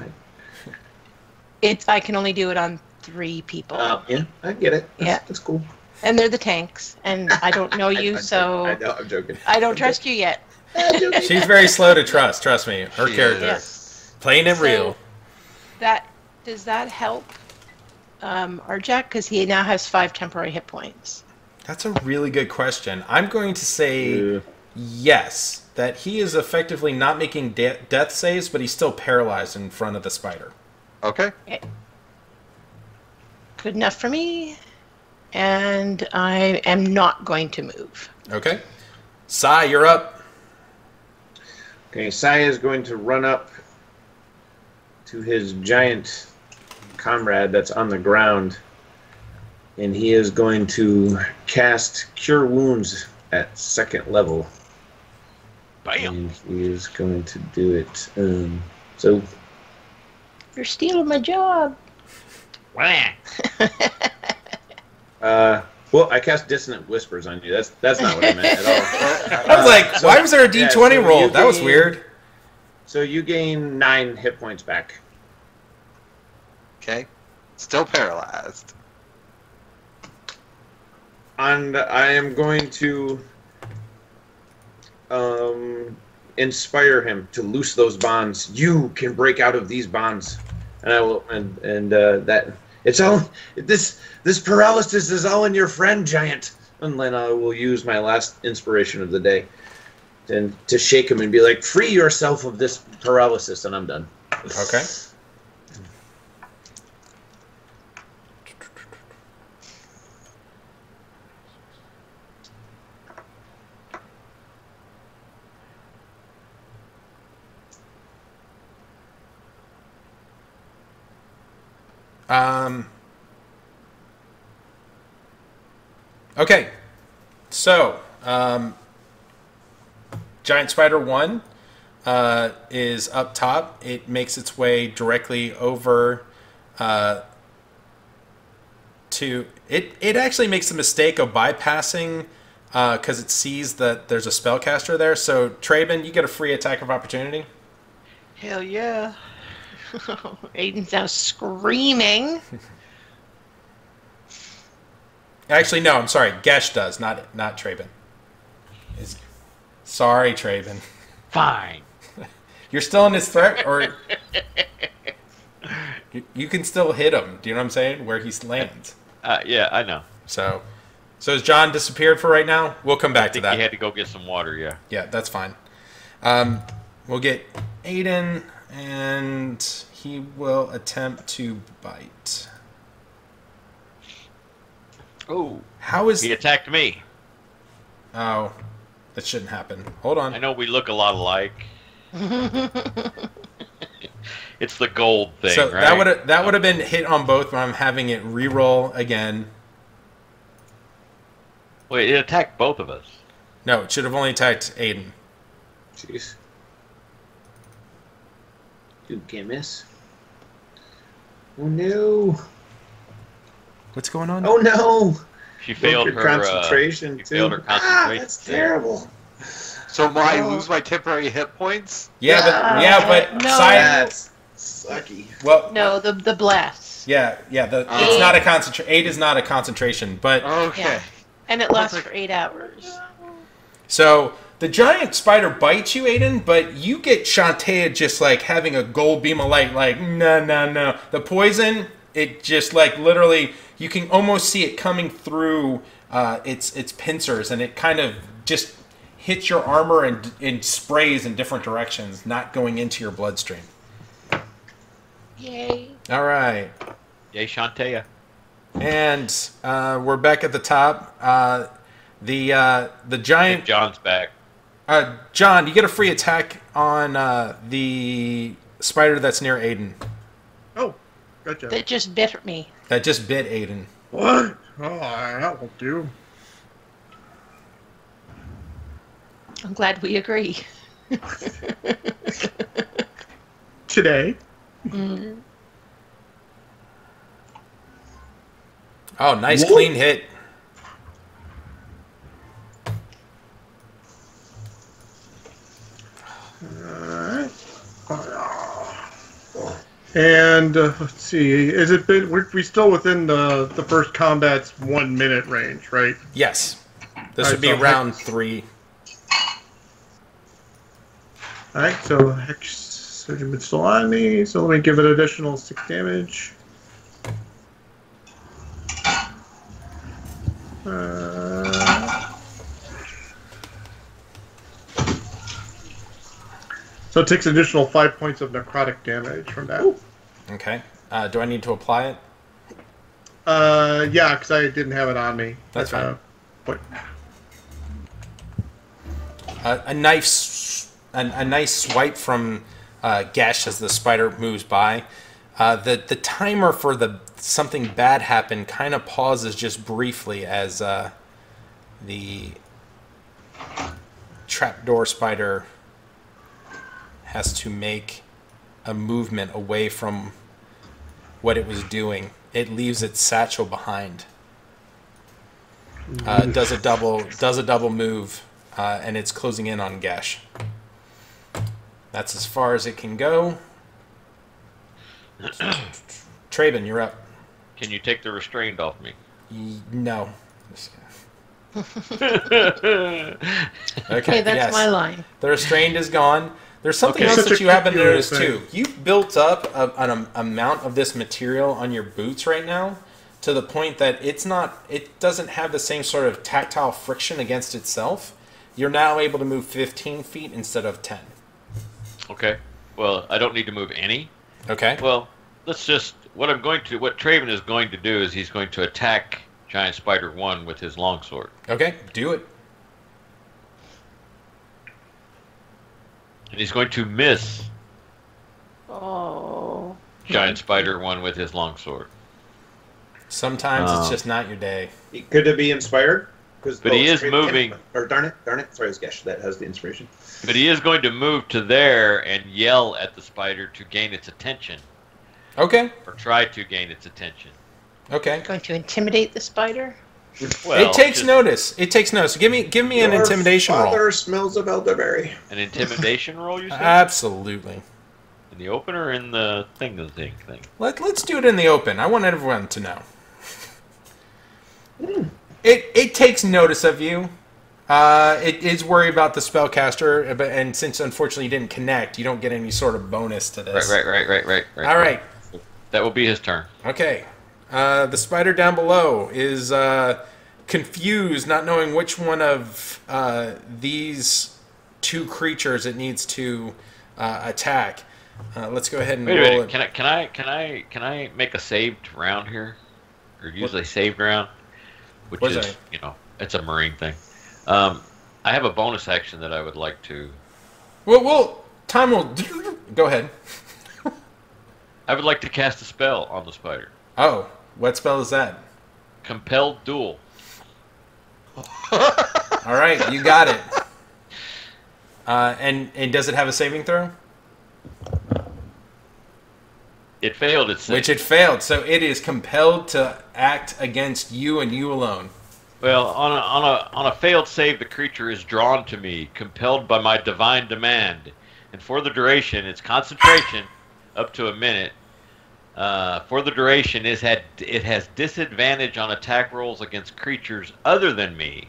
I can only do it on 3 people. Yeah, I get it. Yeah. That's cool. And they're the tanks. And I don't know you, so I know, I'm joking. I don't trust you yet. She's very slow to trust. Trust me. Her She character. is. Playing it real. Does that help? Arjak? Because he now has 5 temporary hit points. That's a really good question. I'm going to say yes, that he is effectively not making death saves, but he's still paralyzed in front of the spider. Okay. Good enough for me. And I am not going to move. Okay. Sai, you're up. Okay, Sai is going to run up to his giant comrade that's on the ground, and he is going to cast Cure Wounds at 2nd level. Bam! And he is going to do it. So You're stealing my job. Wah. well, I cast Dissonant Whispers on you. That's not what I meant at all. I was like, why was there a D20 so roll? you That was gain- weird. So you gain 9 hit points back. Okay. Still paralyzed. And I am going to inspire him to loose those bonds. You can break out of these bonds, and I will. And that it's all this paralysis is all in your friend, giant. And then I will use my last inspiration of the day, and to shake him and be like, "Free yourself of this paralysis," and I'm done. Okay. Okay, so Giant Spider 1 is up top. It makes its way directly over to... It actually makes the mistake of bypassing because it sees that there's a spellcaster there. So, Traben, you get a free attack of opportunity. Hell yeah! Aiden's now screaming. Actually, no, I'm sorry. Gesh does, not Traben. Sorry, Traben. Fine. You're still in his threat, or you can still hit him. Do you know what I'm saying? Where he lands. Yeah, I know. So has John disappeared for right now? We'll come back I to think that. he had to go get some water. Yeah. Yeah, that's fine. We'll get Aiden, and he will attempt to bite. Oh. How is... He attacked me. Oh, that shouldn't happen. Hold on. I know we look a lot alike. It's the gold thing, So right? that would have been hit on both, but I'm having it re-roll again. Wait, it attacked both of us. No, it should have only attacked Aiden. Jeez. Dude, can't miss. Oh no! What's going on? Oh no! She failed Broke her your concentration she too. failed her concentration. That's terrible. So will I lose my temporary hit points? Yeah, but no. Sai... That's sucky. Well, No, the bless. yeah. It's not a concentration. 8 is not a concentration, but... Okay. Yeah. And it lasts for 8 hours. So the giant spider bites you, Aiden, but you get Shantae just like having a gold beam of light, like, no. The poison, it just like literally, you can almost see it coming through its pincers, and it kind of just hits your armor and sprays in different directions, not going into your bloodstream. Yay. All right. Yay, Shantea. And we're back at the top. The giant... John's back. John, you get a free attack on the spider that's near Aiden. Oh, gotcha. That just bit me. That just bit Aiden. What? Oh, that will do. I'm glad we agree. Today. Oh, nice Whoa. clean hit. And let's see, is it been? We still within the first combat's 1 minute range, right? Yes. This All would be right, so round 3. All right, so Hex Surgeon is still on me, so let me give it additional 6 damage. So it takes additional 5 points of necrotic damage from that. Okay. Do I need to apply it? Yeah, because I didn't have it on me. That's fine. Point. A nice swipe from Gesh as the spider moves by. The timer for the something bad happened kind of pauses just briefly as the trapdoor spider has to make a movement away from what it was doing. It leaves its satchel behind. Does a double move, and it's closing in on Gesh. That's as far as it can go. Traben, you're up. Can you take the restraint off me? No. Okay, that's yes. my line. The restraint is gone. There's something else that you haven't noticed too. You've built up an amount of this material on your boots right now to the point that it doesn't have the same sort of tactile friction against itself. You're now able to move 15 feet instead of 10. Okay. Well, I don't need to move any. Okay. Well, let's just what Traven is going to do is he's going to attack Giant Spider 1 with his longsword. Okay, do it. And he's going to miss Oh. Giant Spider 1 with his longsword. Sometimes it's just not your day. Could it be inspired? But he is moving. Or darn it. Sorry, it's Gesh that has the inspiration. But he is going to move to there and yell at the spider to gain its attention. Okay. Or try to gain its attention. Okay. Going to intimidate the spider? Well, it takes notice. It takes notice. Give me an intimidation roll. Father smells of elderberry. An intimidation roll, you say? Absolutely. In the open or in the thing? Let's do it in the open. I want everyone to know. It takes notice of you. It is worried about the spellcaster, and since unfortunately you didn't connect, you don't get any sort of bonus to this. Right. All right. That will be his turn. Okay. The spider down below is confused, not knowing which one of these two creatures it needs to attack. Let's go ahead and Wait a roll minute. it. Can I make a saved round here, or use a saved round, which What's is that? It's a marine thing. I have a bonus action that I would like to. Well, time will go ahead. I would like to cast a spell on the spider. Oh, what spell is that? Compelled Duel. All right, you got it. And does it have a saving throw? It failed its save. Which it failed, so it is compelled to act against you and you alone. Well, on a failed save, the creature is drawn to me, compelled by my divine demand, and for the duration, its concentration, up to a minute. For the duration, it has disadvantage on attack rolls against creatures other than me,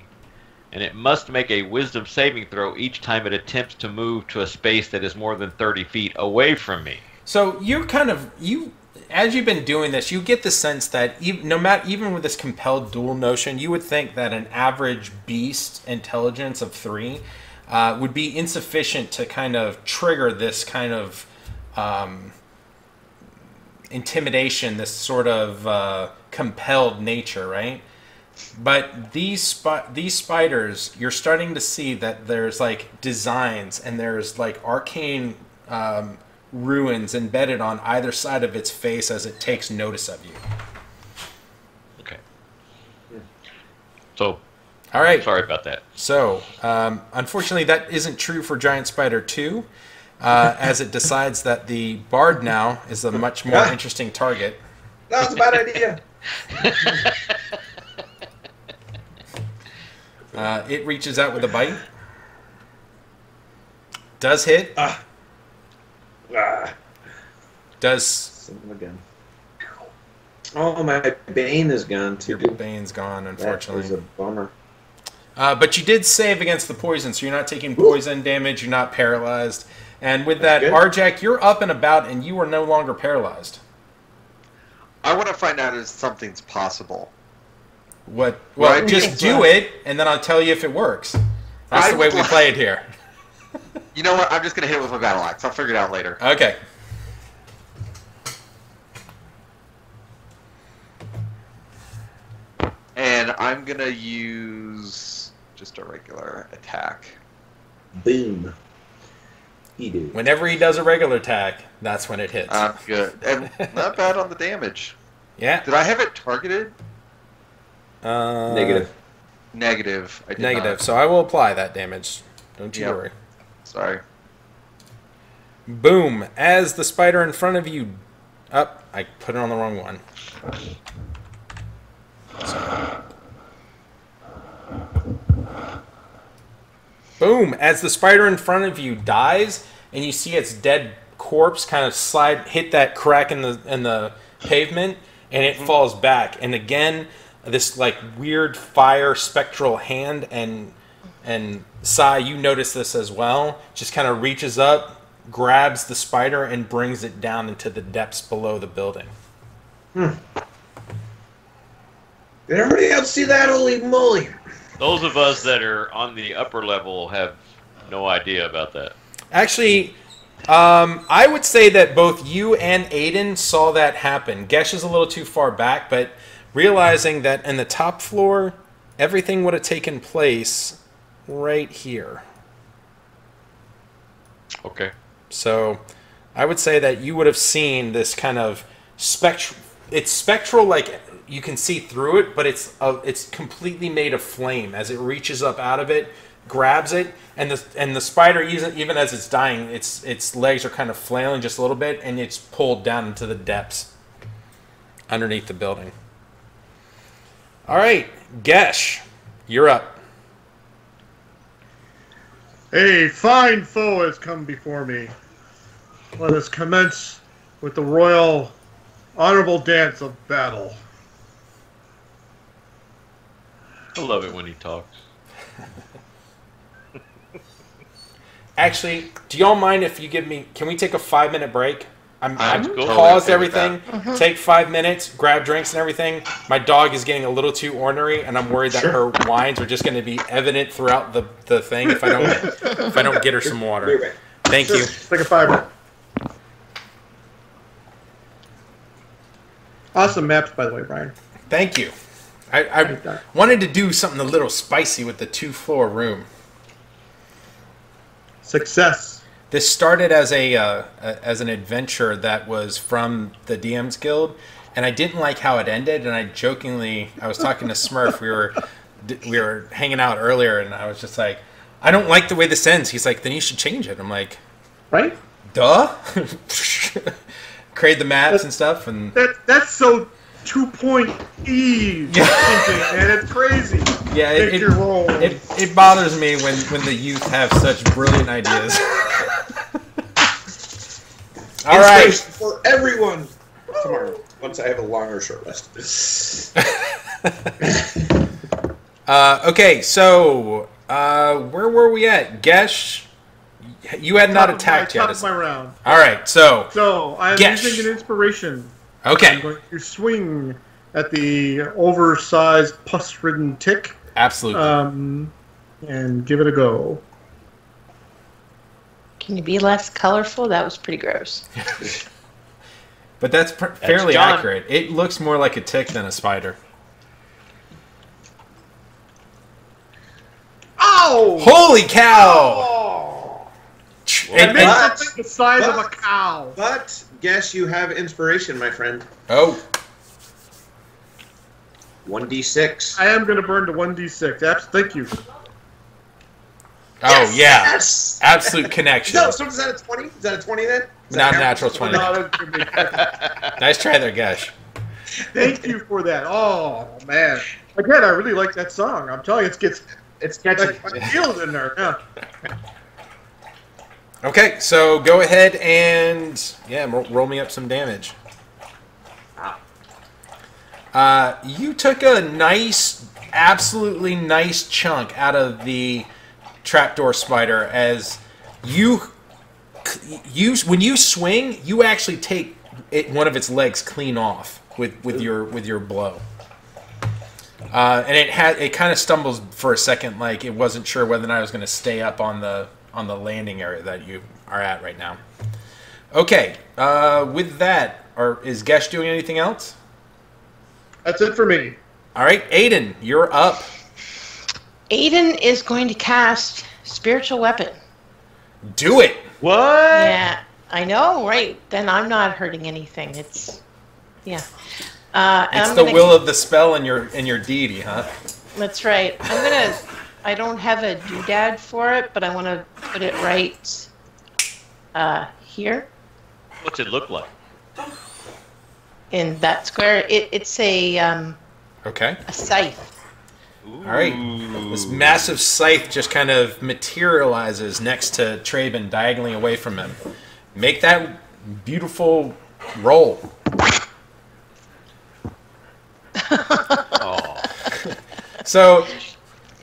and it must make a Wisdom saving throw each time it attempts to move to a space that is more than 30 feet away from me. So you're as you've been doing this, you get the sense that even with this compelled duel notion, you would think that an average beast intelligence of 3 would be insufficient to kind of trigger this kind of intimidation, this sort of compelled nature, right? But these spiders, you're starting to see that there's like designs and there's like arcane ruins embedded on either side of its face as it takes notice of you. Okay. So, all right. Sorry about that. So, unfortunately, that isn't true for Giant Spider 2, as it decides that the Bard now is a much more interesting target. That was a bad idea. It reaches out with a bite. Does hit. Does again. Oh, my Bane is gone too. Your Bane's gone, unfortunately. That is a bummer. But you did save against the poison, so you're not taking poison damage. You're not paralyzed. And with that, Arjak, you're up and about, and you are no longer paralyzed. I want to find out if something's possible. What? Well, Right. just do it, and then I'll tell you if it works. That's the way we play it here. You know what? I'm just gonna hit it with my battle axe. I'll figure it out later. Okay. And I'm gonna use just a regular attack. Boom. He did. Whenever he does a regular attack, that's when it hits. I'm good. And not bad on the damage. Yeah. Did I have it targeted? Negative. Negative. I did Negative. not. So I will apply that damage. Don't you Yep. worry. Sorry. Boom. As the spider in front of you... Up. I put it on the wrong one. Boom. As the spider in front of you dies, and you see its dead corpse kind of hit that crack in the pavement, and it falls back. And again, this like weird fire spectral hand, and Sai, you notice this as well, just kind of reaches up, grabs the spider, and brings it down into the depths below the building. Did everybody else see that? Holy moly! Those of us that are on the upper level have no idea about that. Actually, I would say that both you and Aiden saw that happen. Gesh is a little too far back, but realizing that in the top floor, everything would have taken place right here. Okay. So I would say that you would have seen this kind of it's spectral, like you can see through it, but it's completely made of flame. As it reaches up out of it, grabs it, and the spider, even as it's dying, its legs are kind of flailing just a little bit, and it's pulled down into the depths underneath the building. All right, Gesh, you're up. A fine foe has come before me. Let us commence with the royal, honorable dance of battle. I love it when he talks. Actually, do y'all mind if you give me... Can we take a 5-minute break? I'm cool. paused Totally okay everything. Take 5 minutes, grab drinks and everything. My dog is getting a little too ornery, and I'm worried that her whines are just going to be evident throughout the thing if I don't get her some water. Thank you. Take a 5. Awesome maps, by the way, Brian. Thank you. I wanted to do something a little spicy with the 2-floor room. Success. This started as an adventure that was from the DM's Guild, and I didn't like how it ended. And I was talking to Smurf. We were hanging out earlier, and I was just like, I don't like the way this ends. He's like, then you should change it. I'm like, Right? duh. Create the maps and stuff, and That's so 2-point Eve thinking, and it's crazy. yeah, Pick your role. it bothers me when the youth have such brilliant ideas. All right. Inspiration for everyone tomorrow, once I have a longer short list. Okay, so where were we at? Gesh, you had not attacked yet. Top of my round. All right, so So I'm Gesh. using an inspiration. okay, I'm going to swing at the oversized, pus-ridden tick, absolutely. and give it a go. Can you be less colorful? That was pretty gross. But that's fairly John. accurate. It looks more like a tick than a spider. Ow! Holy cow! Oh! And- Make and- something the size of a cow. But guess you have inspiration, my friend. oh, 1d6. I am going to burn to 1d6. Thank you. oh yeah, Yes! absolute connection. No, so is that a 20? Is that a 20 then? Is Not that natural 20. No, that's gonna be- Nice try there, Gesh. Thank you for that. Oh, man. Again, I really like that song. I'm telling you, It's catchy. I feel it in there. Yeah. Okay, so go ahead and roll me up some damage. You took a nice, absolutely nice chunk out of the trapdoor spider as you when you swing, you actually take one of its legs clean off with your blow. And it kind of stumbles for a second, like it wasn't sure whether or not I was going to stay up on the landing area that you are at right now. Okay, with that, is Gesh doing anything else? That's it for me. All right, Aiden, you're up. Aiden is going to cast Spiritual Weapon. Do it. What? Yeah, I know, right? Then I'm not hurting anything. It's, yeah. It's the will of the spell in your deity, huh? That's right. I don't have a doodad for it, but I want to put it right here. What's it look like? In that square. It's a Okay. a scythe. Ooh. All right. This massive scythe just kind of materializes next to Traben, diagonally away from him. Make that beautiful roll. Oh. So,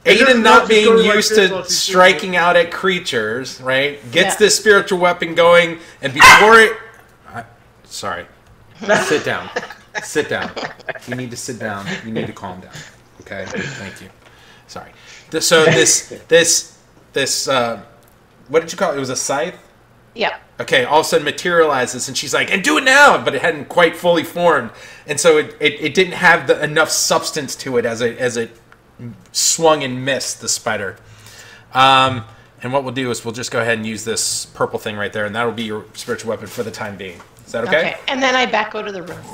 It Aiden, doesn't not just being go like used this to while she's striking out at creatures, right, gets Yeah. this spiritual weapon going, and before it... Sorry. Sit down. Sit down. You need to sit down. You need to calm down. Okay? Thank you. Sorry. So this what did you call it? It was a scythe? Yeah. Okay, all of a sudden materializes, and she's like, and do it now! But it hadn't quite fully formed. And so it didn't have enough substance to it as it swung and missed the spider. And what we'll do is we'll just go ahead and use this purple thing right there, and that'll be your spiritual weapon for the time being. Is that okay? Okay. And then I back out of the room.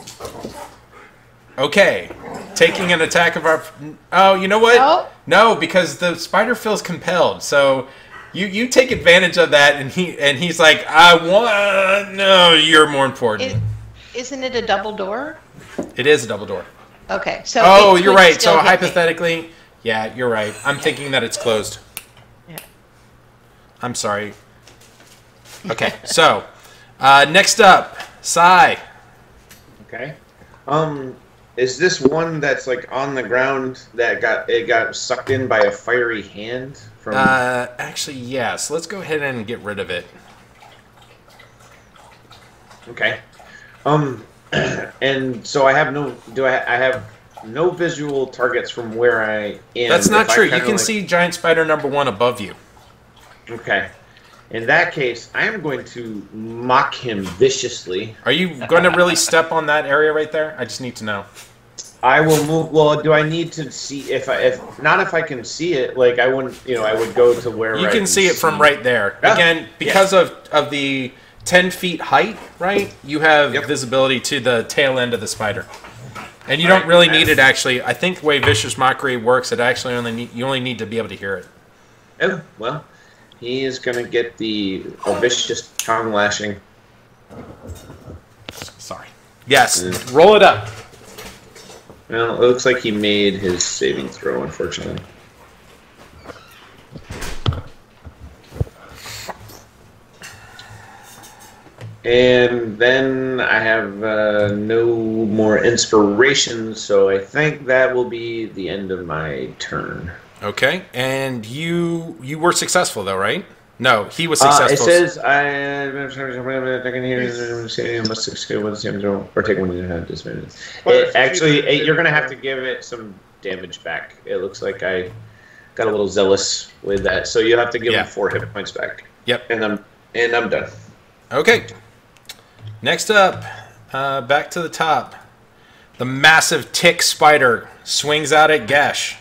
Okay. Taking an attack of our... Oh, you know what? No? No, because the spider feels compelled. So you take advantage of that, and he's like, I want... No, you're more important. Isn't it a double door? It is a double door. Okay. So Oh, it you're could right. still So hit me. hypothetically... Yeah, you're right. I'm thinking that it's closed. Yeah. I'm sorry. Okay, so next up, Sai. Okay. Is this one that's like on the ground that got sucked in by a fiery hand from? Actually, yes. Let's go ahead and get rid of it. Okay. And so I have no. I have no visual targets from where I am. That's not If I true. You kinda, can like- see giant spider number 1 above you. Okay. In that case, I am going to mock him viciously. Are you going to really step on that area right there? I just need to know. I will move. Well, do I need to see if I can see it? Like I wouldn't. I would go to where You I can see it from right there. Yeah. Again, because of the 10 feet height, right? You have visibility to the tail end of the spider. And you don't really need it, actually. I think the way Vicious Mockery works, you only need to be able to hear it. Oh, well, he is going to get the vicious tongue lashing. Sorry. Yes, roll it up. Well, it looks like he made his saving throw, unfortunately. And then I have no more inspiration, so I think that will be the end of my turn. Okay, and you were successful, though, right? No, he was successful. It says I can hear must skill with the same throw or take one to have disadvantage. Actually, you're gonna have to give it some damage back. It looks like I got a little zealous with that, so you have to give him 4 hit points back. Yep. And I'm done. Okay. Next up, back to the top. The massive tick spider swings out at Gesh,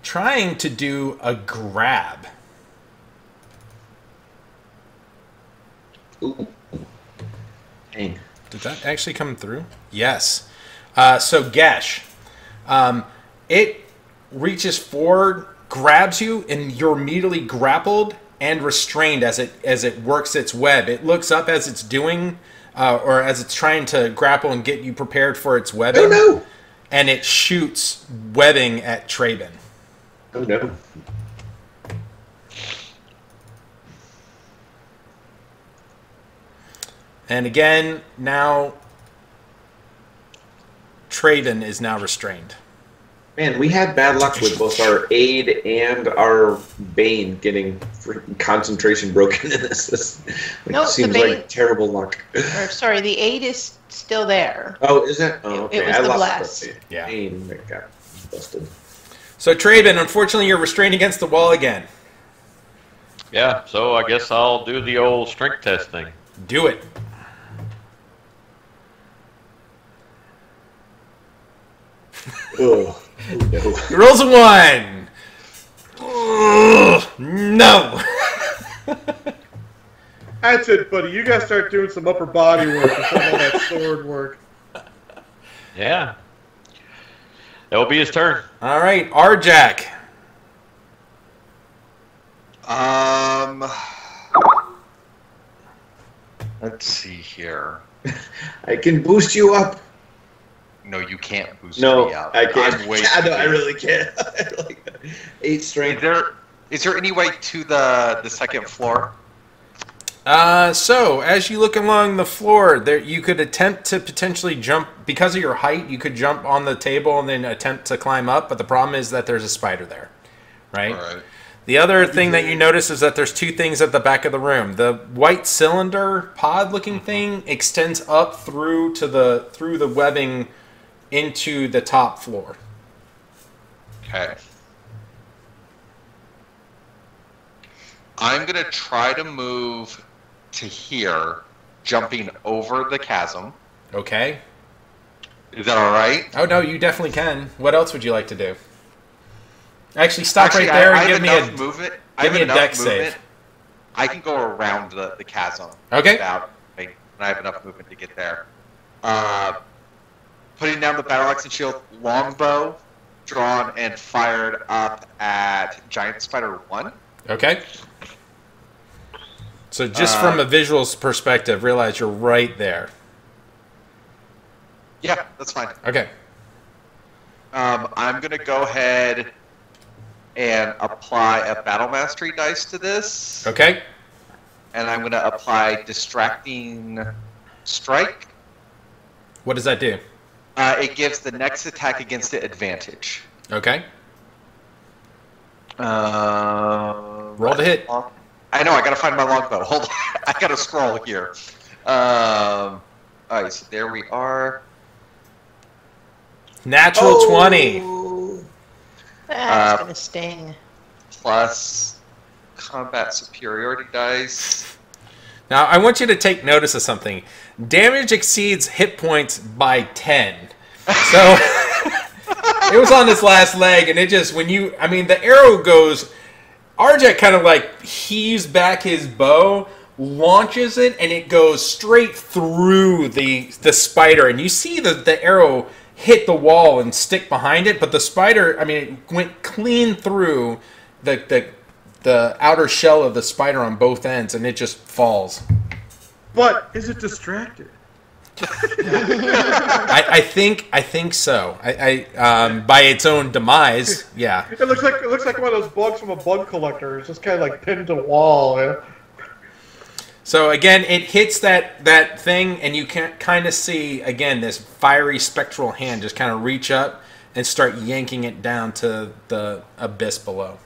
trying to do a grab. Ooh. Dang. Did that actually come through? Yes. So Gesh, it reaches forward, grabs you, and you're immediately grappled and restrained as it works its web. It looks up as it's doing, or as it's trying to grapple and get you prepared for its webbing. Oh no! And it shoots webbing at Traben. Oh no! And again, now Traben is now restrained. Man, we had bad luck with both our aid and our bane getting concentration broken in this. No, seems the bane, like terrible luck. or sorry, the aid is still there. Oh, is it? Oh, okay. It was I the lost blast. the Yeah. bane that got busted. So Traven, unfortunately, you're restrained against the wall again. Yeah, so I guess I'll do the old strength test thing. Do it. Oh, no. He rolls a 1. Ugh, no. That's it, buddy. You gotta start doing some upper body work instead of all that sword work. Yeah. That will be his turn. All right, Arjack. Let's see here. I can boost you up. No, you can't boost No, me up. I can't. I'm way Yeah, no, too I big. really can't. 8 strength. Is there any way to the second floor? So as you look along the floor, there you could attempt to potentially jump because of your height. You could jump on the table and then attempt to climb up, but the problem is that there's a spider there, right? All right. The other thing that you notice is that there's 2 things at the back of the room. The white cylinder pod-looking thing extends up through the webbing into the top floor. Okay. I'm gonna try to move to here, jumping over the chasm. Okay. Is that all right? Oh no, you definitely can. What else would you like to do? Actually, stop right there and give me a movement. give me a dex save. I can go around the chasm. Okay. Without, and I have enough movement to get there. Putting down the battle axe and shield, longbow, drawn and fired up at Giant Spider 1. Okay. So just from a visuals perspective, realize you're right there. Yeah, that's fine. Okay. I'm gonna go ahead and apply a battle mastery dice to this. Okay. And I'm gonna apply distracting strike. What does that do? It gives the next attack against it advantage. Okay. Roll to hit. I know, I gotta find my longbow. Hold on. I gotta scroll here. Alright, so there we are. Natural 20. That's gonna sting. Plus combat superiority dice. Now, I want you to take notice of something. Damage exceeds hit points by 10. So, it was on this last leg, and it just, the arrow goes, Arjack kind of like heaves back his bow, launches it, and it goes straight through the spider, and you see the arrow hit the wall and stick behind it, but the spider, it went clean through the outer shell of the spider on both ends, and it just falls. But is it distracted? I think so. By its own demise, yeah. It looks like one of those bugs from a bug collector. It's just kind of like pinned to the wall. Yeah? So again, it hits that thing, and you can kind of see again this fiery spectral hand just kind of reach up and start yanking it down to the abyss below.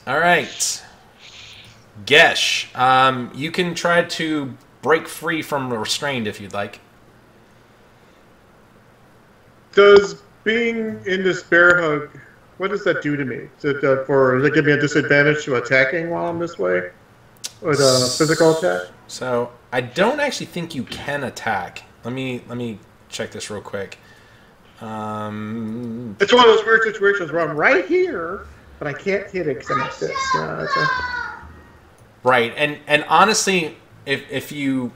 All right, Gesh, you can try to break free from restrained if you'd like. Does being in this bear hug, what does that do to me? Does it give me a disadvantage to attacking while I'm this way? With a physical attack? So I don't actually think you can attack. Let me check this real quick. It's one of those weird situations where I'm right here, but I can't hit it because I'm like this. Right, and honestly, if you,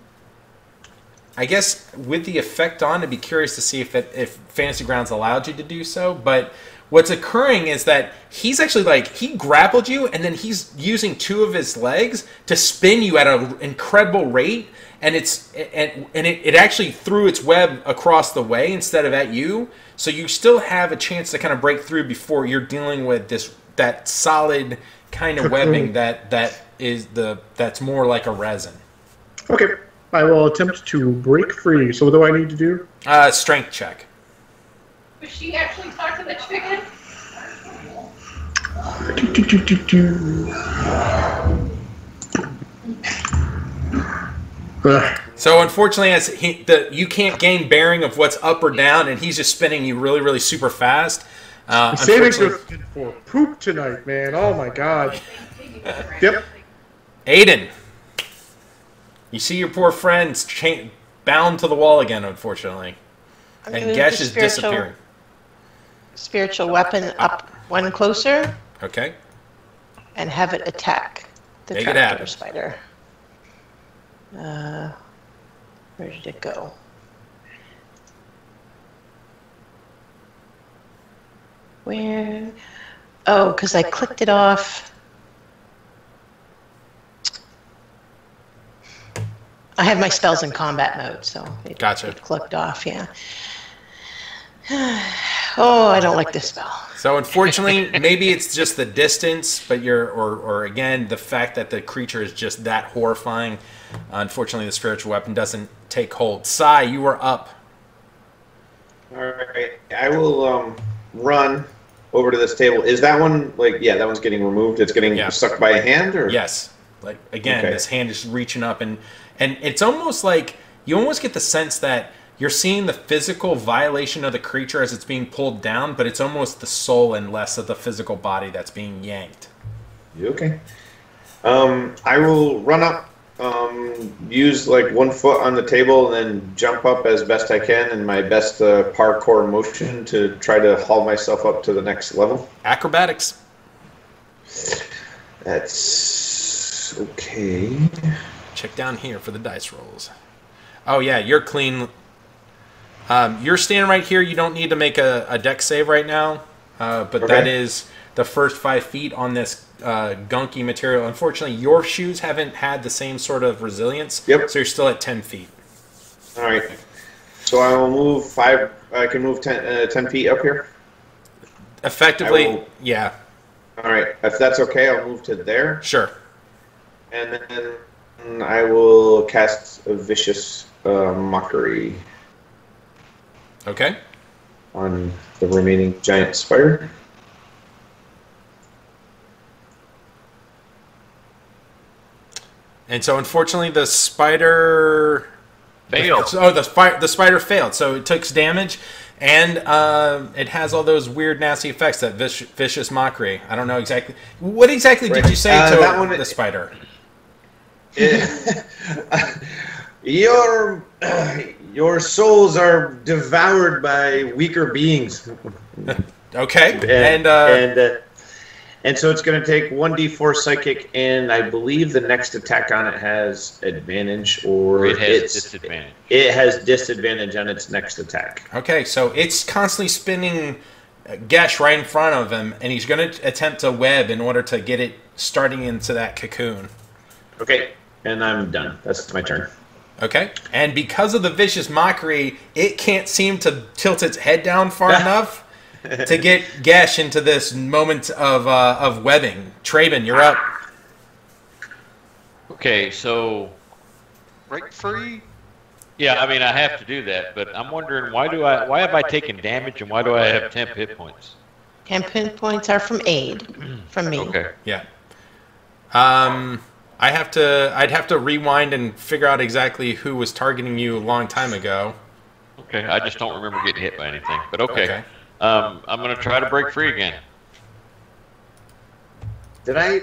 I guess with the effect on, I'd be curious to see if Fantasy Grounds allowed you to do so. But what's occurring is that he's actually he grappled you, and then he's using 2 of his legs to spin you at an incredible rate, and it actually threw its web across the way instead of at you. So you still have a chance to kind of break through before you're dealing with that solid kind of webbing that's more like a resin. Okay, I will attempt to break free. So what do I need to do? Strength check. Was she actually talking to the chicken? So unfortunately, you can't gain bearing of what's up or down, and he's just spinning you really, really super fast. Saving Unfortunately, good for poop tonight, man. Oh my god. Yep. Aiden, you see your poor friends bound to the wall again, unfortunately, I'm and gonna Gesh move is the disappearing. spiritual weapon up one closer Okay. and have it attack the Make it trapdoor happen. spider. Where did it go? Where? Oh, because I clicked it off. I have my spells in combat mode, so Gotcha. it clicked off, yeah. Oh, I don't like this spell. So unfortunately, maybe it's just the distance, but or again the fact that the creature is just that horrifying. Unfortunately, the spiritual weapon doesn't take hold. Sai, you are up. All right, I will run over to this table. Is that one that one's getting removed? It's getting sucked by a hand, or Yes. Like again, Okay. this hand is reaching up, and it's almost like you almost get the sense that you're seeing the physical violation of the creature as it's being pulled down, but it's almost the soul and less of the physical body that's being yanked. You okay? I will run up, use 1 foot on the table, and then jump up as best I can in my best parkour motion to try to haul myself up to the next level. Acrobatics. That's okay. Check down here for the dice rolls. Oh yeah, you're clean. You're standing right here. You don't need to make a dex save right now, but Okay. that is the first 5 feet on this gunky material. Unfortunately, your shoes haven't had the same sort of resilience, Yep. so you're still at 10 feet. All right. So I will move 5. I can move 10 feet up here. Effectively, I will- yeah, All right. If that's okay, I'll move to there, sure. and then I will cast a vicious mockery Okay. on the remaining giant spider. And so, unfortunately, the spider Failed. Oh, the spider failed. So it takes damage, and it has all those weird, nasty effects. That vicious mockery. I don't know exactly. What exactly did you say to that one- the spider? Your souls are devoured by weaker beings. Okay, And so it's going to take 1d4 psychic, and I believe the next attack on it has advantage, or It has disadvantage. It has disadvantage on its next attack. okay. So it's constantly spinning Gesh right in front of him, and he's going to attempt to web in order to get it starting into that cocoon. Okay, and I'm done. That's my turn. Okay, and because of the vicious mockery, it can't seem to tilt its head down far enough to get Gesh into this moment of webbing. Traben, you're up. Okay, so Break free. yeah, I mean I have to do that, but I'm wondering why have I taken damage and why do I have 10 hit points? 10 pin points are from aid, from me. Okay. Yeah. I'd have to rewind and figure out exactly who was targeting you a long time ago. Okay, I just don't remember getting hit by anything, but okay. Okay. I'm gonna try to break free again. Did I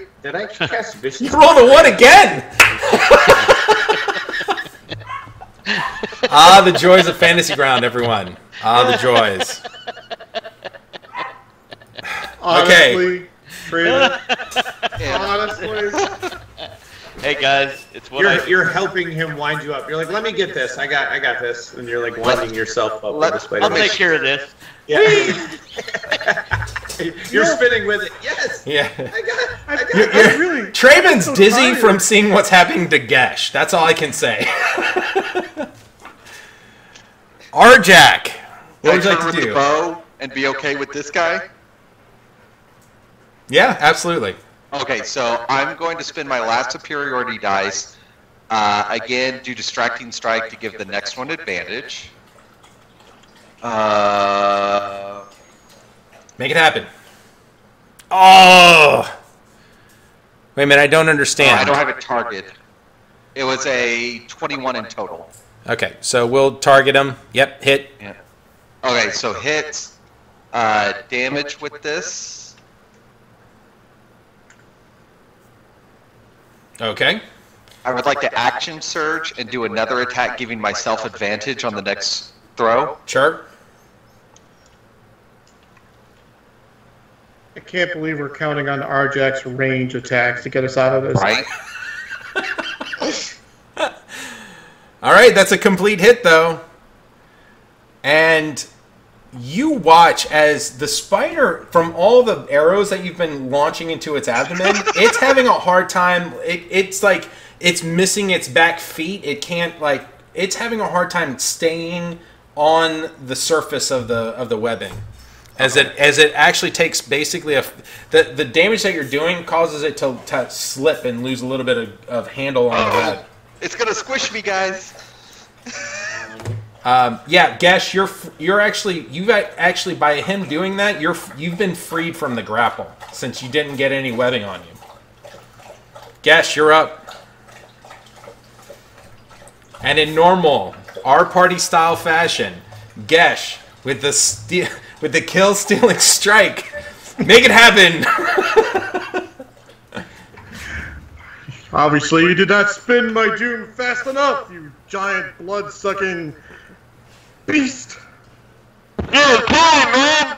cast vicious? You rolled a 1 again! Ah, the joys of Fantasy Ground, everyone. Ah, the joys. Honestly, Traven, honestly. Hey guys, it's what You're helping him wind you up. You're like, let me get this. I got this, and you're like winding yourself up with the spider. I'll take care of this. Yeah. You're spinning with it. Yes. Yeah. I got You're- it. I'm really. Traben's so dizzy tired. from seeing what's happening to Gesh. That's all I can say. Arjack, what would you like to with the do? bow and be okay with this guy? Yeah, absolutely. Okay, so I'm going to spend my last superiority dice. Again, do distracting strike to give the next one advantage. Make it happen. Oh! Wait a minute, I don't understand. I don't have a target. It was a 21 in total. Okay, so we'll target him. Yep, hit. Yeah. Okay, so hit damage with this. Okay. I would like to action surge and do another attack, giving myself advantage on the next throw. Sure. I can't believe we're counting on Arjak's range attacks to get us out of this. Right? All right, that's a complete hit, though. And you watch as the spider, from all the arrows that you've been launching into its abdomen, it's having a hard time. It's like it's missing its back feet. It can't, like, it's having a hard time staying on the surface of the webbing. As it actually takes basically the damage that you're doing causes it to slip and lose a little bit of handle on the web. It's gonna squish me, guys. Yeah, Gesh, you've actually by him doing that, you've been freed from the grapple since you didn't get any webbing on you. Gesh, you're up. And in normal, our party style fashion, Gesh with the kill stealing strike, make it happen. Obviously, you did not spin my doom fast enough, you giant blood-sucking beast. You're killing, man.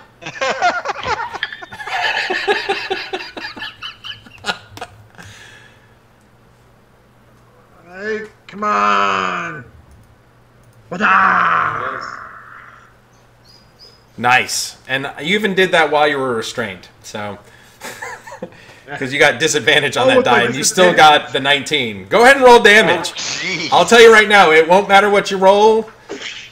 Hey, come on. Yes. Nice. And you even did that while you were restrained, so because you got disadvantage on that die, and you still got the 19. Go ahead and roll damage. I'll tell you right now, it won't matter what you roll,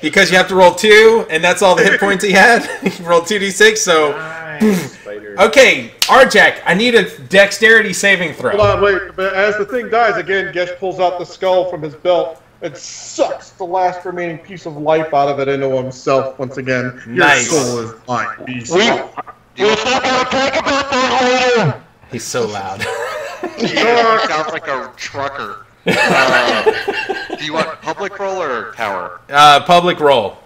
because you have to roll 2, and that's all the hit points he had. You rolled 2d6, so... Nice. Okay, Arjak, I need a dexterity saving throw. Hold on, wait. But as the thing dies, again, Gesh pulls out the skull from his belt and sucks the last remaining piece of life out of it into himself once again. Nice. Your soul is mine, beast. He's so loud. Yeah, sounds like a trucker. Do you want public roll or tower? Public roll.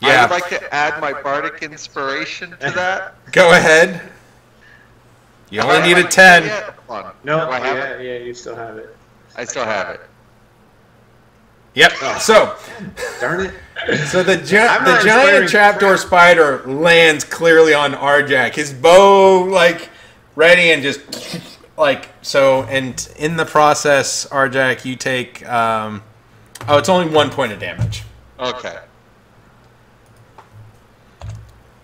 I Yeah. would like to add my bardic inspiration to that. Go ahead. You only need a 10. Hold on. No, Do I have it? yeah, you still have it. I still have it. Yep. So, Darn it. so the not giant inspiring trapdoor spider lands clearly on Arjak. His bow, like, ready and just, like, so, and in the process, Arjak, you take, it's only 1 point of damage. Okay.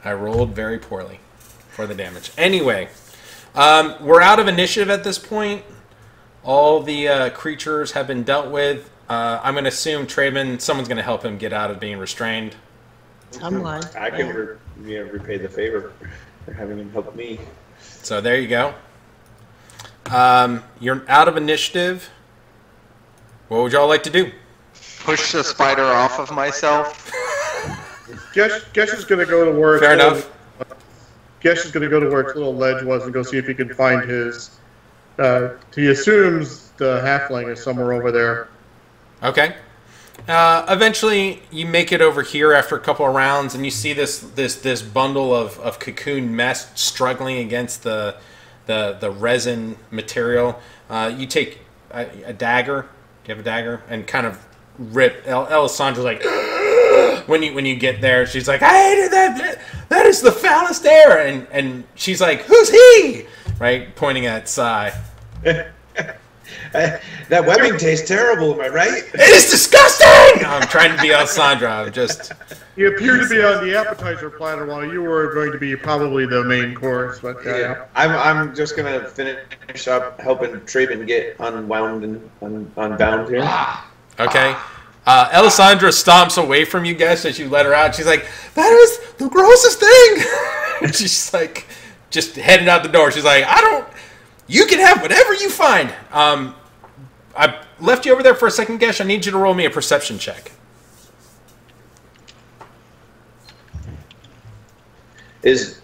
I rolled very poorly for the damage. Anyway, we're out of initiative at this point. All the creatures have been dealt with. I'm going to assume someone's going to help him get out of being restrained. Someone. I can repay the favor for having him help me. So there you go. You're out of initiative. What would y'all like to do? Push the spider off of myself. Gesh is going to go to where Fair enough. Gesh is going to go to where its little ledge was and go see if he can find his... he assumes the halfling is somewhere over there. Okay. Eventually, you make it over here after a couple of rounds, and you see this bundle of cocoon mess struggling against the resin material. You take a dagger. Do you have a dagger? And kind of rip. Elisandra's like, when you get there, she's like, I hated that. That is the foulest air. And she's like, who's he? Right, pointing at Sai. That webbing tastes terrible, am I right? It is disgusting! I'm trying to be Alessandra. I'm just... He appeared to be on the appetizer platter while you were going to be probably the main course. But Yeah. I'm just going to finish up helping Traven get unwound and unbound here. Okay. Alessandra stomps away from you guys as you let her out. She's like, that is the grossest thing! She's like, just heading out the door. She's like, you can have whatever you find. I left you over there for a second, Gesh. I need you to roll me a perception check. Is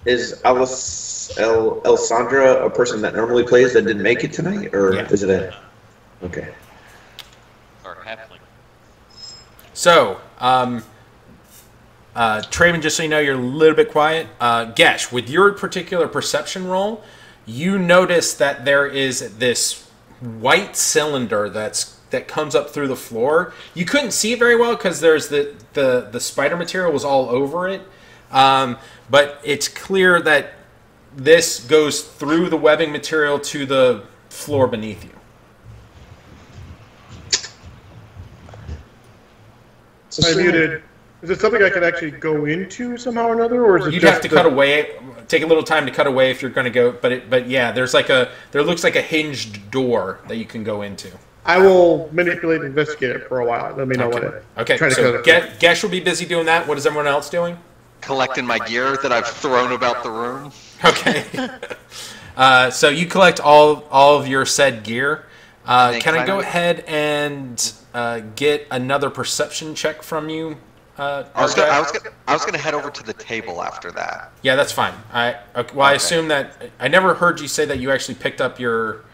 Elsandra a person that normally plays that didn't make it tonight, or is it a? Okay. Or halfling. So, Traven, just so you know, you're a little bit quiet. Gesh, with your particular perception roll, you notice that there is this white cylinder that comes up through the floor. You couldn't see it very well because there's the spider material was all over it. But it's clear that this goes through the webbing material to the floor beneath you. I muted. Is it something I can actually go into somehow or another, or is it You'd just have to cut away, take a little time to cut away if you're going to go. But yeah, there looks like a hinged door that you can go into. I will manipulate and investigate it for a while. Let me know what it. Okay. So Gesh will be busy doing that. What is everyone else doing? Collecting my gear that I've thrown about the room. Okay. So you collect all of your said gear. Can I go ahead and get another perception check from you? I was gonna head over to the table after that. Yeah, that's fine. I assume that I never heard you say that you actually picked up your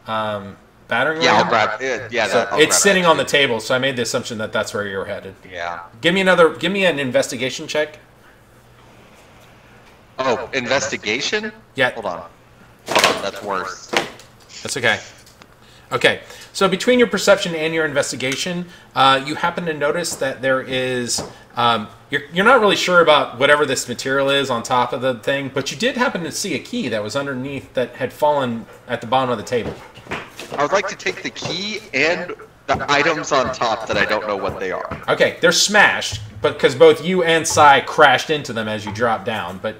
battering ram. Yeah, I'll grab it. Yeah, so it's sitting on the table, so I made the assumption that that's where you were headed. Yeah. Give me an investigation check. Oh, investigation? Yeah. Hold on, that's worse. That's okay. Okay, so between your perception and your investigation, you happen to notice that there is... you're not really sure about whatever this material is on top of the thing, but you did happen to see a key that was underneath that had fallen at the bottom of the table. I would like to take the key and the items on top that I don't know what they are. Okay, they're smashed, but because both you and Sai crashed into them as you dropped down, but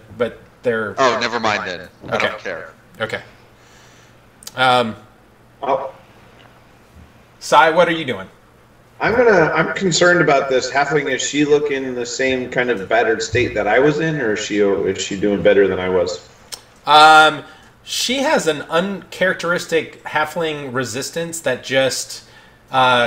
they're... Oh, never mind then. I Okay. don't care. Okay. Sai, what are you doing? I'm concerned about this halfling. Is she looking the same kind of battered state that I was in, or is she doing better than I was? She has an uncharacteristic halfling resistance that just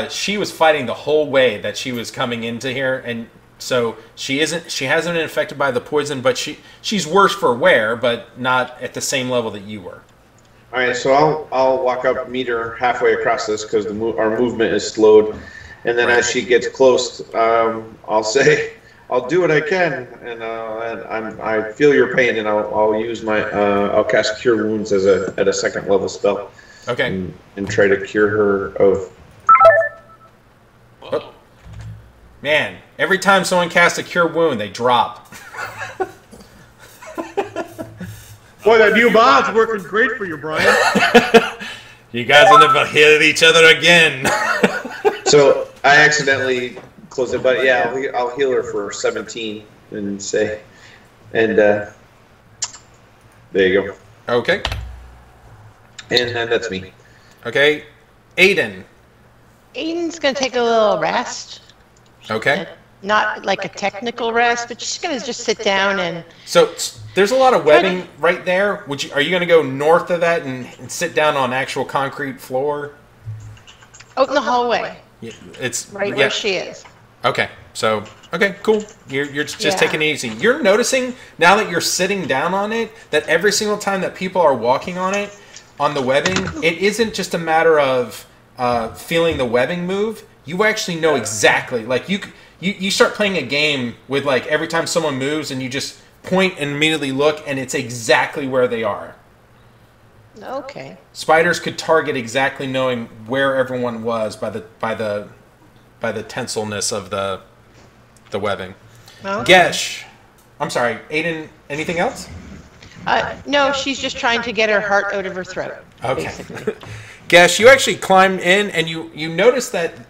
she was fighting the whole way that she was coming into here, and so she hasn't been affected by the poison, but she's worse for wear, but not at the same level that you were. All right, so I'll walk up, meet her halfway across this because our movement is slowed, and then as she gets close, I'll say, "I'll do what I can," and I feel your pain, and I'll use I'll cast Cure Wounds at a second level spell. Okay. And try to cure her of. Oh. Man, every time someone casts a Cure Wound, they drop. Boy, that new bond's working great for you, Brian. You guys will never hit each other again. So I accidentally closed it, but yeah, I'll heal her for 17 and say, and there you go. Okay. And that's me. Okay, Aiden. Aiden's going to take a little rest. Okay. Not like a technical rest, but she's going to just sit down and... So there's a lot of webbing right there. Are you going to go north of that and sit down on actual concrete floor? Out in the hallway. Yeah, it's right where she is. Okay. So, okay, cool. You're just taking it easy. You're noticing, now that you're sitting down on it, that every single time that people are walking on it, on the webbing, it isn't just a matter of feeling the webbing move. You actually know exactly. Like, you start playing a game with, like, every time someone moves and you just point and immediately look, and it's exactly where they are. Okay. Spiders could target exactly knowing where everyone was by the tenselness of the webbing. Okay. Gesh. I'm sorry, Aiden, anything else? No, she's just trying to get her heart out of her throat. Okay. Basically. Gesh, you actually climb in and you notice that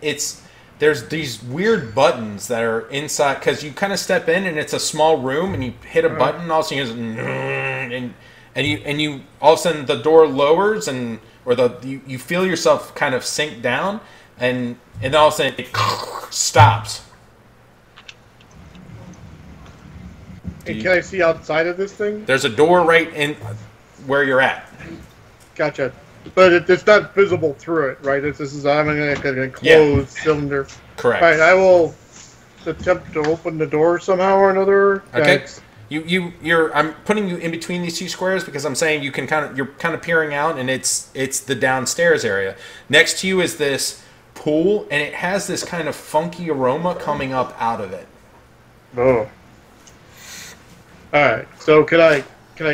there's these weird buttons that are inside, because you kind of step in and it's a small room and you hit a button, all of a sudden you all of a sudden the door lowers you feel yourself kind of sink down and then all of a sudden it stops. And can I see outside of this thing? There's a door right in where you're at. Gotcha. But it's not visible through it, right? This is I'm in a closed cylinder. Correct. All right, I will attempt to open the door somehow or another. Okay. I'm putting you in between these two squares because I'm saying you're kind of peering out, and it's the downstairs area. Next to you is this pool, and it has this kind of funky aroma coming up out of it. Oh. All right. So can I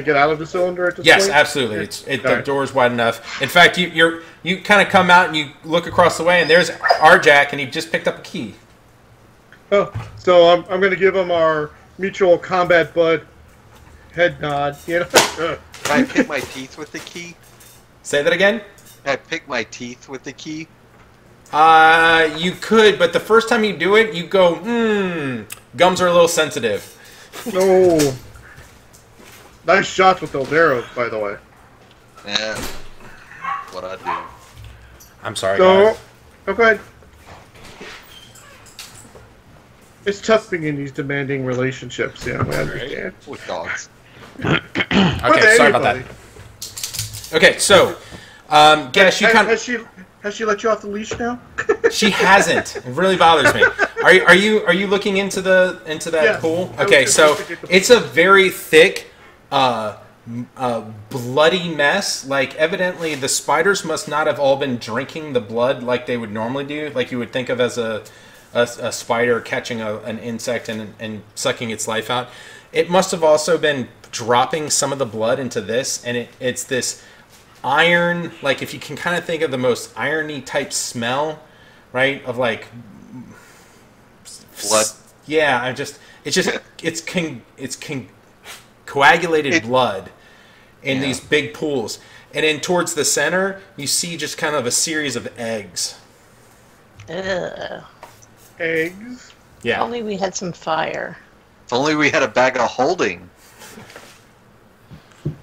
get out of the cylinder at this point? Yes, absolutely. The door's wide enough. In fact, you kind of come out and you look across the way, and there's Arjack, and he just picked up a key. Oh, so I'm going to give him our mutual combat bud head nod. You know. Can I pick my teeth with the key? Say that again. Can I pick my teeth with the key? You could, but the first time you do it, you go, gums are a little sensitive. No. Nice shots with those arrows, by the way. Yeah. What I do. I'm sorry, So, guys. okay. It's tough being in these demanding relationships, yeah, I understand. With dogs. Okay, sorry about that. Okay, so, Gash, you kind of... Has she let you off the leash now? She hasn't. It really bothers me. Are you looking into that pool? Okay, so it's a very thick, bloody mess. Like, evidently the spiders must not have all been drinking the blood like they would normally do, like you would think of as a spider catching an insect and sucking its life out. It must have also been dropping some of the blood into this, and it's this iron, like if you can kind of think of the most irony type smell, right, of like blood. Yeah, it's coagulated blood in these big pools, and then towards the center you see just kind of a series of eggs. Ugh. Eggs? Yeah. If only we had some fire. If only we had a bag of holding.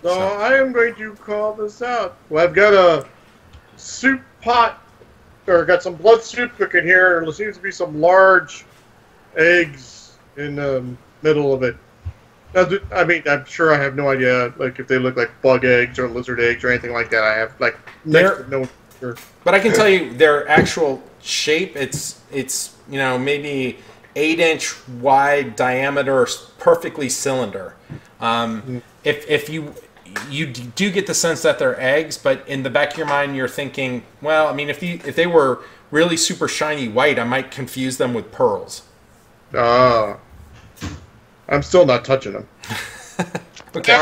So I am going to call this out. Well, I've got a soup pot, or got some blood soup cooking here, and there seems to be some large eggs in the middle of it. Now, I mean, I'm sure I have no idea, like, if they look like bug eggs or lizard eggs or anything like that. I have, like, next to no... Sure. But I can tell you their actual shape, it's maybe 8-inch wide diameter, perfectly cylinder. If you do get the sense that they're eggs, but in the back of your mind you're thinking, well, I mean, if they were really super shiny white, I might confuse them with pearls. I'm still not touching them. Okay.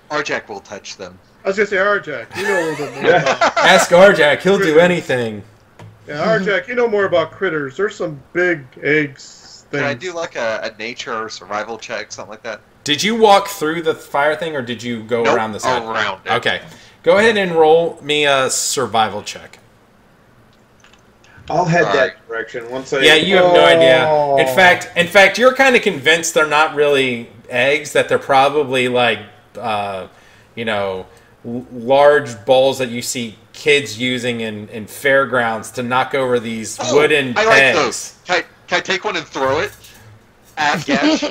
Arjack will touch them. I was gonna say, Arjack, you know a little bit more about Ask Arjack, he'll do anything. Yeah, Arjack, you know more about critters. There's some big eggs things. Can I do like a nature or survival check, something like that? Did you walk through the fire thing, or did you go around the side? Around it. Okay. Go ahead and roll me a survival check. I'll head that direction once I... Yeah, you have no idea. In fact, you're kind of convinced they're not really eggs, that they're probably like, large bowls that you see kids using in fairgrounds to knock over these wooden pegs. I like those. Can I take one and throw it at Gash?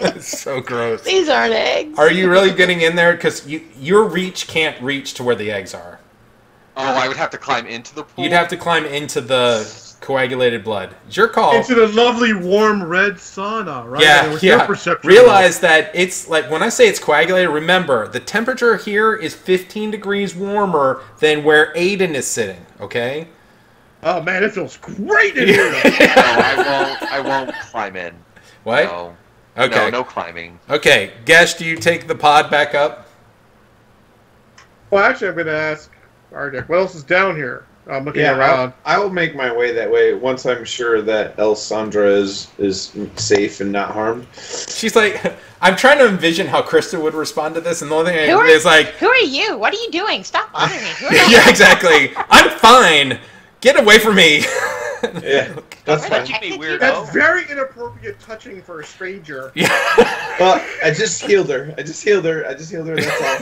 It's so gross. These aren't eggs. Are you really getting in there? Because your reach can't reach to where the eggs are. Oh, I would have to climb into the pool? You'd have to climb into the coagulated blood. It's your call. Into the lovely warm red sauna, right? Yeah. Realize that it's like, when I say it's coagulated, remember, the temperature here is 15 degrees warmer than where Aiden is sitting, okay? Oh, man, it feels great in here. No, I won't climb in. What? No. Okay. No climbing. Okay. Gesh, do you take the pod back up? Well, actually, I'm going to ask Arjack, what else is down here? I'm looking around. I will make my way that way once I'm sure that Elsandra is safe and not harmed. She's like, I'm trying to envision how Krista would respond to this, and the only thing is like, who are you? What are you doing? Stop bothering me. Yeah, exactly. I'm fine. Get away from me. Yeah, that's fine. That's very inappropriate touching for a stranger. Yeah. Well, I just healed her. That's all.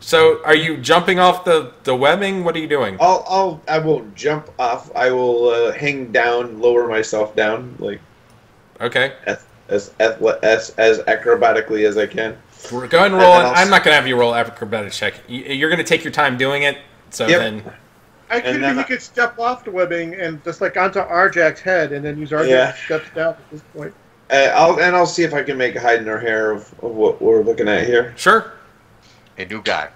So, are you jumping off the webbing? What are you doing? I won't jump off. I will hang down, lower myself down, like. Okay. As acrobatically as I can. Go ahead and roll. I'm not gonna have you roll acrobatics check. You're gonna take your time doing it. So then. I think you could step off the webbing and just like onto Arjack's head, and then use Arjack's steps down at this point. I'll see if I can make a hide in her hair of what we're looking at here. Sure. A new guy.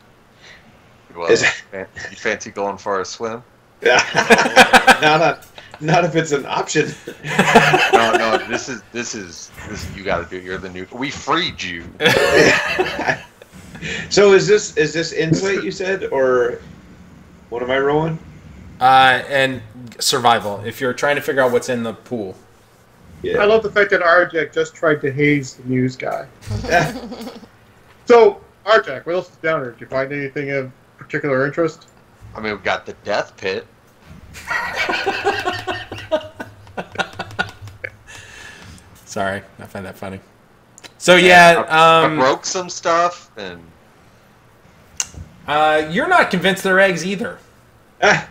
Well, Is- you fancy going for a swim? not if it's an option. No, this is you got to do. You're the new. We freed you. So is this insight you said, or what am I rolling? And survival. If you're trying to figure out what's in the pool. Yeah. I love the fact that Arjak just tried to haze the news guy. So, Arjak, what else is down here? Did you find anything of particular interest? I mean, we got the death pit. Sorry, I find that funny. So yeah, I broke some stuff, and you're not convinced they're eggs either. Well,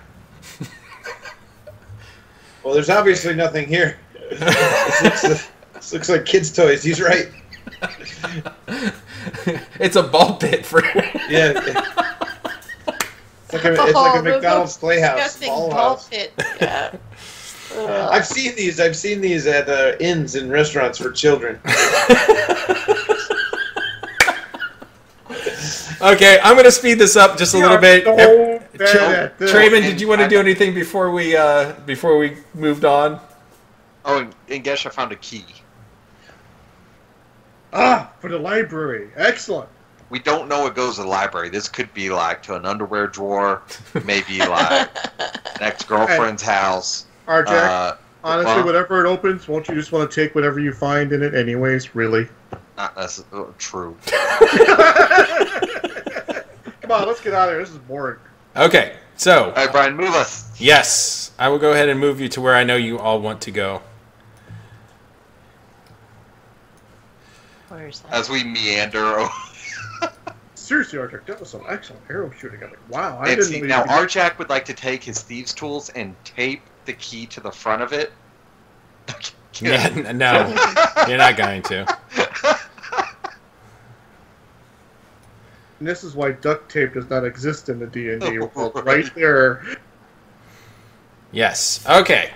there's obviously nothing here. This looks like kids' toys. He's right. It's a ball pit for. Yeah. It's like a McDonald's playhouse. Disgusting Ball ball house. pit. Yeah. I've seen these. I've seen these at inns and restaurants for children. Okay, I'm gonna speed this up just a little bit. So bad at this. Trayman, did you want to do anything before we moved on? oh, and Gesh, I found a key. Ah, for the library. Excellent. We don't know it goes to the library. This could be like to an underwear drawer, maybe like an ex-girlfriend's house. Arjak, honestly, well, whatever it opens, won't you just want to take whatever you find in it anyways, really? not necessarily true. Come on, let's get out of here. This is boring. Okay, so All right, Brian, move us. yes, I will go ahead and move you to where I know you all want to go. Where is that? As we meander. Seriously, Arjak, that was some excellent arrow shooting. I'm like, wow, I And didn't see, know now you could- Arjak would like to take his thieves' tools and tape the key to the front of it. Yeah, no, you're not going to. And this is why duct tape does not exist in the D&D world. Right there. Yes. Okay.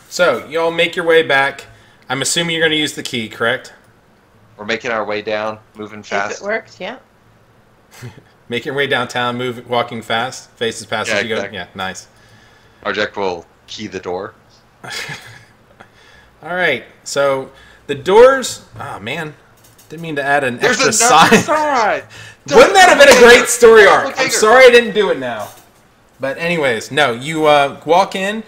So you all make your way back. I'm assuming you're going to use the key, correct? We're making our way down, moving If fast. it works, yeah. Making your way downtown, walking fast, faces past Yeah, as you go. exactly. Yeah, nice. Arjak will key the door. All right. So the doors. Oh man, didn't mean to add an There's extra another sign. side. Wouldn't that have been a great story arc? I'm Doppelganger. sorry I didn't do it now. But anyways, no. You walk in.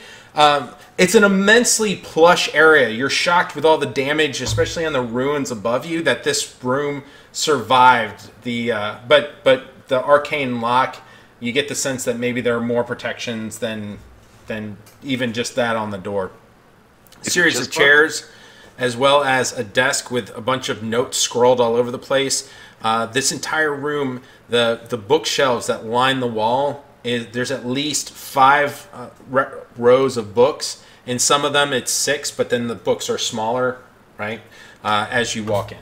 It's an immensely plush area. You're shocked with all the damage, especially on the ruins above you, that this room survived. But the arcane lock, you get the sense that maybe there are more protections than even just that on the door. A series of just chairs, as well as a desk with a bunch of notes scrolled all over the place. This entire room, the bookshelves that line the wall, there's at least 5 rows of books. In some of them, it's 6, but then the books are smaller, right? As you walk in.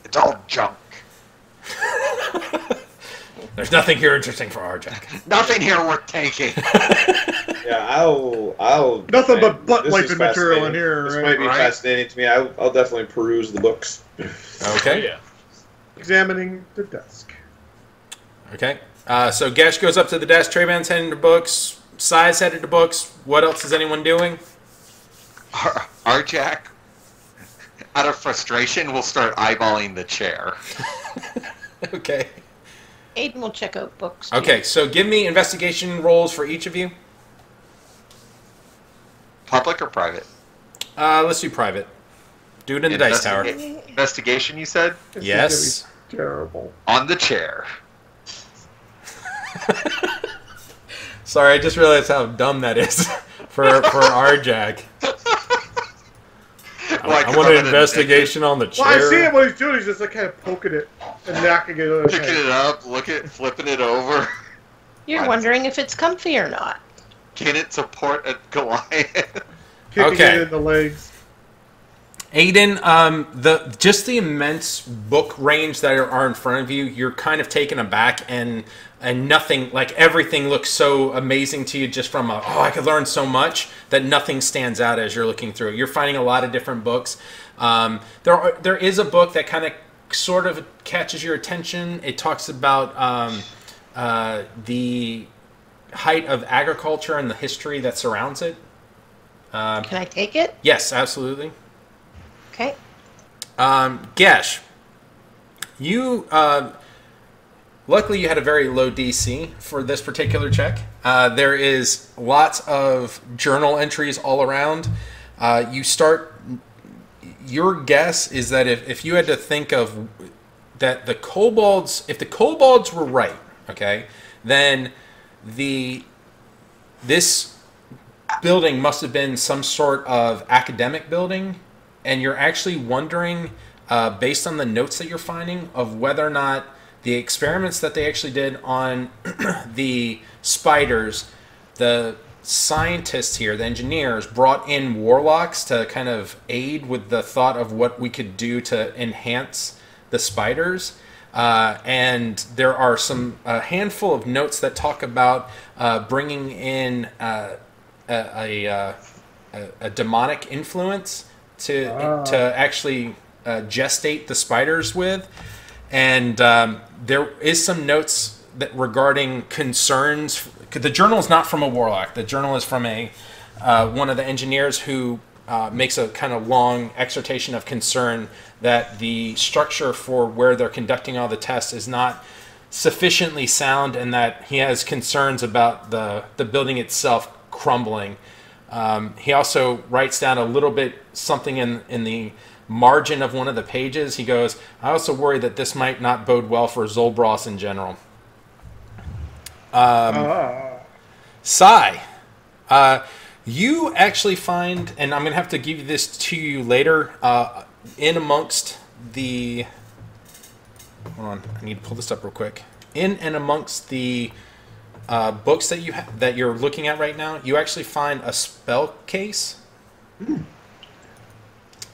It's all junk. There's nothing here interesting for Arjak. Nothing here worth taking. Yeah, I'll. Nothing but butt this wiping is material in fascinating. here, This right? might be Right. fascinating to me. I'll definitely peruse the books. Okay. Yeah. Examining the desk. Okay. So Gesh goes up to the desk. Trayvan's heading to books. Sai's headed to books. What else is anyone doing? Arjak, out of frustration, will start eyeballing the chair. Okay. Aiden will check out books. too. Okay, so give me investigation rolls for each of you. Public or private? Let's do private. Do it in the dice tower. Investigation, you said? This is Yes. gonna be terrible. On the chair. Sorry, I just realized how dumb that is for Arjak. I want an investigation on the chair. Well, I see him what he's doing. He's just like kind of poking it and knocking it over. Picking it up, flipping it over. You're wondering if it's comfy or not. Can it support a Goliath? Kicking Okay. it in the legs. Aiden, just the immense book range that are in front of you, you're kind of taken aback, and nothing, like everything looks so amazing to you just from I could learn so much, that nothing stands out as you're looking through it. You're finding a lot of different books. There is a book that kind of sort of catches your attention. It talks about the height of agriculture and the history that surrounds it. Can I take it? Yes, absolutely. Okay. Gesh, you luckily you had a very low DC for this particular check. There is lots of journal entries all around. Your guess is that if you had to think of that the kobolds, if the kobolds were right, okay, then this building must have been some sort of academic building, and you're actually wondering, based on the notes that you're finding, of whether or not the experiments that they actually did on the spiders, the scientists here, the engineers, brought in warlocks to kind of aid with the thought of what we could do to enhance the spiders. And there are a handful of notes that talk about bringing in a demonic influence to actually gestate the spiders with. And there is some notes that regarding concerns. The journal is not from a warlock. The journal is from one of the engineers who makes a kind of long exhortation of concern that the structure for where they're conducting all the tests is not sufficiently sound, and that he has concerns about the building itself crumbling. He also writes down a little bit something in the margin of one of the pages. He goes, I also worry that this might not bode well for Zolbros in general. Sai, you actually find, and I'm going to have to give this to you later, in amongst the... Hold on, I need to pull this up real quick. In and amongst the books that you're looking at right now, you actually find a spell case.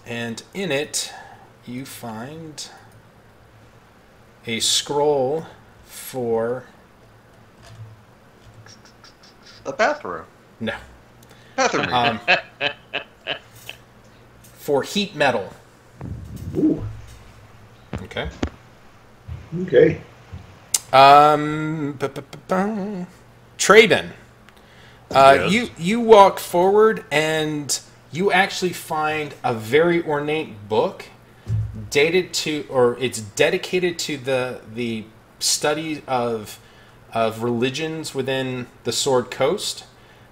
And in it, you find a scroll for... The bathroom. No. Bathroom. For heat metal. Ooh. Okay. Okay. Traben. Yes. You walk forward and you actually find a very ornate book dated to, or it's dedicated to the study of religions within the Sword Coast,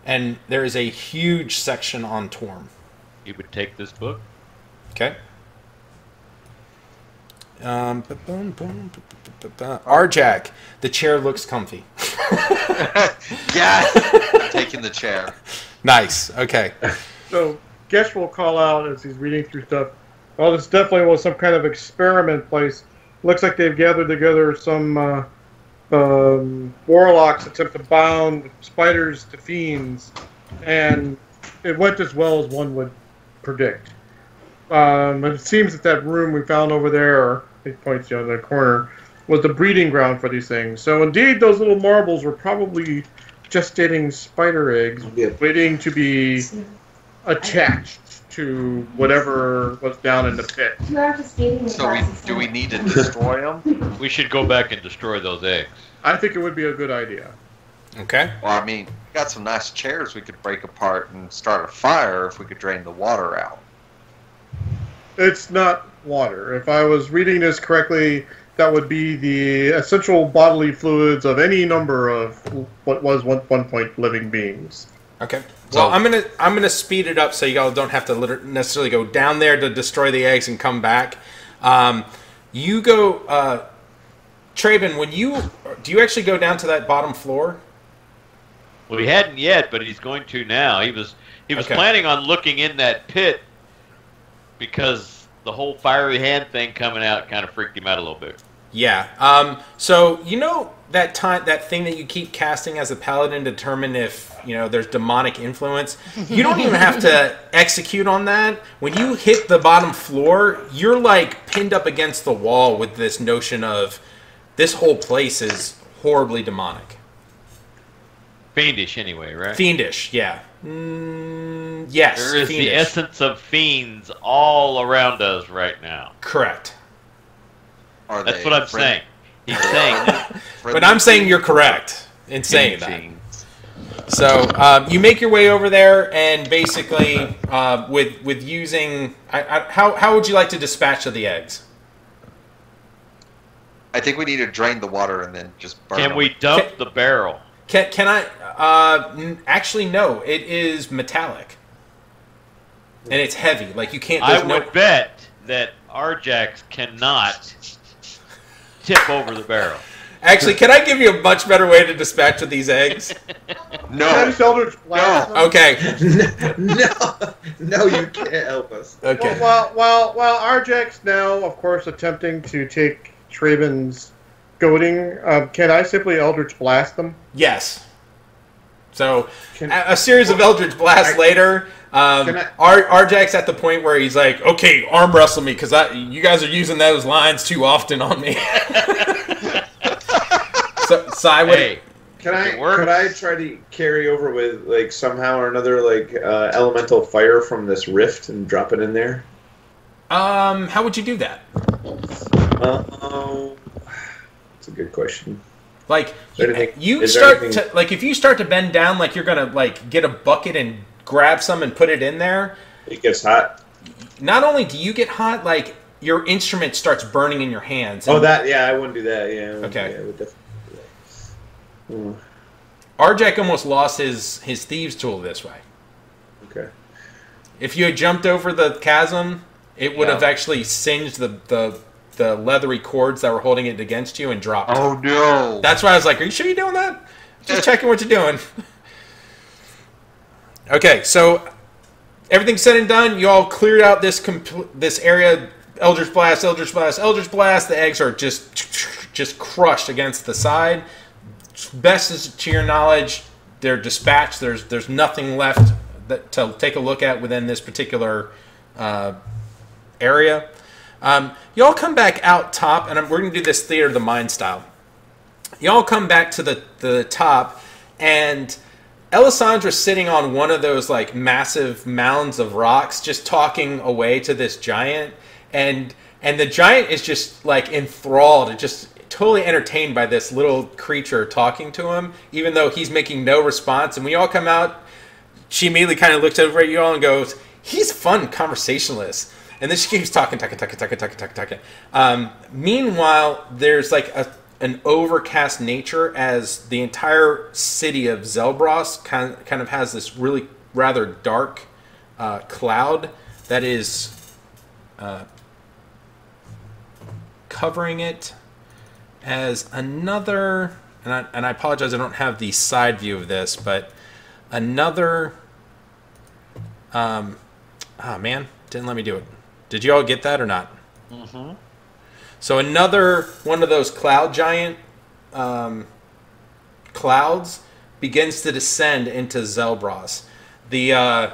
and there is a huge section on Torm. You would take this book? Okay. Arjack, the chair looks comfy. Yeah, I'm taking the chair. Nice. Okay. So Gesh will call out as he's reading through stuff. Well, this definitely was some kind of experiment place. Looks like they've gathered together some warlocks attempt to bound spiders to fiends, and it went as well as one would predict. It seems that room we found over there, he points you in the corner, was the breeding ground for these things. So indeed, those little marbles were probably gestating spider eggs, waiting to be attached to whatever was down in the pit. So do we need to destroy them? We should go back and destroy those eggs. I think it would be a good idea. Okay. Well, I mean, we got some nice chairs we could break apart and start a fire if we could drain the water out. It's not water. If I was reading this correctly, that would be the essential bodily fluids of any number of what was one point living beings. Okay. Well, I'm gonna speed it up so y'all don't have to necessarily go down there to destroy the eggs and come back. You go, Traben. Do you actually go down to that bottom floor? Well, he hadn't yet, but he's going to now. He was Okay. planning on looking in that pit because the whole fiery hand thing coming out kind of freaked him out a little bit. Yeah. So you know that thing that you keep casting as a paladin to determine if there's demonic influence. You don't even have to execute on that. When you hit the bottom floor, you're like pinned up against the wall with this notion of this whole place is horribly demonic. fiendish anyway, right? Fiendish, yeah. Yes, There is fiendish. the essence of fiends all around us right now. Correct. Are That's they what I'm friendly- saying. He's saying But I'm saying you're correct in saying that. So you make your way over there, and basically, with using, how would you like to dispatch of the eggs? I think we need to drain the water and then just burn Can them. we dump the barrel? Can I? Actually, no. It is metallic, and it's heavy. Like you can't. I would bet that Arjax cannot tip over the barrel. Actually, can I give you a much better way to dispatch of these eggs? No. Eldritch Blast. Okay. No, you can't help us. Okay. While Arjax now, of course, attempting to take Traven's goading, can I simply Eldritch Blast them? Yes. So, a series of Eldritch Blasts later, Arjax's at the point where he's like, okay, arm wrestle me, because you guys are using those lines too often on me. So I would... Hey, Could I works. try to carry over with, like, somehow or another, like, elemental fire from this rift and drop it in there? How would you do that? That's a good question. Like, is there anything- like, if you start to bend down, like, you're gonna, like, get a bucket and grab some and put it in there. It gets hot. Not only do you get hot, like, your instrument starts burning in your hands. Oh, I wouldn't do that, yeah. Okay. Yeah, I would definitely do that. Arjax almost lost his thieves' tool this way. Okay. If you had jumped over the chasm, it would have actually singed the leathery cords that were holding it against you and dropped. Oh no! That's why I was like, are you sure you're doing that? Just checking what you're doing. Okay, so everything's said and done. You all cleared out this area. Eldritch Blast, Eldritch Blast, Eldritch Blast. The eggs are just crushed against the side. Best is to your knowledge, they're dispatched. There's nothing left to take a look at within this particular area. You all come back out top, and we're going to do this Theater of the Mind style. You all come back to the top, and Elisandra's sitting on one of those like massive mounds of rocks, just talking away to this giant, and the giant is just like enthralled and just totally entertained by this little creature talking to him, even though he's making no response. And we all come out. She immediately kind of looks over at you all and goes, "He's a fun conversationalist." And then she keeps talking. Meanwhile, there's like an overcast nature as the entire city of Zelbros kind of has this really rather dark cloud that is covering it as another, and I apologize, I don't have the side view of this, but another, man, didn't let me do it. Did you all get that or not? Mm-hmm. So another one of those cloud giant clouds begins to descend into Zelbros. The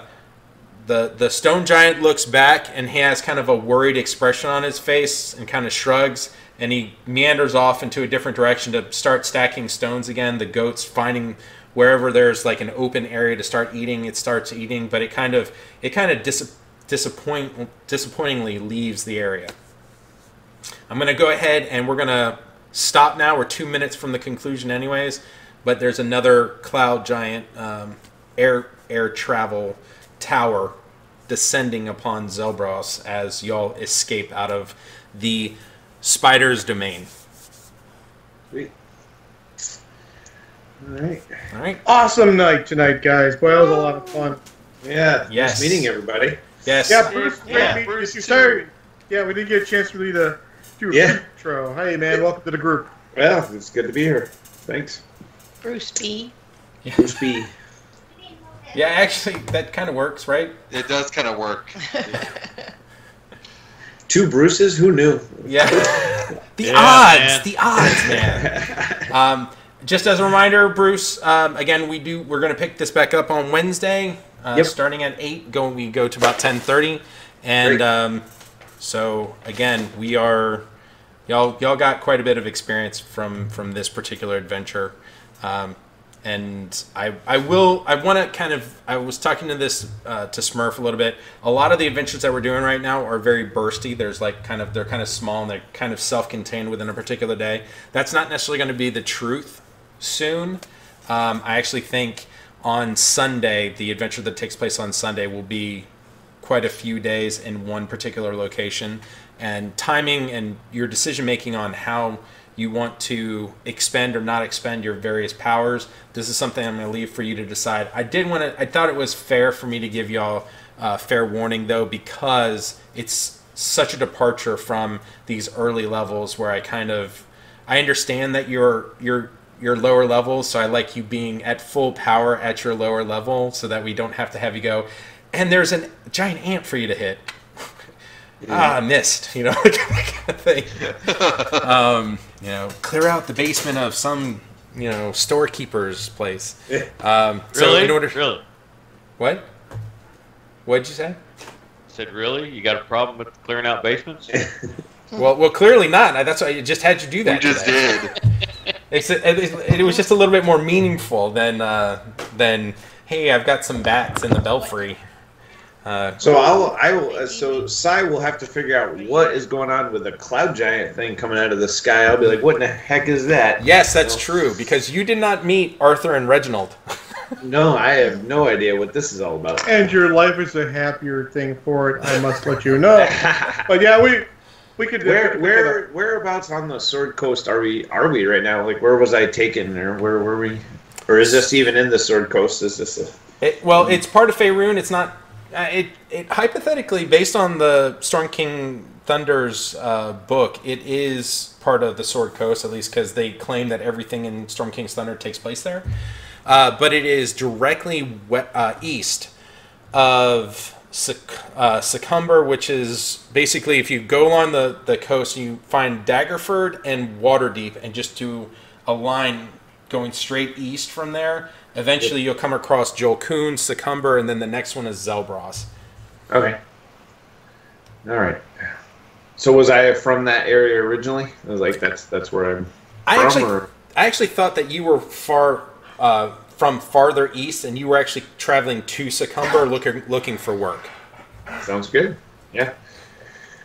stone giant looks back and he has kind of a worried expression on his face and kind of shrugs, and he meanders off into a different direction to start stacking stones again. The goats finding wherever there's like an open area to start eating, it starts eating, but it kind of disappointingly leaves the area. I'm going to go ahead and we're going to stop now. We're 2 minutes from the conclusion anyways, but there's another cloud giant air travel tower descending upon Zelbros as y'all escape out of the spider's domain. Sweet. All right. Awesome night tonight, guys. Boy, that was a lot of fun. Yeah. Yes. Nice meeting everybody. Yes. Yeah, Bruce. Yeah, great Bruce meeting you. too. Sorry. Yeah, we didn't get a chance really to do a Yeah. intro. Hey, man, welcome to the group. Well, it's good to be here. Thanks. Bruce B. Bruce B. Yeah, actually, that kind of works, right? It does kind of work. Two Bruces? Who knew? Yeah. The Yeah, odds. man. The odds, man. Just as a reminder, Bruce, again, we're going to pick this back up on Wednesday, starting at 8. We go to about 10:30. And so, again, we are... Y'all got quite a bit of experience from this particular adventure. And I want to kind of, I was talking to this, to Smurf a little bit. A lot of the adventures that we're doing right now are very bursty. There's like they're kind of small and they're kind of self-contained within a particular day. That's not necessarily going to be the truth soon. I actually think on Sunday, the adventure that takes place on Sunday will be quite a few days in one particular location. And timing and your decision making on how you want to expend or not expend your various powers, this is something I'm going to leave for you to decide. I thought it was fair for me to give y'all fair warning though, because it's such a departure from these early levels where I understand that you're lower levels, so I like you being at full power at your lower level so that we don't have to have you go, and there's a giant ant for you to hit. Missed, kind of thing. Clear out the basement of some, storekeeper's place. Really? What? What'd you say? I said, really? You got a problem with clearing out basements? Well, clearly not. That's why I just had you do that. You just did. It was just a little bit more meaningful than hey, I've got some bats in the belfry. So Sai will have to figure out what is going on with the cloud giant thing coming out of the sky. I'll be like, what in the heck is that? Yes, that's true, because you did not meet Arthur and Reginald. No, I have no idea what this is all about. And your life is a happier thing for it, I must let you know. But yeah, we could... Whereabouts on the Sword Coast are we right now? Like, where was I taken, or where were we? Or is this even in the Sword Coast? Is this it's part of Faerun. It's not... It hypothetically, based on the Storm King Thunder's book, it is part of the Sword Coast, at least because they claim that everything in Storm King's Thunder takes place there. But it is directly east of Succumber, which is basically, if you go along the coast, you find Daggerford and Waterdeep, and just do a line going straight east from there. Eventually, you'll come across Jolkoon, Succumber, and then the next one is Zelbros. Okay. All right. So was I from that area originally? I was like, that's where I'm from. I actually thought that you were from farther east, and you were actually traveling to Succumber looking for work. Sounds good. Yeah.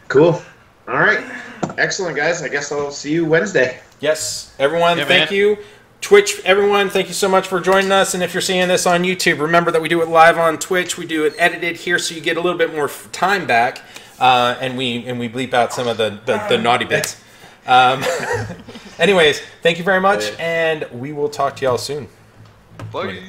Cool. All right. Excellent, guys. I guess I'll see you Wednesday. Yes. Everyone, thank you. Twitch, everyone, thank you so much for joining us. And if you're seeing this on YouTube, remember that we do it live on Twitch. We do it edited here, so you get a little bit more time back, and we bleep out some of the naughty bits. Anyways, thank you very much, and we will talk to y'all soon. Bye.